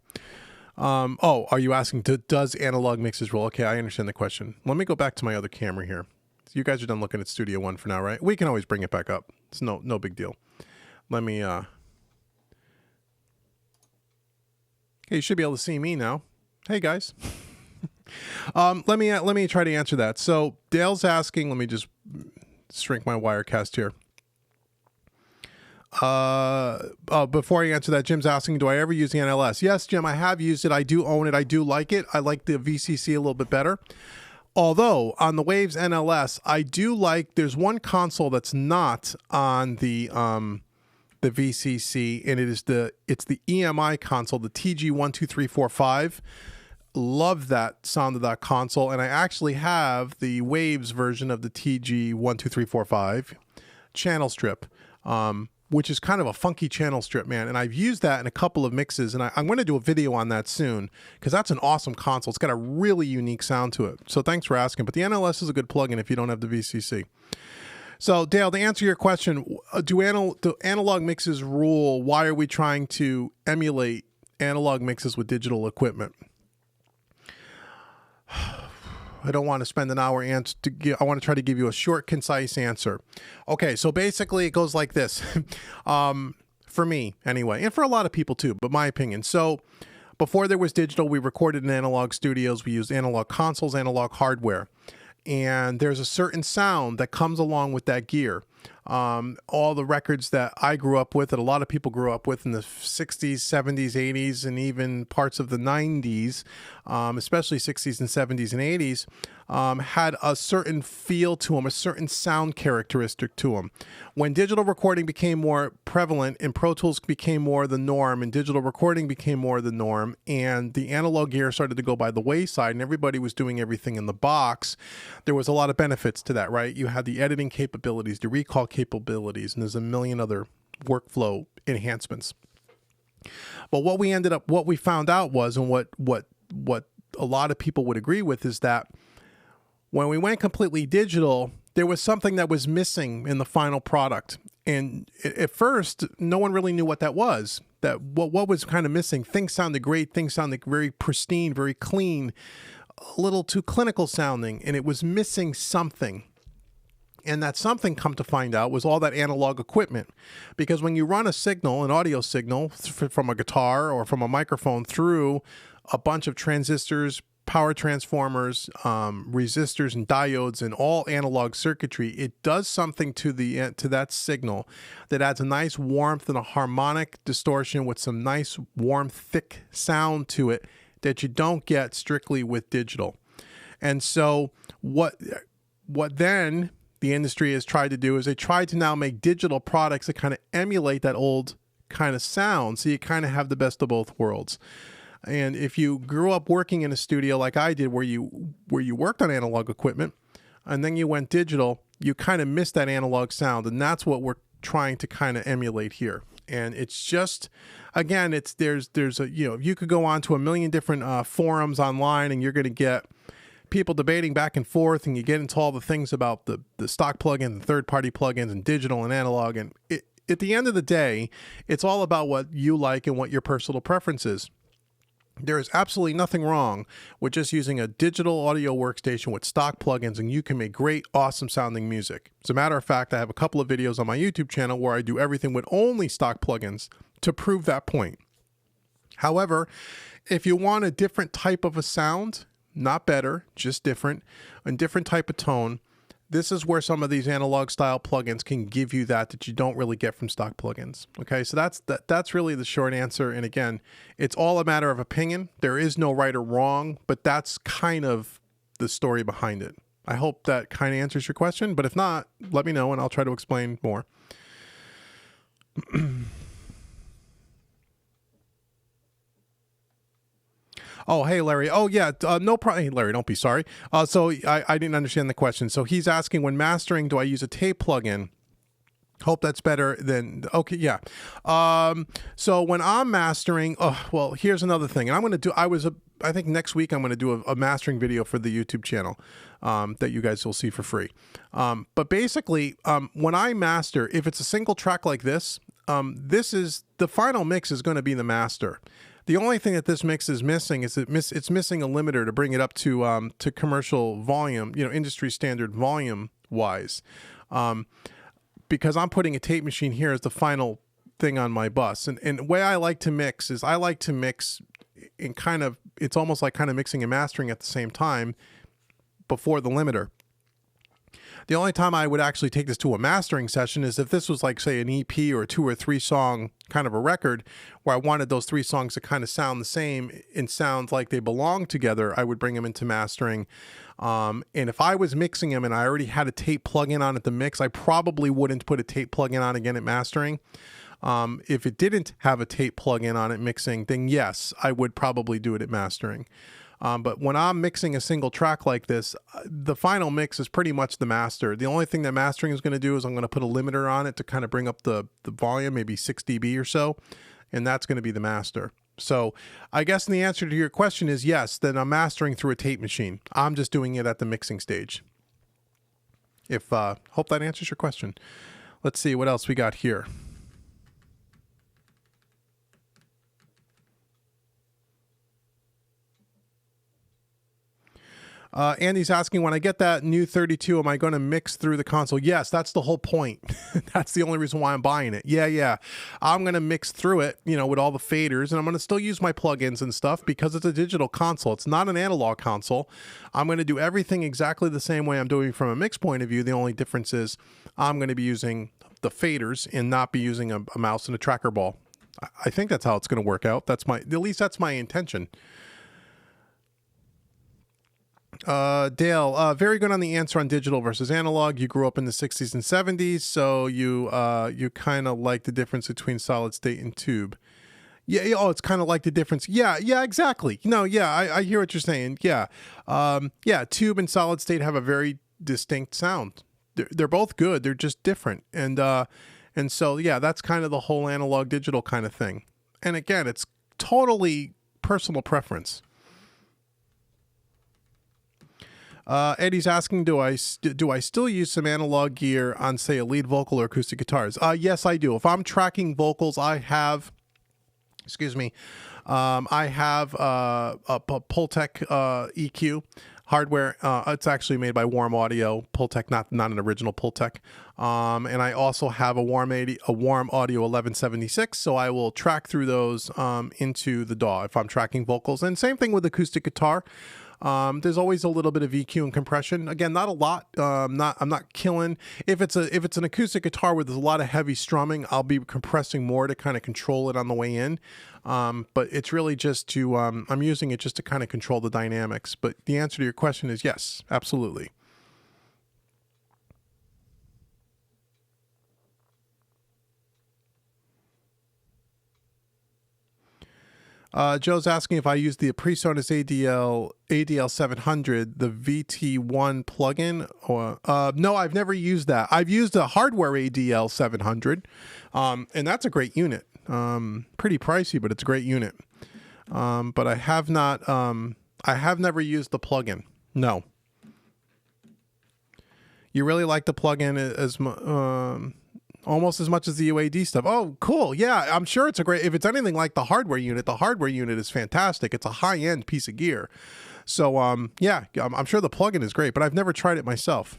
Are you asking, does analog mixes rule? Okay, I understand the question. Let me go back to my other camera here. You guys are done looking at Studio One for now, right? We can always bring it back up. It's no big deal. Let me, okay, you should be able to see me now. Hey, guys. Let me try to answer that. So Dale's asking, let me just shrink my Wirecast here. Before I answer that, Jim's asking, do I ever use the NLS? Yes, Jim, I have used it. I do own it. I do like it. I like the VCC a little bit better. Although on the Waves NLS, I do like, there's one console that's not on the VCC, and it's the EMI console, the TG12345. Love that sound of that console, and I actually have the Waves version of the TG12345 channel strip, which is kind of a funky channel strip, man. And I've used that in a couple of mixes, and I'm going to do a video on that soon, because that's an awesome console. It's got a really unique sound to it. So thanks for asking. But the NLS is a good plugin if you don't have the VCC. So Dale, to answer your question, do analog mixes rule? Why are we trying to emulate analog mixes with digital equipment? I don't want to spend an hour I want to try to give you a short, concise answer. Okay, so basically it goes like this. For me, anyway, and for a lot of people too, but my opinion. So before there was digital, we recorded in analog studios. We used analog consoles, analog hardware. And there's a certain sound that comes along with that gear. All the records that I grew up with, that a lot of people grew up with in the 60s, 70s, 80s, and even parts of the 90s, especially 60s and 70s and 80s, had a certain feel to them, a certain sound characteristic to them. When digital recording became more prevalent and Pro Tools became more the norm and digital recording became more the norm and the analog gear started to go by the wayside and everybody was doing everything in the box, there was a lot of benefits to that, right? You had the editing capabilities, the recall capabilities, and there's a million other workflow enhancements. But what we found out was, and what a lot of people would agree with, is that when we went completely digital, there was something that was missing in the final product. And at first, no one really knew what that was. That what was kind of missing. Things sounded great. Things sounded very pristine, very clean, a little too clinical sounding, and it was missing something. And that something, come to find out, was all that analog equipment. Because when you run a signal, an audio signal from a guitar or from a microphone through a bunch of transistors, power transformers, resistors and diodes, and all analog circuitry, it does something to that signal that adds a nice warmth and a harmonic distortion with some nice warm, thick sound to it that you don't get strictly with digital. And so what then the industry has tried to do is they tried to now make digital products that kind of emulate that old kind of sound, so you kind of have the best of both worlds. And if you grew up working in a studio like I did, where you worked on analog equipment and then you went digital, you kind of missed that analog sound. And that's what we're trying to kind of emulate here. And it's just, again, there's you could go on to a million different forums online, and you're going to get people debating back and forth, and you get into all the things about the stock plugins and third-party plugins and digital and analog. And at the end of the day, it's all about what you like and what your personal preference is. There is absolutely nothing wrong with just using a digital audio workstation with stock plugins, and you can make great, awesome sounding music. As a matter of fact, I have a couple of videos on my YouTube channel where I do everything with only stock plugins to prove that point. However, if you want a different type of a sound, not better, just different, a different type of tone, this is where some of these analog style plugins can give you that you don't really get from stock plugins. Okay, so that's really the short answer. And again, it's all a matter of opinion. There is no right or wrong, but that's kind of the story behind it. I hope that kind of answers your question, but if not, let me know and I'll try to explain more. Oh, hey, Larry. Oh, yeah, no problem. Hey, Larry, don't be sorry. So I didn't understand the question. So he's asking, when mastering, do I use a tape plugin? Hope that's better than, okay, yeah. So when I'm mastering, well, here's another thing. And I'm going to do, I think next week I'm going to do a mastering video for the YouTube channel that you guys will see for free. But basically, when I master, if it's a single track like this, the final mix is going to be the master. The only thing that this mix is missing is it's missing a limiter to bring it up to commercial volume, industry standard volume wise. Because I'm putting a tape machine here as the final thing on my bus. And the way I like to mix is I like to mix in it's almost like kind of mixing and mastering at the same time before the limiter. The only time I would actually take this to a mastering session is if this was like, say, an EP or a 2 or 3 song kind of a record where I wanted those 3 songs to kind of sound the same and sound like they belong together. I would bring them into mastering. And if I was mixing them and I already had a tape plug-in on at the mix, I probably wouldn't put a tape plug-in on again at mastering. If it didn't have a tape plug-in on it mixing, then yes, I would probably do it at mastering. But when I'm mixing a single track like this, the final mix is pretty much the master. The only thing that mastering is going to do is I'm going to put a limiter on it to kind of bring up the volume, maybe 6 dB or so, and that's going to be the master. So I guess the answer to your question is yes, then I'm mastering through a tape machine. I'm just doing it at the mixing stage. Hope that answers your question. Let's see what else we got here. Andy's asking, when I get that new 32, am I going to mix through the console? Yes, that's the whole point. That's the only reason why I'm buying it. Yeah. I'm going to mix through it, with all the faders, and I'm going to still use my plugins and stuff because it's a digital console. It's not an analog console. I'm going to do everything exactly the same way I'm doing from a mix point of view. The only difference is I'm going to be using the faders and not be using a mouse and a tracker ball. I think that's how it's going to work out. At least that's my intention. Dale, very good on the answer on digital versus analog. You grew up in the 60s and 70s, so you kind of like the difference between solid state and tube. Yeah, it's kind of like the difference. Yeah, exactly. I hear what you're saying. Yeah, tube and solid state have a very distinct sound. They're both good. They're just different. And so, yeah, that's kind of the whole analog digital kind of thing. And again, it's totally personal preference. Eddie's asking, do I still use some analog gear on, say, a lead vocal or acoustic guitars? Yes, I do. If I'm tracking vocals, I have a Pultec EQ hardware. It's actually made by H.R.M.E Audio, Pultec, not an original Pultec. And I also have a H.R.M.E Audio 1176, so I will track through those into the DAW if I'm tracking vocals. And same thing with acoustic guitar. There's always a little bit of EQ and compression. Again, not a lot. I'm not killing. If it's an acoustic guitar with a lot of heavy strumming, I'll be compressing more to kind of control it on the way in. But it's really just to I'm using it just to kind of control the dynamics. But the answer to your question is yes, absolutely. Joe's asking if I use the PreSonus ADL 700, the VT1 plugin. Or no, I've never used that. I've used a hardware ADL 700, and that's a great unit. Pretty pricey, but it's a great unit. But I have not. I have never used the plugin. No. You really like the plugin almost as much as the UAD stuff. Oh, cool. Yeah, I'm sure it's if it's anything like the hardware unit is fantastic. It's a high-end piece of gear. So, yeah, I'm sure the plugin is great, but I've never tried it myself.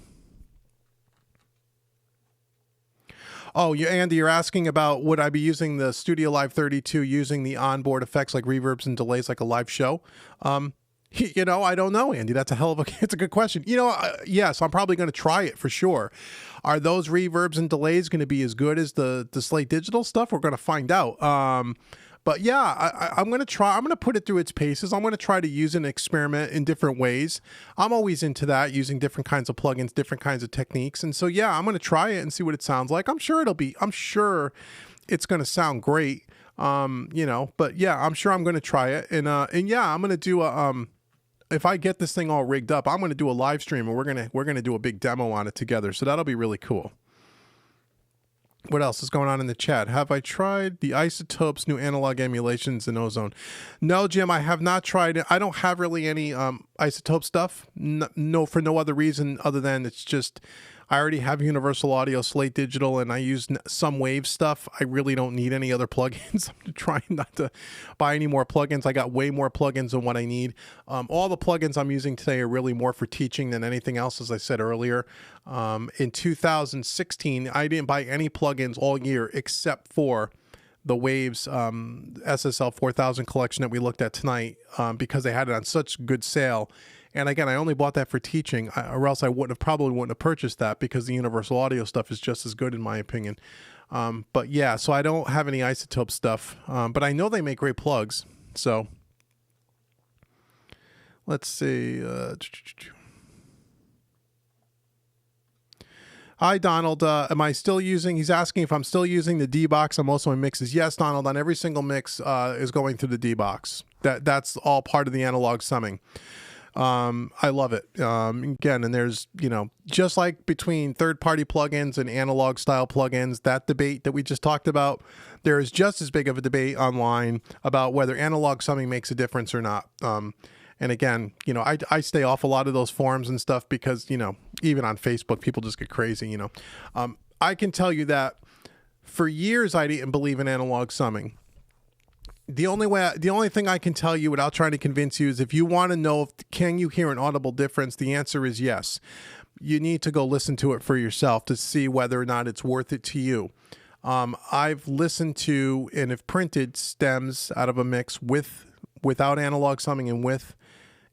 Oh, Andy, you're asking about would I be using the Studio Live 32 using the onboard effects like reverbs and delays like a live show? I don't know, Andy. It's a good question. Yes, I'm probably going to try it for sure. Are those reverbs and delays going to be as good as the Slate Digital stuff? We're going to find out. But yeah, I'm going to try. I'm going to put it through its paces. I'm going to try to use and experiment in different ways. I'm always into that, using different kinds of plugins, different kinds of techniques. And so, yeah, I'm going to try it and see what it sounds like. I'm sure it's going to sound great. But yeah, I'm sure I'm going to try it. And yeah, I'm going to do if I get this thing all rigged up, I'm going to do a live stream and we're going to do a big demo on it together. So that'll be really cool. What else is going on in the chat? Have I tried the Isotopes new analog emulations in Ozone? No, Jim, I have not tried it. I don't have really any Isotope stuff. No, for no other reason other than it's just I already have Universal Audio, Slate Digital, and I use some Wave stuff. I really don't need any other plugins. I'm trying not to buy any more plugins. I got way more plugins than what I need. All the plugins I'm using today are really more for teaching than anything else, as I said earlier. In 2016, I didn't buy any plugins all year except for the Waves SSL 4000 collection that we looked at tonight because they had it on such good sale. And again, I only bought that for teaching, or else I probably wouldn't have purchased that because the Universal Audio stuff is just as good in my opinion. But yeah, so I don't have any Isotope stuff, but I know they make great plugs. So let's see. Hi, Donald. Am I still using? He's asking if I'm still using the D-Box on most of my mixes. Yes, Donald. On every single mix is going through the D-Box. That's all part of the analog summing. I love it. Again, and there's, just like between third-party plugins and analog style plugins, that debate that we just talked about, there is just as big of a debate online about whether analog summing makes a difference or not. And again, I stay off a lot of those forums and stuff because, even on Facebook, people just get crazy, I can tell you that for years, I didn't believe in analog summing. The only thing I can tell you without trying to convince you is if you want to know can you hear an audible difference, the answer is yes. You need to go listen to it for yourself to see whether or not it's worth it to you. I've listened to and have printed stems out of a mix without analog summing and with.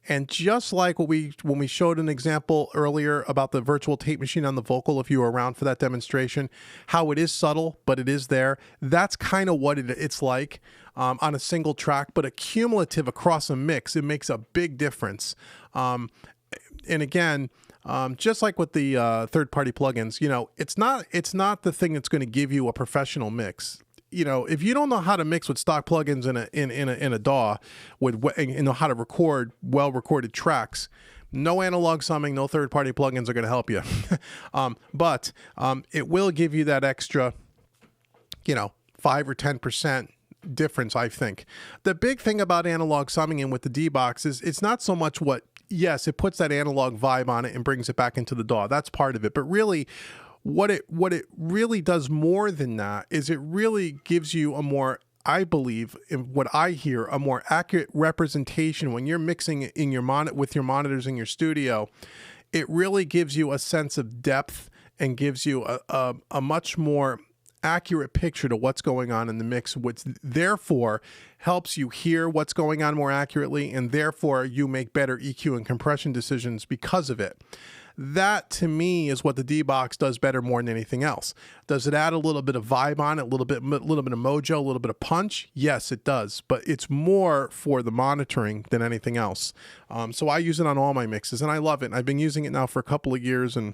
And just like when we showed an example earlier about the virtual tape machine on the vocal, if you were around for that demonstration, how it is subtle, but it is there. That's kind of what it's like on a single track, but a cumulative across a mix, it makes a big difference. And again, just like with the third-party plugins, it's not the thing that's going to give you a professional mix. If you don't know how to mix with stock plugins in a DAW, and know how to record well-recorded tracks, no analog summing, no third-party plugins are going to help you. But it will give you that extra, 5 or 10% difference, I think. The big thing about analog summing in with the D-Box is it's not so much yes, it puts that analog vibe on it and brings it back into the DAW. That's part of it. But really, what it really does more than that is it really gives you a more, I believe, in what I hear, a more accurate representation when you're mixing it in with your monitors in your studio. It really gives you a sense of depth and gives you a much more accurate picture to what's going on in the mix, which therefore helps you hear what's going on more accurately, and therefore you make better EQ and compression decisions because of it. That, to me, is what the D-Box does better more than anything else. Does it add a little bit of vibe on it, a little bit of mojo, a little bit of punch? Yes, it does, but it's more for the monitoring than anything else. So I use it on all my mixes, and I love it. I've been using it now for a couple of years, and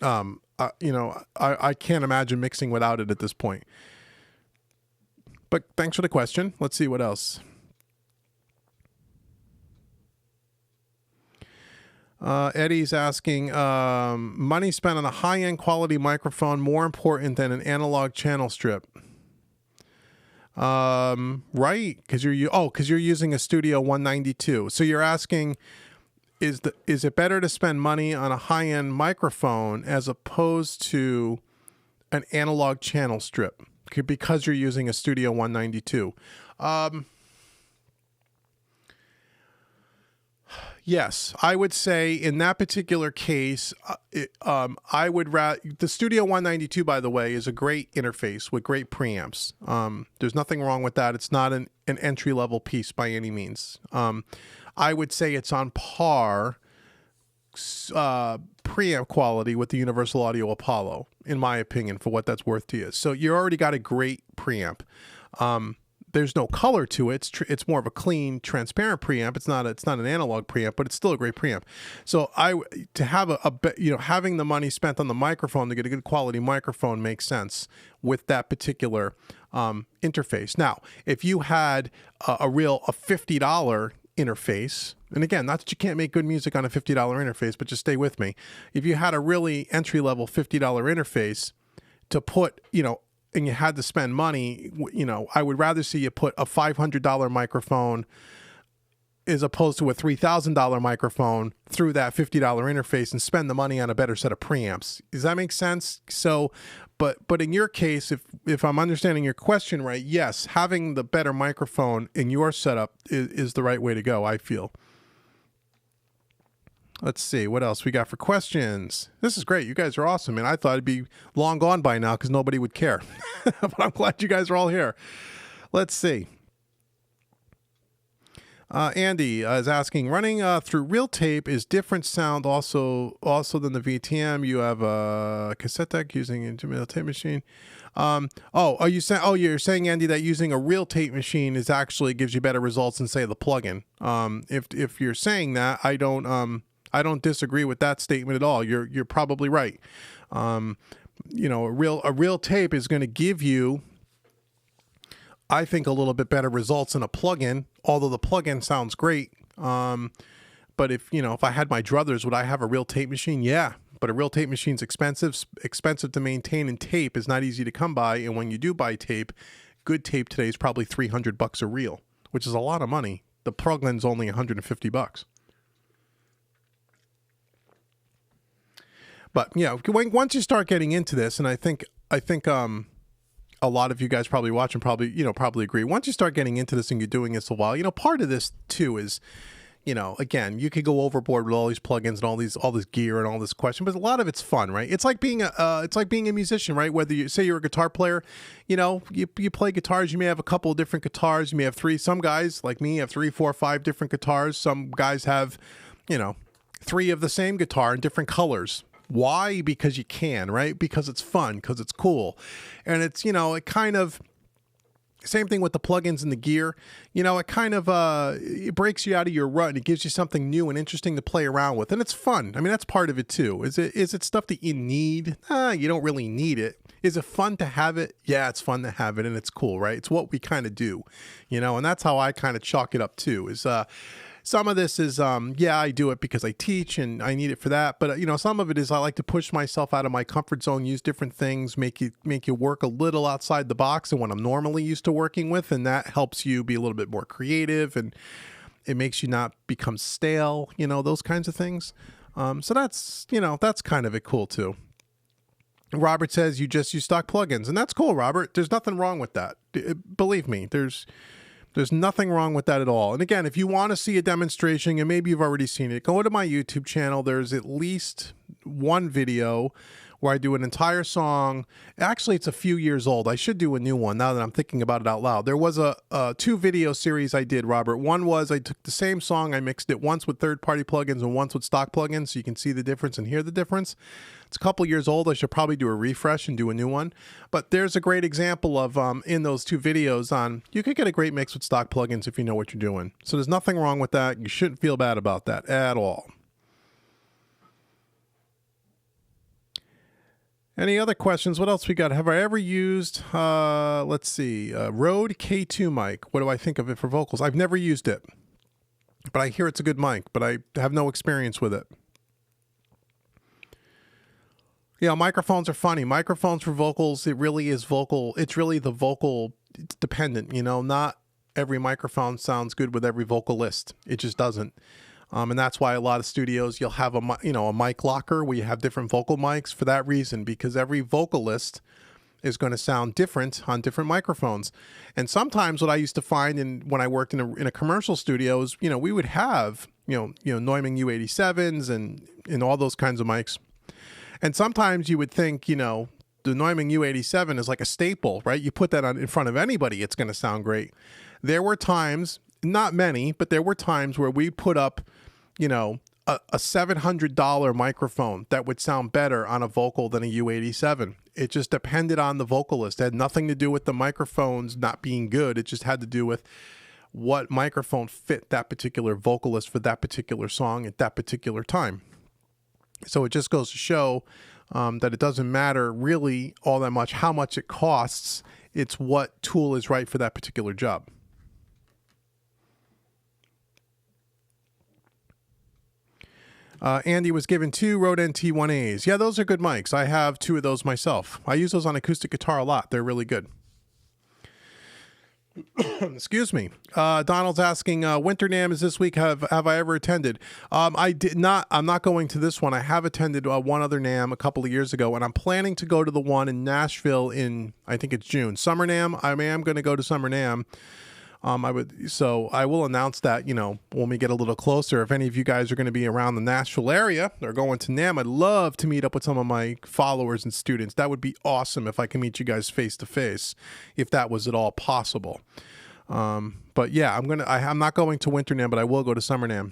I can't imagine mixing without it at this point. But thanks for the question. Let's see what else. Eddie's asking, money spent on a high-end quality microphone more important than an analog channel strip? Right, because you're using a Studio 192. So you're asking, is it better to spend money on a high-end microphone as opposed to an analog channel strip because you're using a Studio 192? Yes, I would say in that particular case, I would rather. The Studio 192, by the way, is a great interface with great preamps. There's nothing wrong with that. It's not an entry-level piece by any means. I would say it's on par preamp quality with the Universal Audio Apollo, in my opinion, for what that's worth to you. So you already got a great preamp. There's no color to it. It's more of a clean, transparent preamp. It's not an analog preamp, but it's still a great preamp. So to have having the money spent on the microphone to get a good quality microphone makes sense with that particular interface. Now, if you had a $50 interface, and again, not that you can't make good music on a $50 interface, but just stay with me. If you had a really entry-level $50 interface to put, and you had to spend money, I would rather see you put a $500 microphone as opposed to a $3,000 microphone through that $50 interface and spend the money on a better set of preamps. Does that make sense? So, but in your case, if I'm understanding your question right, yes, having the better microphone in your setup is the right way to go, I feel. Let's see what else we got for questions. This is great. You guys are awesome, and I thought it'd be long gone by now because nobody would care. But I'm glad you guys are all here. Let's see. Andy is asking, running through real tape is different sound also than the VTM. You have a cassette deck using an intermittent tape machine. You're saying, Andy, that using a real tape machine is actually gives you better results than, say, the plugin. If you're saying that, I don't disagree with that statement at all. You're probably right. A real tape is going to give you, I think, a little bit better results than a plugin, although the plugin sounds great. But if I had my druthers, would I have a real tape machine? Yeah, but a real tape machine's expensive to maintain, and tape is not easy to come by. And when you do buy tape, good tape today is probably $300 a reel, which is a lot of money. The plugin's only $150. But once you start getting into this, and I think a lot of you guys probably watch and probably agree. Once you start getting into this and you're doing this a while, part of this too is, again, you could go overboard with all these plugins and all this gear and all this question, but a lot of it's fun, right? It's like being a musician, right? Whether you say you're a guitar player, you play guitars, you may have a couple of different guitars, you may have three. Some guys like me have 3, 4, 5 different guitars. Some guys have, 3 of the same guitar in different colors. Why? Because you can, right? Because it's fun, because it's cool. And it's, it kind of, same thing with the plugins and the gear. It kind of, it breaks you out of your rut and it gives you something new and interesting to play around with. And it's fun. I mean, that's part of it too. Is it stuff that you need? You don't really need it. Is it fun to have it? Yeah, it's fun to have it and it's cool, right? It's what we kind of do, and that's how I kind of chalk it up too, is, some of this is, yeah, I do it because I teach and I need it for that. But, some of it is I like to push myself out of my comfort zone, use different things, make you work a little outside the box and what I'm normally used to working with. And that helps you be a little bit more creative, and it makes you not become stale, those kinds of things. So that's kind of it cool too. Robert says you just use stock plugins, and that's cool, Robert. There's nothing wrong with that. Believe me, there's nothing wrong with that at all. And again, if you want to see a demonstration, and maybe you've already seen it, go to my YouTube channel. There's at least one video where I do an entire song. Actually, it's a few years old. I should do a new one now that I'm thinking about it out loud. There was a 2-video series I did, Robert. One was I took the same song, I mixed it once with third-party plugins and once with stock plugins, so you can see the difference and hear the difference. It's a couple years old. I should probably do a refresh and do a new one. But there's a great example of, in those 2 videos on, you could get a great mix with stock plugins if you know what you're doing. So there's nothing wrong with that. You shouldn't feel bad about that at all. Any other questions? What else we got? Have I ever used, let's see, Rode K2 mic? What do I think of it for vocals? I've never used it, but I hear it's a good mic, but I have no experience with it. Yeah, microphones are funny. Microphones for vocals, it really is vocal. It's really the vocal, it's dependent, not every microphone sounds good with every vocalist. It just doesn't. And that's why a lot of studios, you'll have a mic locker where you have different vocal mics for that reason, because every vocalist is going to sound different on different microphones. And sometimes what I used to find when I worked in a commercial studio is, we would have, Neumann U87s and all those kinds of mics. And sometimes you would think, the Neumann U87 is like a staple, right? You put that on in front of anybody, it's going to sound great. There were times, not many, but there were times where we put up, a $700 microphone that would sound better on a vocal than a U87. It just depended on the vocalist. It had nothing to do with the microphones not being good. It just had to do with what microphone fit that particular vocalist for that particular song at that particular time. So it just goes to show that it doesn't matter really all that much how much it costs. It's what tool is right for that particular job. Andy was given 2 Rode NT1As. Yeah, those are good mics. I have 2 of those myself. I use those on acoustic guitar a lot. They're really good. Excuse me. Donald's asking, Winter NAMM is this week. Have I ever attended? I did not. I'm not going to this one. I have attended one other NAMM a couple of years ago, and I'm planning to go to the one in Nashville in, I think it's June. Summer NAMM. I am going to go to Summer NAMM. So I will announce that, when we get a little closer. If any of you guys are going to be around the Nashville area or going to NAMM, I'd love to meet up with some of my followers and students. That would be awesome if I can meet you guys face to face, if that was at all possible. But yeah, I'm not going to Winter NAMM, but I will go to Summer NAMM.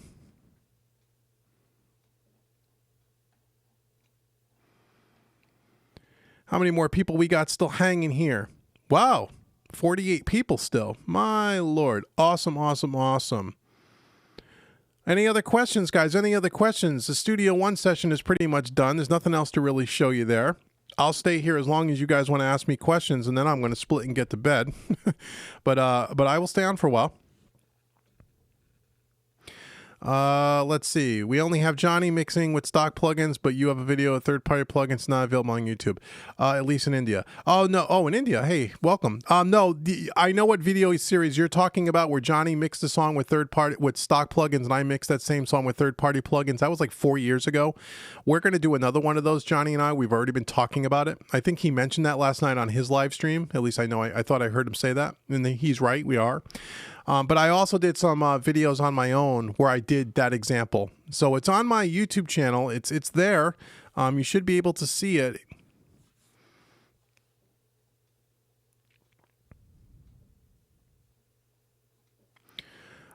How many more people we got still hanging here? Wow. 48 people still. My Lord. Awesome, awesome, awesome. Any other questions, guys? Any other questions? The Studio One session is pretty much done. There's nothing else to really show you there. I'll stay here as long as you guys want to ask me questions, and then I'm going to split and get to bed. But I will stay on for a while. Let's see. We only have Johnny mixing with stock plugins, but you have a video of third-party plugins not available on YouTube, at least in India. Oh, no. Oh, in India. Hey, welcome. No, I know what video series you're talking about where Johnny mixed a song with stock plugins, and I mixed that same song with third-party plugins. That was like 4 years ago. We're going to do another one of those, Johnny and I. We've already been talking about it. I think he mentioned that last night on his live stream. At least I know. I thought I heard him say that, and he's right. We are. But I also did some videos on my own where I did that example. So it's on my YouTube channel. It's there. You should be able to see it.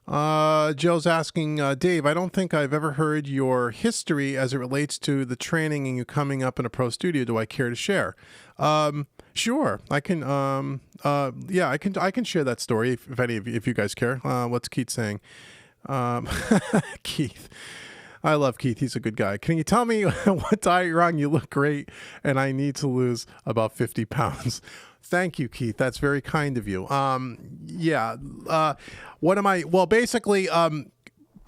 Joe's asking, Dave, I don't think I've ever heard your history as it relates to the training and you coming up in a pro studio. Do I care to share? Sure. I can, yeah, I can share that story if you guys care. What's Keith saying? Keith. I love Keith. He's a good guy. Can you tell me what diet you're on? You look great, and I need to lose about 50 pounds. Thank you, Keith. That's very kind of you. Yeah. What am I? Well, basically,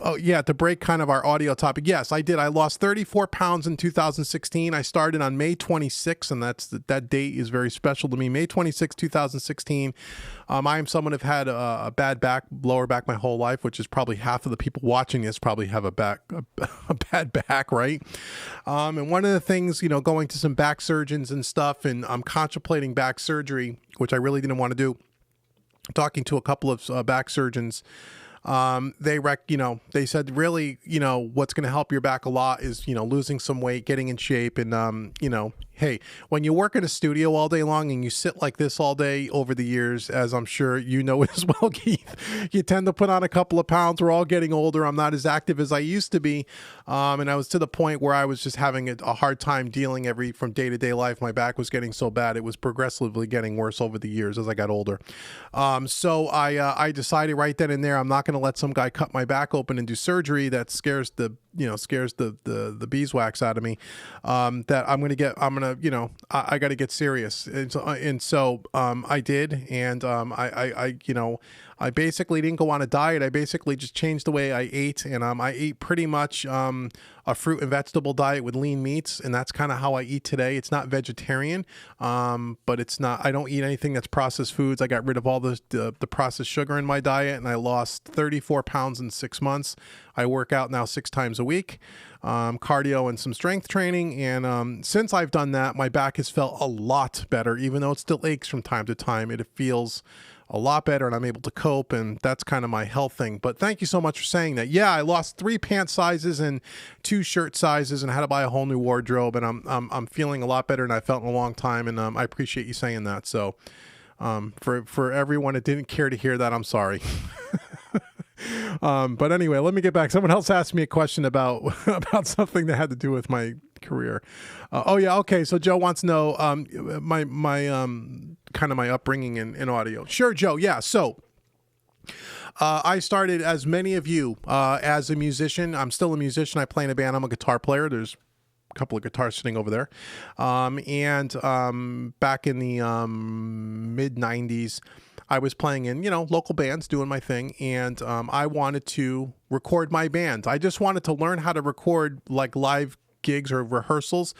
Oh, yeah, to break kind of our audio topic. Yes, I did. I lost 34 pounds in 2016. I started on May 26th, and that date is very special to me. May 26, 2016. I am someone who've had a bad lower back my whole life, which is probably half of the people watching this probably have a bad back, right? And one of the things, going to some back surgeons and stuff, and I'm contemplating back surgery, which I really didn't want to do. Talking to a couple of back surgeons, they said really, what's going to help your back a lot is, losing some weight, getting in shape. And, hey, when you work in a studio all day long and you sit like this all day over the years, as I'm sure you know as well, Keith, you tend to put on a couple of pounds. We're all getting older. I'm not as active as I used to be. And I was to the point where I was just having a hard time dealing from day to day life. My back was getting so bad. It was progressively getting worse over the years as I got older. So I decided right then and there, I'm not going to let some guy cut my back open and do surgery that scares the beeswax out of me. I got to get serious. And so I did. And I basically didn't go on a diet. I basically just changed the way I ate. And I ate pretty much a fruit and vegetable diet with lean meats. And that's kind of how I eat today. It's not vegetarian, but I don't eat anything that's processed foods. I got rid of all the processed sugar in my diet, and I lost 34 pounds in 6 months. I work out now 6 times a week, cardio and some strength training. And since I've done that, my back has felt a lot better, even though it still aches from time to time. It feels a lot better, and I'm able to cope, and that's kind of my health thing. But thank you so much for saying that. Yeah, I lost 3 pant sizes and 2 shirt sizes, and had to buy a whole new wardrobe, and I'm feeling a lot better than I felt in a long time, and I appreciate you saying that. So for everyone that didn't care to hear that, I'm sorry. But anyway, let me get back. Someone else asked me a question about something that had to do with my career. Okay. So Joe wants to know my kind of my upbringing in audio. Sure, Joe. Yeah. So I started, as many of you, as a musician. I'm still a musician. I play in a band. I'm a guitar player. There's a couple of guitars sitting over there. And back in the mid 90s, I was playing in, local bands, doing my thing. And I wanted to record my band. I just wanted to learn how to record like live gigs or rehearsals,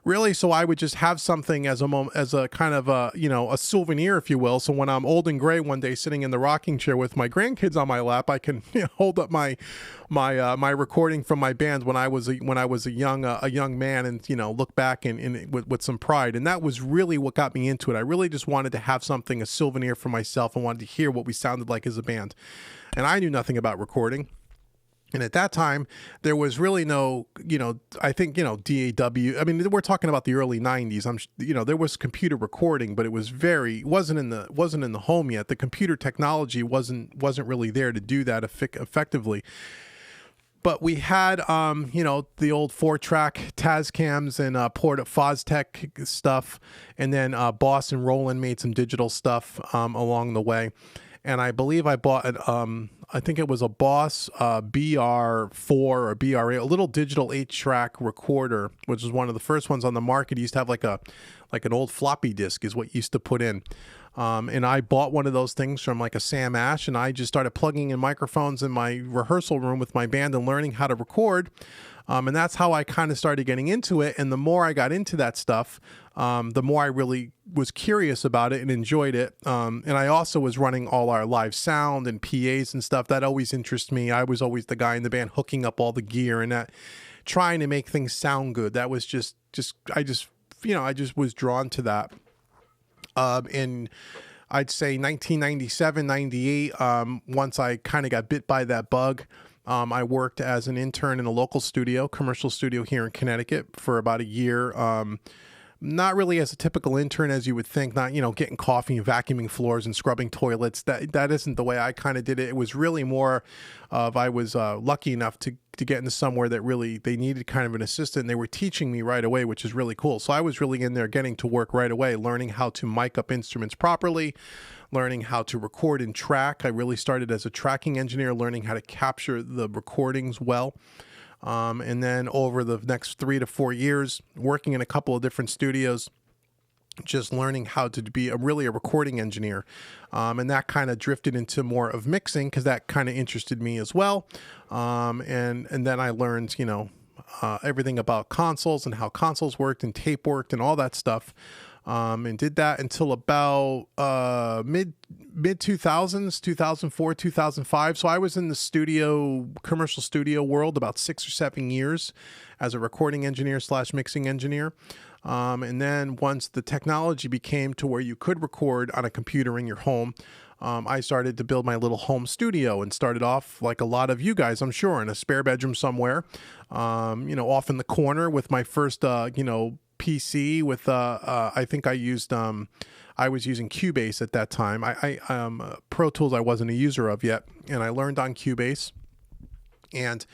really. So I would just have something as a kind of a souvenir, if you will. So when I'm old and gray one day, sitting in the rocking chair with my grandkids on my lap, I can hold up my recording from my band when I was a young man, and look back with some pride. And that was really what got me into it. I really just wanted to have something, a souvenir for myself, and wanted to hear what we sounded like as a band. And I knew nothing about recording. And at that time, there was really no, I think, DAW. I mean, we're talking about the early 90s. There was computer recording, but it wasn't in the home yet. The computer technology wasn't really there to do that effectively. But we had, the old 4-track Tascams and Foztech stuff. And then Boss and Roland made some digital stuff along the way. And I believe I bought I think it was a Boss BR4 or BR8, a little digital 8-track recorder, which was one of the first ones on the market. It used to have like an old floppy disk is what you used to put in. And I bought one of those things from like a Sam Ash, and I just started plugging in microphones in my rehearsal room with my band and learning how to record. And that's how I kind of started getting into it. And the more I got into that stuff, the more I really was curious about it and enjoyed it. And I also was running all our live sound and PAs and stuff. That always interested me. I was always the guy in the band hooking up all the gear and that, trying to make things sound good. That was I just was drawn to that. And I'd say 1997, 98, once I kind of got bit by that bug, I worked as an intern in a local commercial studio here in Connecticut for about a year. Not really as a typical intern as you would think, not, getting coffee and vacuuming floors and scrubbing toilets. That isn't the way I kind of did it. It was really more of, I was lucky enough to get into somewhere that really, they needed kind of an assistant. And they were teaching me right away, which is really cool. So I was really in there getting to work right away, learning how to mic up instruments properly, learning how to record and track. I really started as a tracking engineer, learning how to capture the recordings well. And then over the next 3 to 4 years, working in a couple of different studios, just learning how to be really a recording engineer. And that kind of drifted into more of mixing because that kind of interested me as well. And then I learned, everything about consoles and how consoles worked and tape worked and all that stuff. And did that until about mid 2000s, 2004, 2005. So I was in the commercial studio world about 6 or 7 years as a recording engineer / mixing engineer. And then once the technology became to where you could record on a computer in your home, I started to build my little home studio and started off like a lot of you guys, I'm sure, in a spare bedroom somewhere, off in the corner with my first, PC with, I think I was using Cubase at that time. Pro Tools I wasn't a user of yet, and I learned on Cubase. And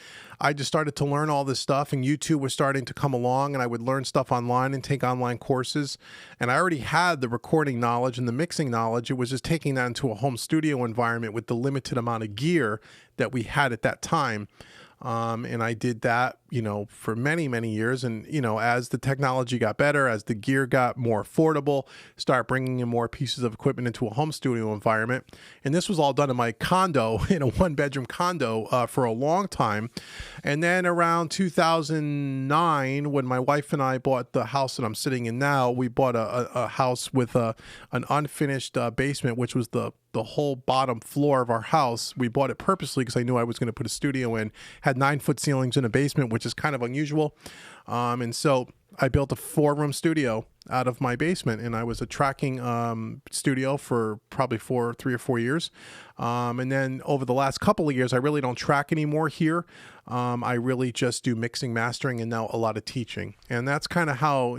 I just started to learn all this stuff, and YouTube was starting to come along, and I would learn stuff online and take online courses. And I already had the recording knowledge and the mixing knowledge. It was just taking that into a home studio environment with the limited amount of gear that we had at that time. And I did that, for many, many years. And, as the technology got better, as the gear got more affordable, start bringing in more pieces of equipment into a home studio environment. And this was all done in my condo, in a 1-bedroom condo for a long time. And then around 2009, when my wife and I bought the house that I'm sitting in now, we bought a house with an unfinished basement, which was the whole bottom floor of our house. We bought it purposely because I knew I was going to put a studio in. Had 9-foot ceilings in a basement, which is kind of unusual. And so I built a 4-room studio out of my basement, and I was a tracking studio for probably 3 or 4 years. And then over the last couple of years, I really don't track anymore here. I really just do mixing, mastering, and now a lot of teaching. And that's kind of how,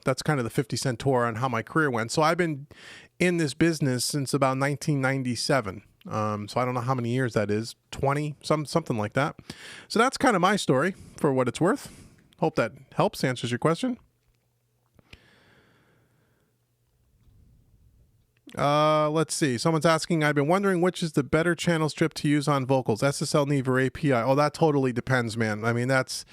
that's kind of the 50 Cent tour on how my career went. So I've been in this business since about 1997. So I don't know how many years that is, 20, something like that. So that's kind of my story for what it's worth. Hope that helps, answers your question. Let's see. Someone's asking, I've been wondering which is the better channel strip to use on vocals, SSL, Neve, or API. Oh, that totally depends, man. I mean, that's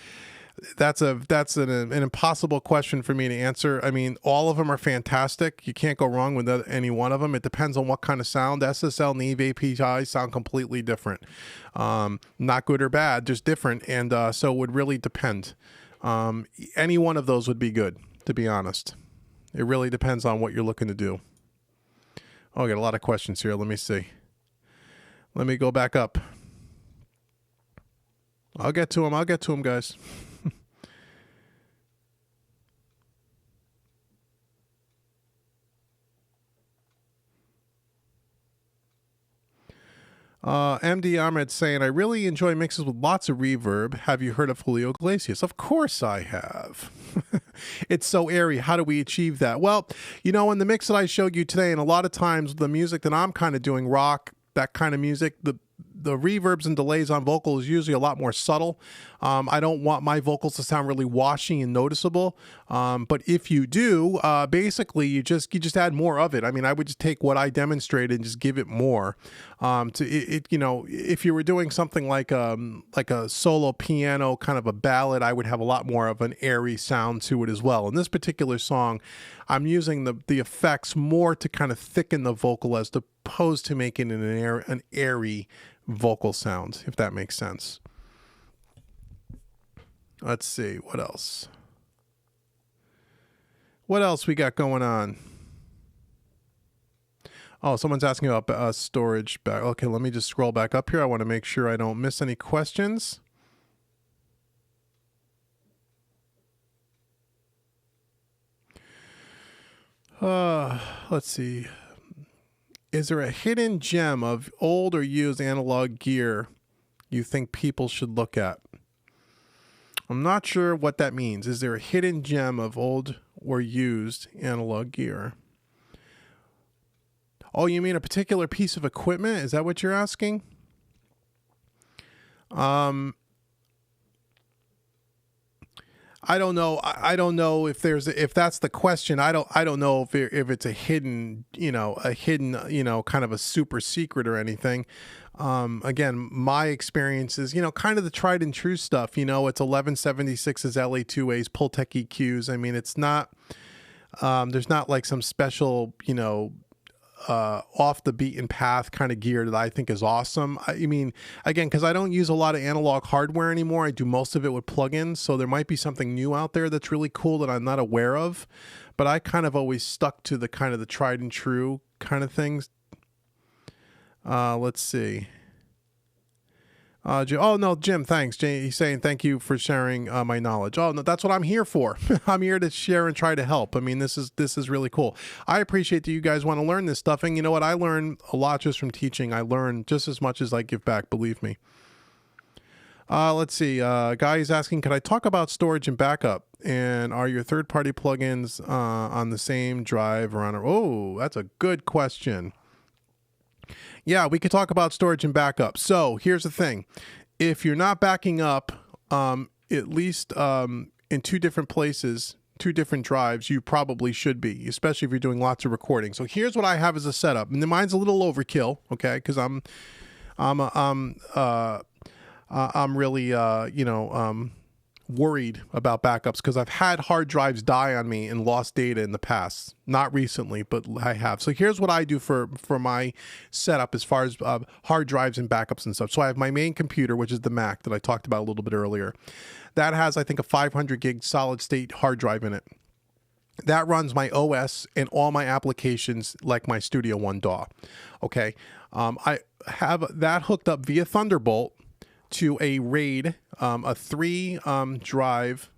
an impossible question for me to answer. I mean, all of them are fantastic. You can't go wrong with any one of them. It depends on what kind of sound. SSL, Neve, API sound completely different. Not good or bad, just different. And so it would really depend. Any one of those would be good, to be honest. It really depends on what you're looking to do. Oh, I got a lot of questions here. Let me see. Let me go back up. I'll get to them, guys. MD Ahmed saying, I really enjoy mixes with lots of reverb. Have you heard of Julio Iglesias? Of course I have. It's so airy. How do we achieve that? Well, in the mix that I showed you today, and a lot of times the music that I'm kind of doing, rock, that kind of music, the reverbs and delays on vocals is usually a lot more subtle. I don't want my vocals to sound really washy and noticeable. But if you do, basically you just add more of it. I mean, I would just take what I demonstrated and just give it more. If you were doing something like a solo piano kind of a ballad, I would have a lot more of an airy sound to it as well. In this particular song, I'm using the effects more to kind of thicken the vocal as opposed to making it an airy vocal sound, if that makes sense. Let's see, what else? What else we got going on? Oh, someone's asking about storage back. Okay, let me just scroll back up here. I want to make sure I don't miss any questions. Let's see. Is there a hidden gem of old or used analog gear you think people should look at? I'm not sure what that means. Is there a hidden gem of old or used analog gear? Oh, you mean a particular piece of equipment? Is that what you're asking? I don't know. I don't know if that's the question. I don't know if it's a hidden, kind of a super secret or anything. Again, my experience is, kind of the tried and true stuff. It's 1176's LA2A's Pultec EQs. I mean, it's not There's not like some special, off the beaten path kind of gear that I think is awesome. I mean, again, because I don't use a lot of analog hardware anymore. I do most of it with plugins. So there might be something new out there that's really cool that I'm not aware of. But I kind of always stuck to the kind of the tried and true kind of things. Let's see. Oh no, Jim, thanks. He's saying thank you for sharing my knowledge. Oh no, that's what I'm here for. I'm here to share and try to help. I mean, this is really cool. I appreciate that you guys want to learn this stuff, and you know what? I learn a lot just from teaching. I learn just as much as I give back. Believe me. Let's see. Guy is asking, could I talk about storage and backup? And are your third-party plugins on the same drive or on? Oh, that's a good question. Yeah, we could talk about storage and backup. So here's the thing. If you're not backing up, at least in two different places, two different drives, you probably should be, especially if you're doing lots of recording. So here's what I have as a setup. And mine's a little overkill, okay? Because I'm really, worried about backups because I've had hard drives die on me and lost data in the past. Not recently, but I have. So here's what I do for my setup as far as hard drives and backups and stuff. So I have my main computer, which is the Mac that I talked about a little bit earlier. That has, I think, a 500 gig solid state hard drive in it. That runs my OS and all my applications like my Studio One DAW. Okay. I have that hooked up via Thunderbolt to a RAID, a 3-drive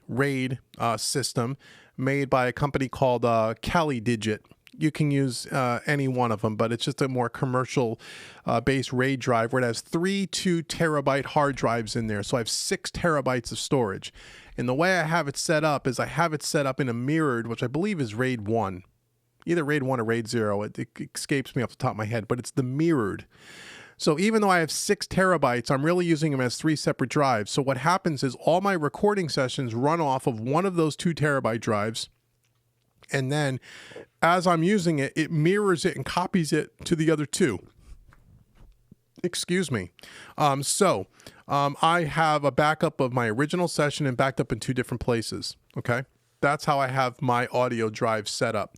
RAID system made by a company called Kali Digit. You can use any one of them, but it's just a more commercial based RAID drive where it has 3 2-terabyte hard drives in there. So I have 6 terabytes of storage. And the way I have it set up is I have it set up in a mirrored, which I believe is RAID 1. Either RAID 1 or RAID 0. It escapes me off the top of my head, but it's the mirrored. So even though I have 6 terabytes, I'm really using them as 3 separate drives. So what happens is all my recording sessions run off of one of those 2 terabyte drives. And then as I'm using it, it mirrors it and copies it to the other 2. Excuse me. I have a backup of my original session and backed up in 2 different places. Okay. That's how I have my audio drive set up.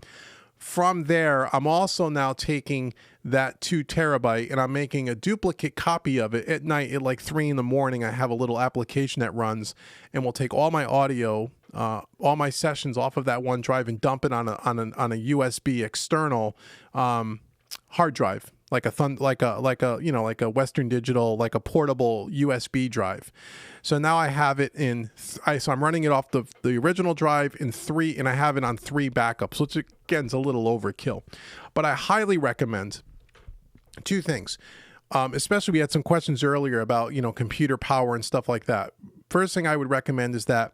From there, I'm also now taking that 2 terabyte and I'm making a duplicate copy of it at night at like 3 in the morning. I have a little application that runs and will take all my audio, all my sessions off of that one drive and dump it on a USB external hard drive, like a Western Digital, like a portable USB drive. So now I have it so I'm running it off the original drive in 3, and I have it on 3 backups, which again is a little overkill. But I highly recommend 2 things. Especially we had some questions earlier about, computer power and stuff like that. First thing I would recommend is that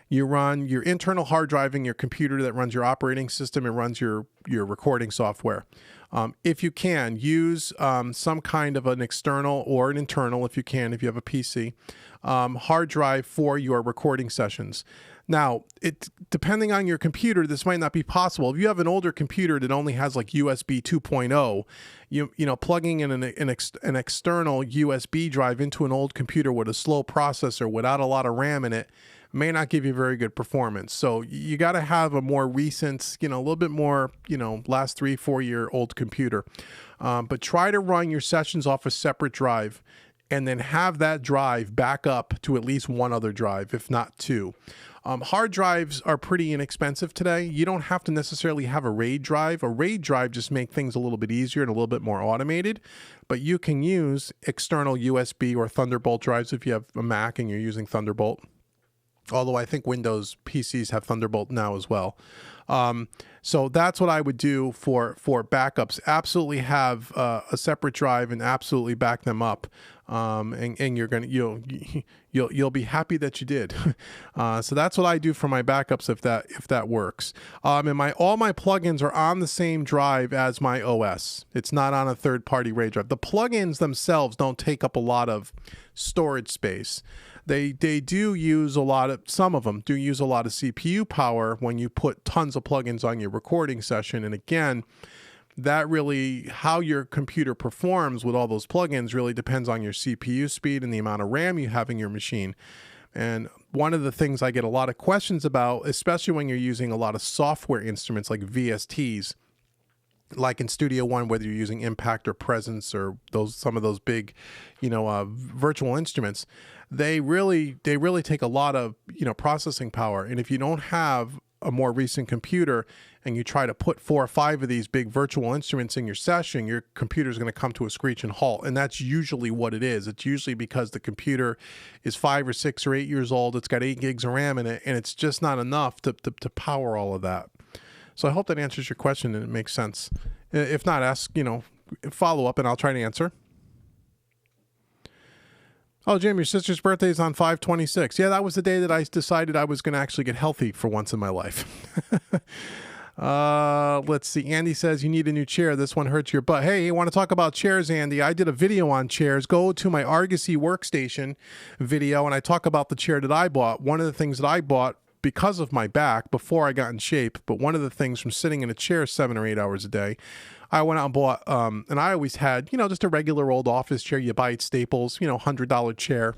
you run your internal hard drive in your computer that runs your operating system and runs your recording software. If you can, use some kind of an external or an internal, if you have a PC, hard drive for your recording sessions. Now, depending on your computer, this might not be possible. If you have an older computer that only has like USB 2.0, plugging in an external USB drive into an old computer with a slow processor without a lot of RAM in it may not give you very good performance. So you got to have a more recent, a little bit more, last 3-4 year old computer. But try to run your sessions off a separate drive and then have that drive back up to at least one other drive, if not 2. Hard drives are pretty inexpensive today. You don't have to necessarily have a RAID drive. A RAID drive just makes things a little bit easier and a little bit more automated. But you can use external USB or Thunderbolt drives if you have a Mac and you're using Thunderbolt. Although I think Windows PCs have Thunderbolt now as well. So that's what I would do for backups. Absolutely have a separate drive and absolutely back them up. And you'll be happy that you did. So that's what I do for my backups if that works. And all my plugins are on the same drive as my OS. It's not on a third-party RAID drive. The plugins themselves don't take up a lot of storage space. They do use some of them do use a lot of CPU power when you put tons of plugins on your recording session. And again, that really, how your computer performs with all those plugins really depends on your CPU speed and the amount of RAM you have in your machine. And one of the things I get a lot of questions about, especially when you're using a lot of software instruments like VSTs, like in Studio One, whether you're using Impact or Presence or some of those big, virtual instruments, they really take a lot of, processing power. And if you don't have a more recent computer and you try to put 4 or 5 of these big virtual instruments in your session, your computer's going to come to a screeching halt. And that's usually what it is. It's usually because the computer is 5 or 6 or 8 years old. It's got 8 gigs of RAM in it, and it's just not enough to power all of that. So I hope that answers your question and it makes sense. If not, ask, follow up and I'll try to answer. Oh, Jim, your sister's birthday is on 5/26. Yeah, that was the day that I decided I was going to actually get healthy for once in my life. Let's see. Andy says you need a new chair. This one hurts your butt. Hey, you want to talk about chairs, Andy? I did a video on chairs. Go to my Argosy workstation video and I talk about the chair that I bought. One of the things that I bought because of my back before I got in shape, but one of the things from sitting in a chair 7 or 8 hours a day, I went out and bought, and I always had, just a regular old office chair you buy at Staples, $100 chair.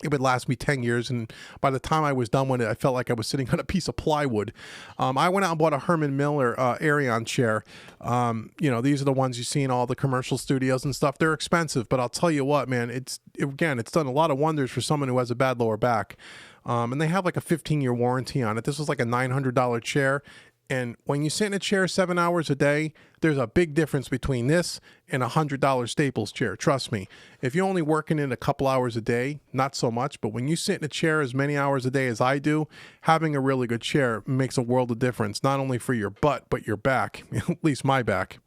It would last me 10 years, and by the time I was done with it, I felt like I was sitting on a piece of plywood. I went out and bought a H.R.M.E Miller Arion chair. These are the ones you see in all the commercial studios and stuff. They're expensive, but I'll tell you what, man, it's done a lot of wonders for someone who has a bad lower back. And they have like a 15-year warranty on it. This was like a $900 chair. And when you sit in a chair 7 hours a day, there's a big difference between this and a $100 Staples chair. Trust me. If you're only working in a couple hours a day, not so much. But when you sit in a chair as many hours a day as I do, having a really good chair makes a world of difference, not only for your butt, but your back, at least my back.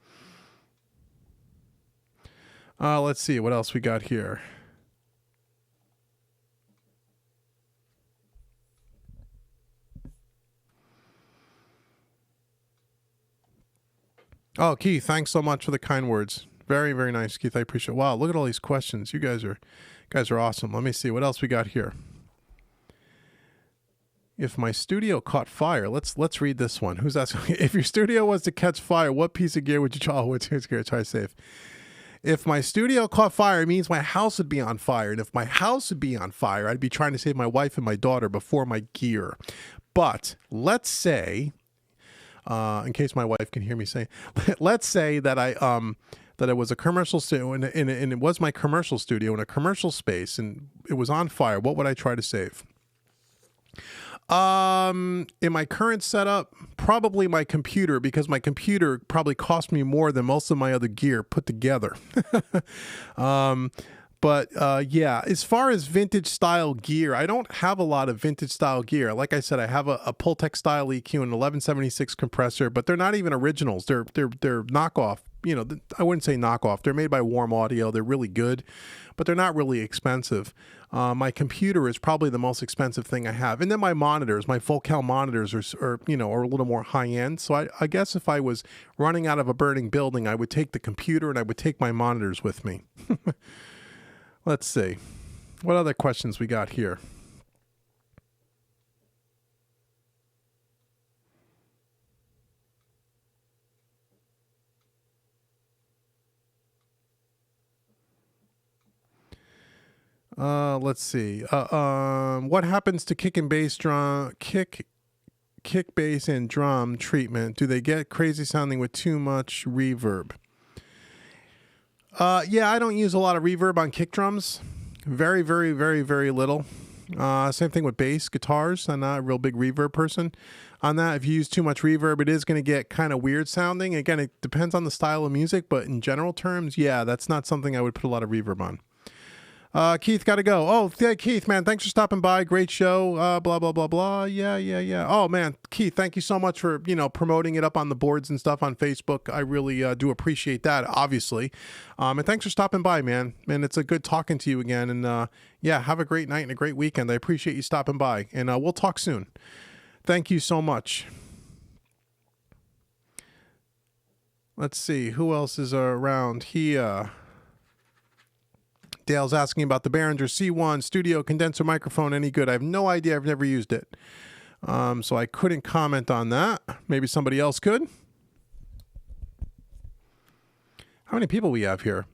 Let's see what else we got here. Oh, Keith, thanks so much for the kind words. Very, very nice, Keith. I appreciate it. Wow, look at all these questions. You guys are awesome. Let me see what else we got here. If my studio caught fire, let's read this one. Who's asking? If your studio was to catch fire, what piece of gear would you try? Oh, what's gear? Try to save. If my studio caught fire, it means my house would be on fire. And if my house would be on fire, I'd be trying to save my wife and my daughter before my gear. But let's say, in case my wife can hear me say, let's say that that it was a commercial studio and it was my commercial studio in a commercial space and it was on fire. What would I try to save? In my current setup, probably my computer, because my computer probably cost me more than most of my other gear put together. Yeah, as far as vintage style gear, I don't have a lot of vintage style gear. Like I said, I have a Pultec style EQ and an 1176 compressor, but they're not even originals. They're knockoff. I wouldn't say knockoff. They're made by Warm Audio. They're really good, but they're not really expensive. My computer is probably the most expensive thing I have. And then my monitors, my Focal monitors are a little more high end. So I guess if I was running out of a burning building, I would take the computer and I would take my monitors with me. Let's see. What other questions we got here? Let's see. What happens to kick bass and drum treatment? Do they get crazy sounding with too much reverb? Yeah, I don't use a lot of reverb on kick drums. Very, very, very, very little. Same thing with bass guitars. I'm not a real big reverb person on that. If you use too much reverb, it is going to get kind of weird sounding. Again, it depends on the style of music, but in general terms, yeah, that's not something I would put a lot of reverb on. Keith, gotta go. Oh, yeah, Keith, man, thanks for stopping by. Great show. Blah, blah, blah, blah. Yeah. Oh, man, Keith, thank you so much for, promoting it up on the boards and stuff on Facebook. I really do appreciate that, obviously. And thanks for stopping by, man. Man, it's a good talking to you again. And, yeah, have a great night and a great weekend. I appreciate you stopping by. And we'll talk soon. Thank you so much. Let's see. Who else is around here? Dale's asking about the Behringer C1 studio condenser microphone. Any good? I have no idea. I've never used it. So I couldn't comment on that. Maybe somebody else could. How many people we have here?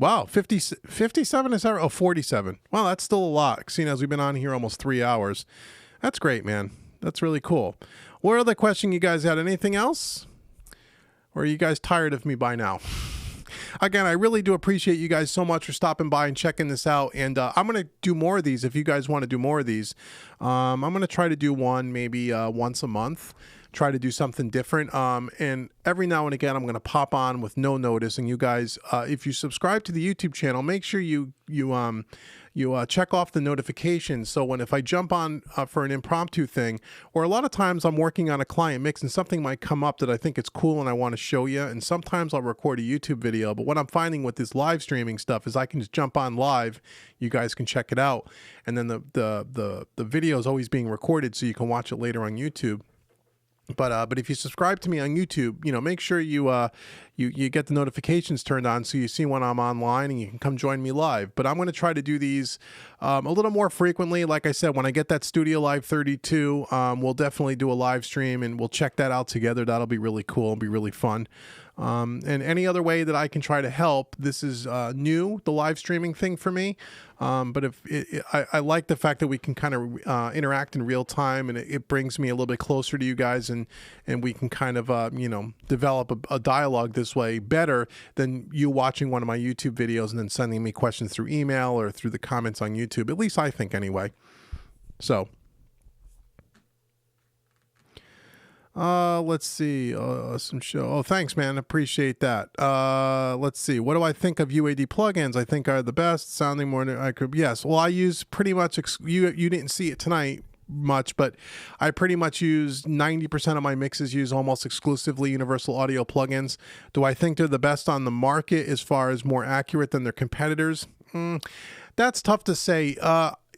Wow, 57 is that? Oh, 47. Well, that's still a lot, seeing as we've been on here almost 3 hours. That's great, man. That's really cool. What other question you guys had? Anything else? Or are you guys tired of me by now? Again, I really do appreciate you guys so much for stopping by and checking this out. And I'm going to do more of these if you guys want to do more of these. I'm going to try to do one maybe once a month. Try to do something different. And every now and again, I'm going to pop on with no notice. And you guys, if you subscribe to the YouTube channel, make sure you check off the notifications. So if I jump on for an impromptu thing, or a lot of times I'm working on a client mix and something might come up that I think it's cool and I want to show you. And sometimes I'll record a YouTube video. But what I'm finding with this live streaming stuff is I can just jump on live. You guys can check it out. And then the video is always being recorded so you can watch it later on YouTube. But if you subscribe to me on YouTube, make sure you get the notifications turned on so you see when I'm online and you can come join me live. But I'm going to try to do these a little more frequently. Like I said, when I get that Studio Live 32, we'll definitely do a live stream and we'll check that out together. That'll be really cool. It'll be really fun. And any other way that I can try to help, this is new, the live streaming thing for me. But I like the fact that we can kind of interact in real time, and it brings me a little bit closer to you guys, and we can kind of develop a dialogue this way better than you watching one of my YouTube videos and then sending me questions through email or through the comments on YouTube. At least I think anyway. So. Let's see. Some show. Oh, thanks, man. Appreciate that. Let's see. What do I think of UAD plugins? I think are the best. Sounding more than I could. Yes. Well, I use pretty much. You didn't see it tonight much, but I pretty much use 90% of my mixes use almost exclusively Universal Audio plugins. Do I think they're the best on the market as far as more accurate than their competitors? That's tough to say.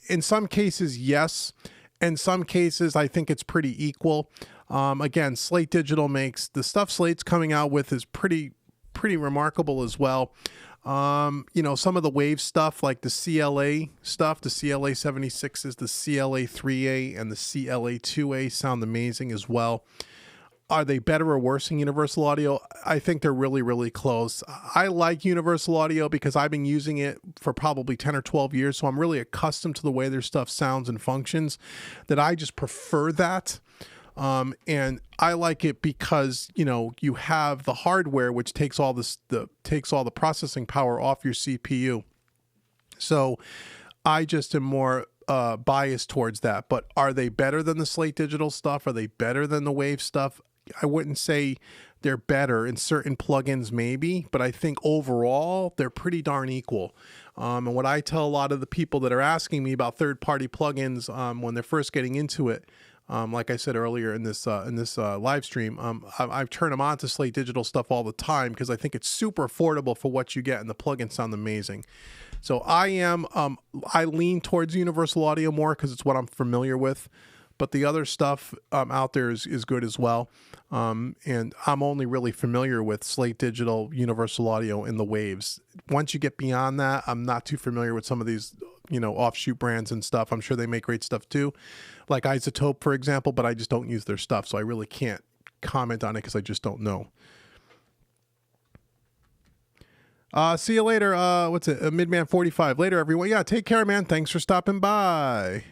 In some cases, yes. In some cases, I think it's pretty equal. Again, Slate Digital makes the stuff Slate's coming out with is pretty remarkable as well. Some of the Wave stuff like the CLA stuff, the CLA 76s, the CLA 3A, and the CLA 2A sound amazing as well. Are they better or worse than Universal Audio? I think they're really, really close. I like Universal Audio because I've been using it for probably 10 or 12 years, so I'm really accustomed to the way their stuff sounds and functions that I just prefer that. And I like it because, you have the hardware, which takes all the processing power off your CPU. So I just am more biased towards that. But are they better than the Slate Digital stuff? Are they better than the Wave stuff? I wouldn't say they're better in certain plugins, maybe, but I think overall they're pretty darn equal. And what I tell a lot of the people that are asking me about third-party plugins when they're first getting into it, like I said earlier in this live stream, I've turned them on to Slate Digital stuff all the time because I think it's super affordable for what you get, and the plugins sound amazing. So I lean towards Universal Audio more because it's what I'm familiar with, but the other stuff out there is good as well. And I'm only really familiar with Slate Digital, Universal Audio, and the Waves. Once you get beyond that, I'm not too familiar with some of these, offshoot brands and stuff. I'm sure they make great stuff too, like Isotope, for example, but I just don't use their stuff, so I really can't comment on it because I just don't know. See you later. What's it? Midman 45. Later, everyone. Yeah, take care, man. Thanks for stopping by.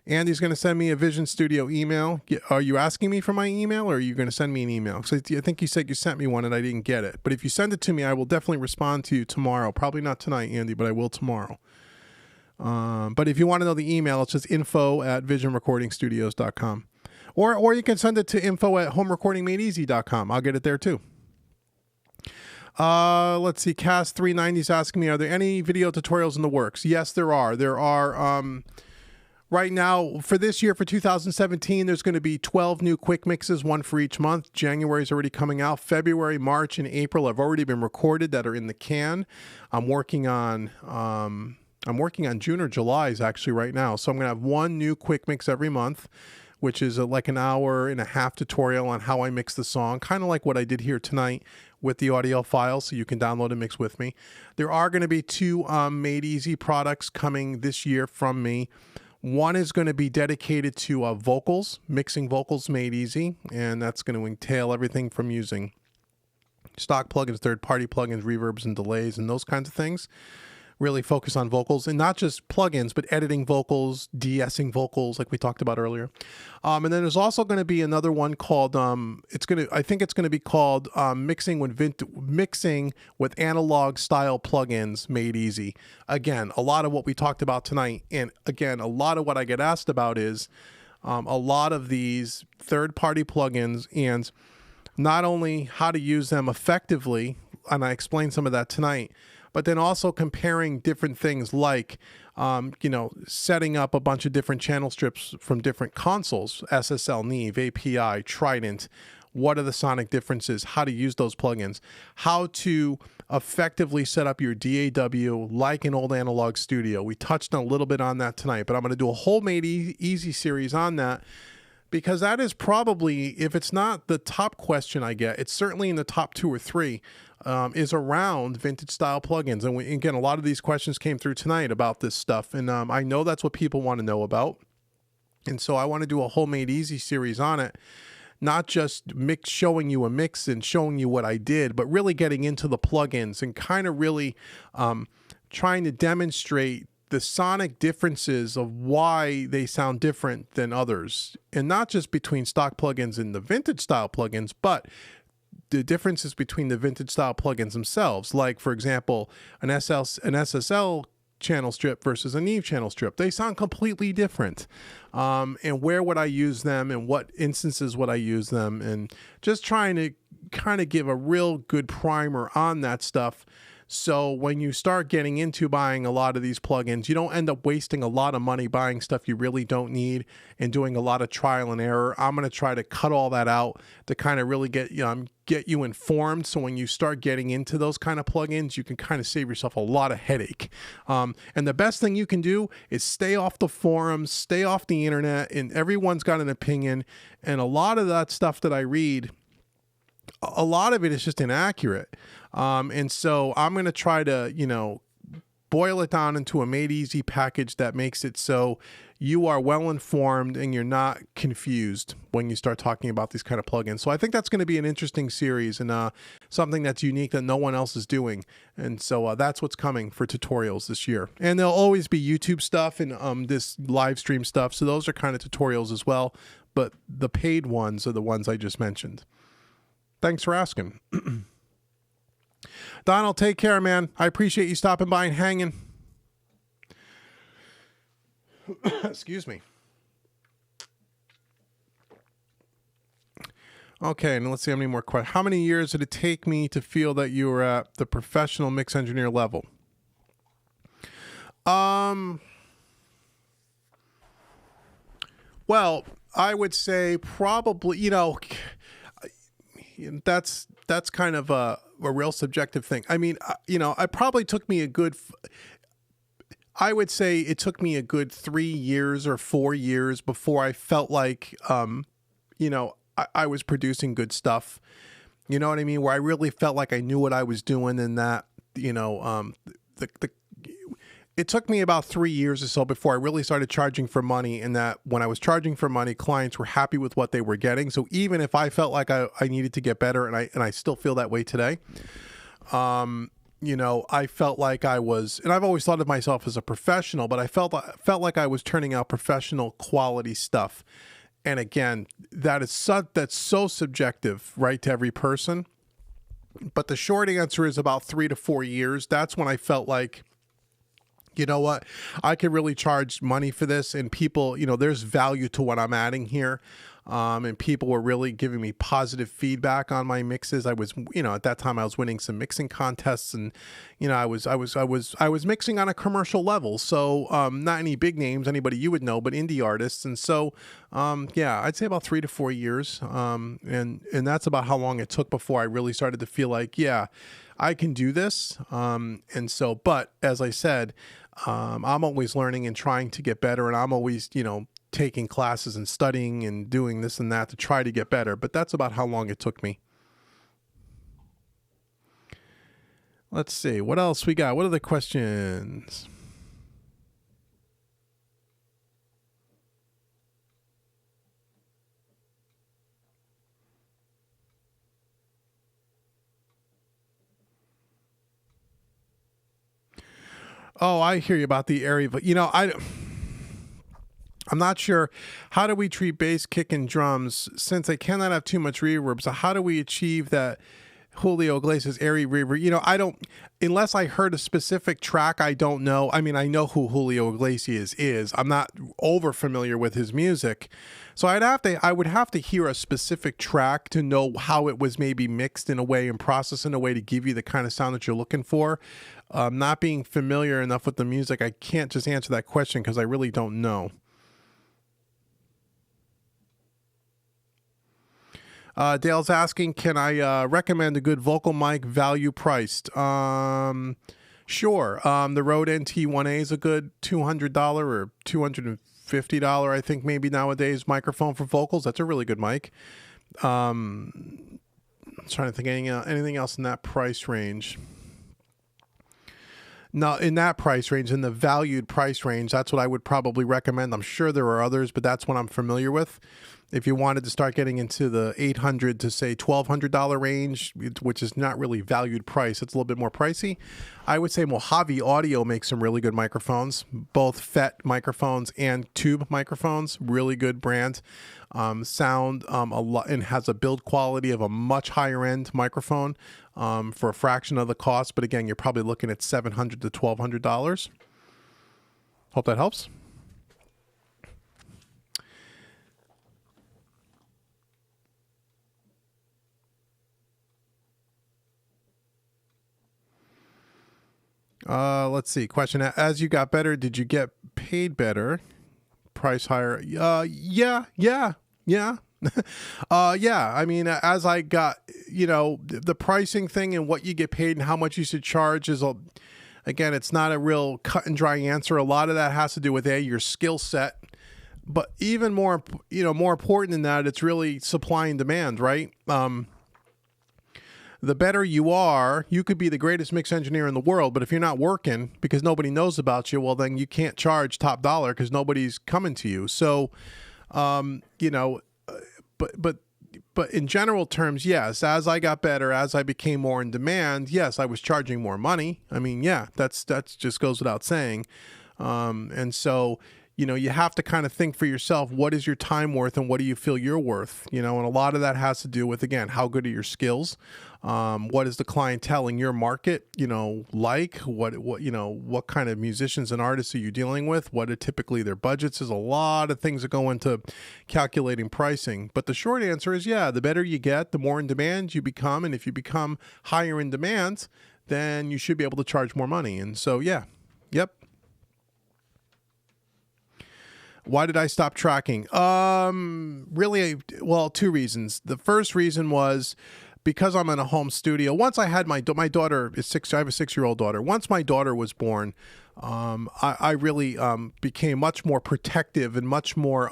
Andy's going to send me a Vision Studio email. Are you asking me for my email, or are you going to send me an email? So I think you said you sent me one and I didn't get it. But if you send it to me, I will definitely respond to you tomorrow. Probably not tonight, Andy, but I will tomorrow. But if you want to know the email, it's just info@visionrecordingstudios.com. Or you can send it to info@homerecordingmadeeasy.com. I'll get it there too. Let's see. Cast 390 is asking me, are there any video tutorials in the works? Yes, there are. There are... Right now, for this year, for 2017, there's going to be 12 new quick mixes, one for each month. January is already coming out. February, March, and April have already been recorded that are in the can. I'm working on June or July's actually right now. So I'm going to have one new quick mix every month, which is like an hour and a half tutorial on how I mix the song, kind of like what I did here tonight with the audio file, so you can download and mix with me. There are going to be two Made Easy products coming this year from me. One is going to be dedicated to vocals, mixing vocals made easy, and that's going to entail everything from using stock plugins, third-party plugins, reverbs and delays, and those kinds of things. Really focus on vocals, and not just plugins, but editing vocals, de-essing vocals, like we talked about earlier. And then there's also going to be another one called I think it's going to be called mixing with analog style plugins made easy. Again, a lot of what we talked about tonight, and again, a lot of what I get asked about is a lot of these third-party plugins, and not only how to use them effectively, and I explained some of that tonight, but then also comparing different things like, setting up a bunch of different channel strips from different consoles, SSL, Neve, API, Trident. What are the sonic differences? How to use those plugins? How to effectively set up your DAW like an old analog studio. We touched on a little bit on that tonight, but I'm going to do a whole Made Easy series on that, because that is probably, if it's not the top question I get, it's certainly in the top 2 or 3, is around vintage style plugins. And again, a lot of these questions came through tonight about this stuff. And I know that's what people want to know about. And so I want to do a whole Made Easy series on it. Not just showing you a mix and showing you what I did, but really getting into the plugins and kind of really trying to demonstrate the sonic differences of why they sound different than others. And not just between stock plugins and the vintage style plugins, but the differences between the vintage style plugins themselves. Like, for example, an SSL channel strip versus a Neve channel strip. They sound completely different. And where would I use them, and what instances would I use them, and just trying to kind of give a real good primer on that stuff. So when you start getting into buying a lot of these plugins, you don't end up wasting a lot of money buying stuff you really don't need and doing a lot of trial and error. I'm going to try to cut all that out to kind of really get you informed. So when you start getting into those kind of plugins, you can kind of save yourself a lot of headache. And the best thing you can do is stay off the forums, stay off the internet, and everyone's got an opinion. And a lot of that stuff that I read, a lot of it is just inaccurate. And so I'm going to try to, boil it down into a Made Easy package that makes it so you are well informed and you're not confused when you start talking about these kind of plugins. So I think that's going to be an interesting series, and something that's unique that no one else is doing. And so that's what's coming for tutorials this year. And there'll always be YouTube stuff and this live stream stuff. So those are kind of tutorials as well. But the paid ones are the ones I just mentioned. Thanks for asking. Donald, take care, man. I appreciate you stopping by and hanging. Excuse me. Okay, and let's see how many more questions. How many years did it take me to feel that you were at the professional mix engineer level? Well, I would say probably, that's kind of a real subjective thing. I mean, it probably took me I would say it took me a good 3 years or 4 years before I felt like, I was producing good stuff. You know what I mean? Where I really felt like I knew what I was doing, and that, it took me about 3 years or so before I really started charging for money, and that when I was charging for money, clients were happy with what they were getting. So even if I felt like I needed to get better, and I still feel that way today, I felt like I was, and I've always thought of myself as a professional, but I felt like I was turning out professional quality stuff. And again, that's so subjective, right, to every person. But the short answer is about 3 to 4 years. That's when I felt like, you know what, I could really charge money for this, and people, there's value to what I'm adding here. And people were really giving me positive feedback on my mixes. I was, at that time I was winning some mixing contests, and, I was mixing on a commercial level. So, not any big names, anybody you would know, but indie artists. And so, I'd say about 3 to 4 years. And that's about how long it took before I really started to feel like, yeah, I can do this. And so, but as I said, I'm always learning and trying to get better, and I'm always, taking classes and studying and doing this and that to try to get better. But that's about how long it took me. Let's see. What else we got? What are the questions? Oh, I hear you about the area, but I'm not sure. How do we treat bass, kick, and drums since they cannot have too much reverb? So how do we achieve that Julio Iglesias airy reverb? I don't, unless I heard a specific track, I don't know. I mean, I know who Julio Iglesias is. I'm not over familiar with his music. So I would have to hear a specific track to know how it was maybe mixed in a way and processed in a way to give you the kind of sound that you're looking for. Not being familiar enough with the music, I can't just answer that question because I really don't know. Dale's asking, can I recommend a good vocal mic value priced? Sure. The Rode NT1A is a good $200 or $250, I think maybe nowadays, microphone for vocals. That's a really good mic. I'm trying to think anything else in that price range. No, in that price range, in the valued price range, that's what I would probably recommend. I'm sure there are others, but that's what I'm familiar with. If you wanted to start getting into the $800 to say $1,200 range, which is not really valued price, it's a little bit more pricey. I would say Mojave Audio makes some really good microphones, both FET microphones and tube microphones. Really good brand. Sound a lot and has a build quality of a much higher end microphone for a fraction of the cost. But again, you're probably looking at $700 to $1,200. Hope that helps. Let's see. Question: as you got better, did you get paid better? Price higher? Yeah. Yeah. I mean, as I got, the pricing thing and what you get paid and how much you should charge is, again, it's not a real cut and dry answer. A lot of that has to do with your skill set, but even more, more important than that, it's really supply and demand, right? The better you are, you could be the greatest mix engineer in the world, but if you're not working because nobody knows about you, well, then you can't charge top dollar because nobody's coming to you. So, but in general terms, yes, as I got better, as I became more in demand, yes, I was charging more money. I mean, yeah, that's just goes without saying. And so, you have to kind of think for yourself, what is your time worth and what do you feel you're worth? And a lot of that has to do with, again, how good are your skills? What is the clientele in your market, like? What kind of musicians and artists are you dealing with? What are typically their budgets? There's a lot of things that go into calculating pricing. But the short answer is, yeah, the better you get, the more in demand you become. And if you become higher in demand, then you should be able to charge more money. And so, yeah, yep. Why did I stop tracking? Really, well, two reasons. The first reason was because I'm in a home studio. Once I had my daughter is 6. I have a 6-year-old daughter. Once my daughter was born, I really became much more protective and much more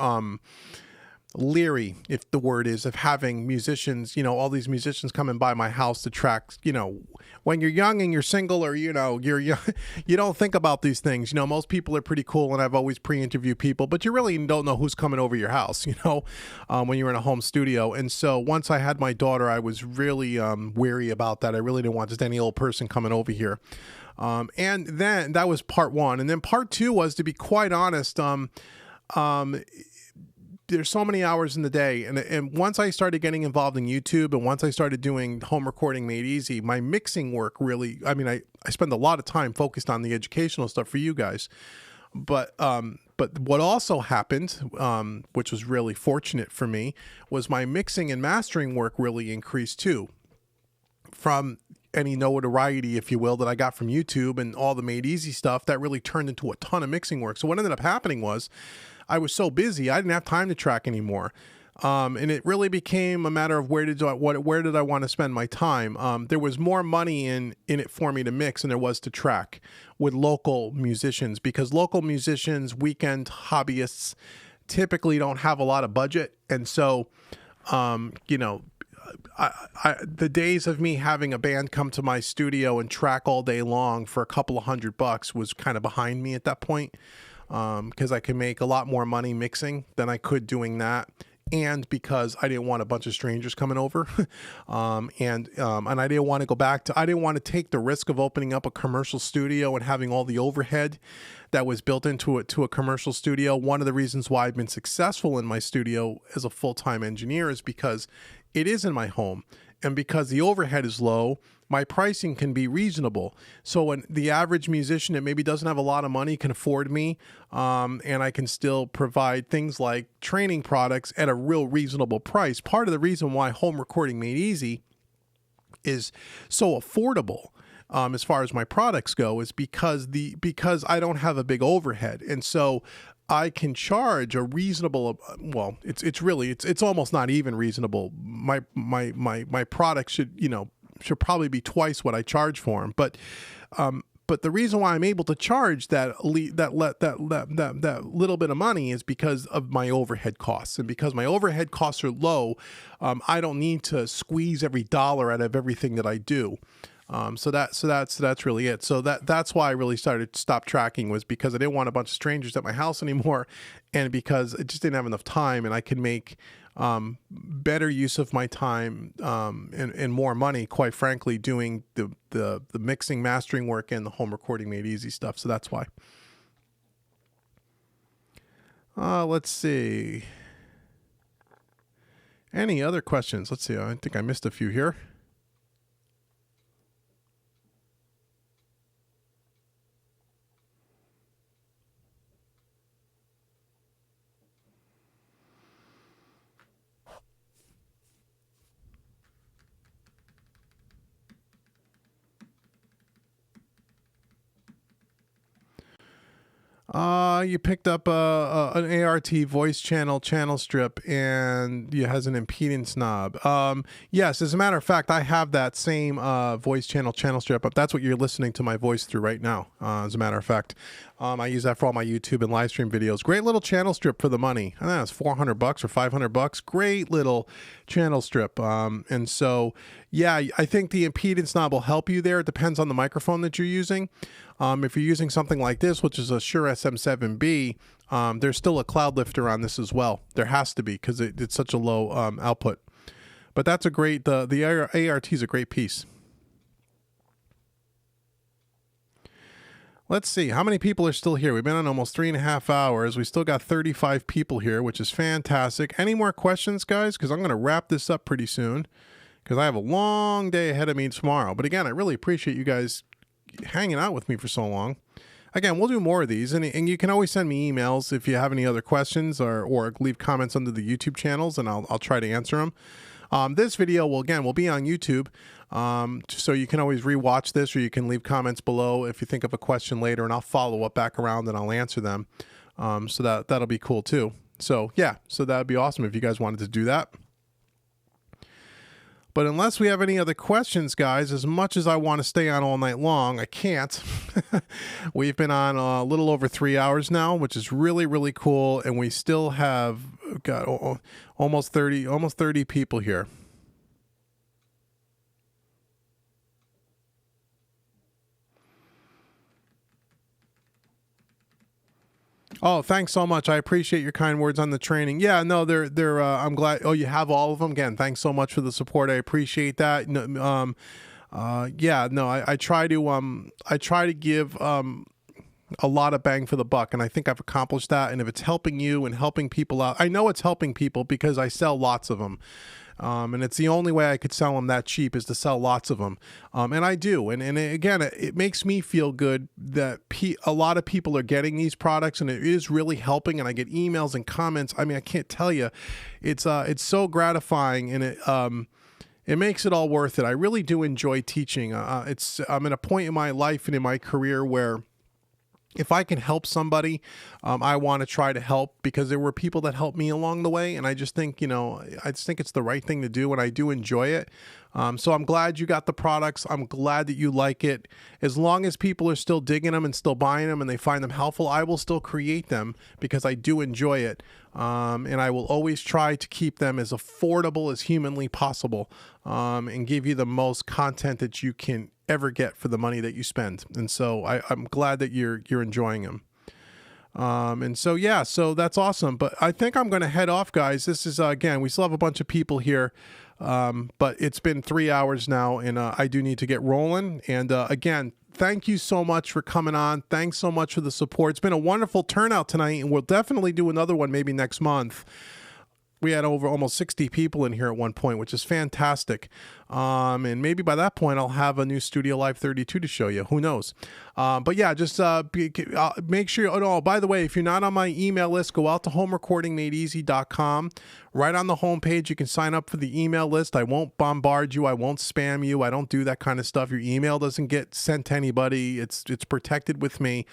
leery, if the word is, of having musicians, all these musicians coming by my house to track, when you're young and you're single or, you're young, you don't think about these things. Most people are pretty cool and I've always pre-interviewed people, but you really don't know who's coming over your house, when you're in a home studio. And so once I had my daughter, I was really weary about that. I really didn't want just any old person coming over here. And then that was part one. And then part two was, to be quite honest, there's so many hours in the day. And once I started getting involved in YouTube and once I started doing home recording made easy, my mixing work really, I spend a lot of time focused on the educational stuff for you guys. But what also happened, which was really fortunate for me, was my mixing and mastering work really increased too. From any notoriety, if you will, that I got from YouTube and all the made easy stuff, that really turned into a ton of mixing work. So what ended up happening was, I was so busy, I didn't have time to track anymore. And it really became a matter of where did I want to spend my time? There was more money in it for me to mix than there was to track with local musicians, because local musicians, weekend hobbyists, typically don't have a lot of budget. And so, the days of me having a band come to my studio and track all day long for a couple of $100 was kind of behind me at that point. Because I could make a lot more money mixing than I could doing that. and because I didn't want a bunch of strangers coming over, and I didn't want to go back to, I didn't want to take the risk of opening up a commercial studio and having all the overhead that was built into it to a commercial studio. One of the reasons why I've been successful in my studio as a full-time engineer is because it is in my home, and because the overhead is low, my pricing can be reasonable. So when the average musician that maybe doesn't have a lot of money can afford me, and I can still provide things like training products at a real reasonable price. Part of the reason why Home Recording Made Easy is so affordable, as far as my products go, is because I don't have a big overhead, and so I can charge a reasonable, well, it's almost not even reasonable. My product should probably be twice what I charge for them. But the reason why I'm able to charge that little bit of money is because of my overhead costs, and because my overhead costs are low, I don't need to squeeze every dollar out of everything that I do. So that's really it. So that's why I really stopped tracking, was because I didn't want a bunch of strangers at my house anymore, and because I just didn't have enough time, and I could make better use of my time and more money, quite frankly, doing the mixing, mastering work and the Home Recording Made Easy stuff. So that's why. Let's see. Any other questions? Let's see. I think I missed a few here. You picked up an ART voice channel strip, and it has an impedance knob. Yes, as a matter of fact, I have that same voice channel strip. That's what you're listening to my voice through right now. As a matter of fact, I use that for all my YouTube and live stream videos. Great little channel strip for the money. I don't know, it's $400 or $500. Great little channel strip. And so, yeah, I think the impedance knob will help you there. It depends on the microphone that you're using. If you're using something like this, which is a Shure SM7B, there's still a cloud lifter on this as well. There has to be, because it's such a low output. But that's a great, the ART is a great piece. Let's see, how many people are still here? We've been on almost 3.5 hours. We still got 35 people here, which is fantastic. Any more questions, guys? Because I'm going to wrap this up pretty soon, because I have a long day ahead of me tomorrow. But again, I really appreciate you guys hanging out with me for so long. Again, we'll do more of these, and you can always send me emails if you have any other questions, or leave comments under the YouTube channels, and I'll try to answer them. This video will be on YouTube, so you can always rewatch this, or you can leave comments below if you think of a question later, and I'll follow up back around and I'll answer them. So that'll be cool too. So yeah, so that'd be awesome if you guys wanted to do that. But unless we have any other questions, guys, as much as I want to stay on all night long, I can't. We've been on a little over 3 hours now, which is really, really cool. And we still have got almost 30 people here. Oh, thanks so much. I appreciate your kind words on the training. Yeah, no, they're I'm glad. Oh, you have all of them. Again, thanks so much for the support. I appreciate that. Yeah, no, I try to give a lot of bang for the buck, and I think I've accomplished that. And if it's helping you and helping people out, I know it's helping people because I sell lots of them. And it's the only way I could sell them that cheap, is to sell lots of them. And I do. And again, it makes me feel good that a lot of people are getting these products, and it is really helping. And I get emails and comments. I mean, I can't tell you, it's so gratifying, and it makes it all worth it. I really do enjoy teaching. I'm at a point in my life and in my career where if I can help somebody, I want to try to help, because there were people that helped me along the way. And I just think, it's the right thing to do, and I do enjoy it. So I'm glad you got the products. I'm glad that you like it. As long as people are still digging them and still buying them and they find them helpful, I will still create them because I do enjoy it. And I will always try to keep them as affordable as humanly possible, and give you the most content that you can ever get for the money that you spend. And so I'm glad that you're enjoying them. And so, yeah, so that's awesome. But I think I'm going to head off, guys. This is, again, we still have a bunch of people here. But it's been 3 hours now, and I do need to get rolling. And again, thank you so much for coming on. Thanks so much for the support. It's been a wonderful turnout tonight, and we'll definitely do another one maybe next month. We had over almost 60 people in here at one point, which is fantastic. And maybe by that point, I'll have a new Studio Live 32 to show you. Who knows? But yeah, just make sure. Oh, by the way, if you're not on my email list, go out to homerecordingmadeeasy.com. Right on the homepage, you can sign up for the email list. I won't bombard you. I won't spam you. I don't do that kind of stuff. Your email doesn't get sent to anybody. It's protected with me.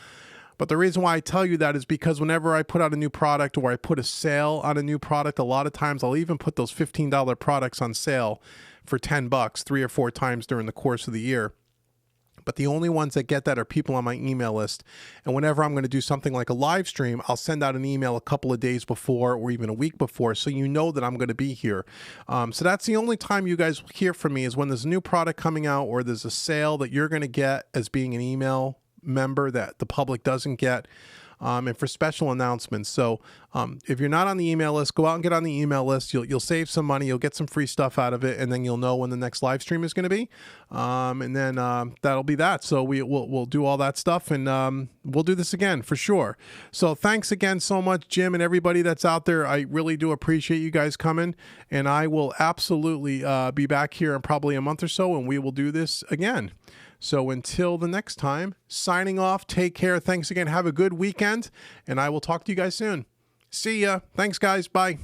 But the reason why I tell you that is because whenever I put out a new product or I put a sale on a new product, a lot of times I'll even put those $15 products on sale for $10 3 or 4 times during the course of the year. But the only ones that get that are people on my email list. And whenever I'm going to do something like a live stream, I'll send out an email a couple of days before or even a week before, so you know that I'm going to be here. So that's the only time you guys will hear from me, is when there's a new product coming out or there's a sale that you're going to get as being an email member that the public doesn't get, and for special announcements. So if you're not on the email list, go out and get on the email list. You'll save some money, you'll get some free stuff out of it, and then you'll know when the next live stream is going to be, and then that'll be that. So we'll do all that stuff, and we'll do this again for sure. So thanks again so much, Jim, and everybody that's out there. I really do appreciate you guys coming, and I will absolutely be back here in probably a month or so, and we will do this again. So until the next time, signing off. Take care. Thanks again. Have a good weekend, and I will talk to you guys soon. See ya. Thanks, guys. Bye.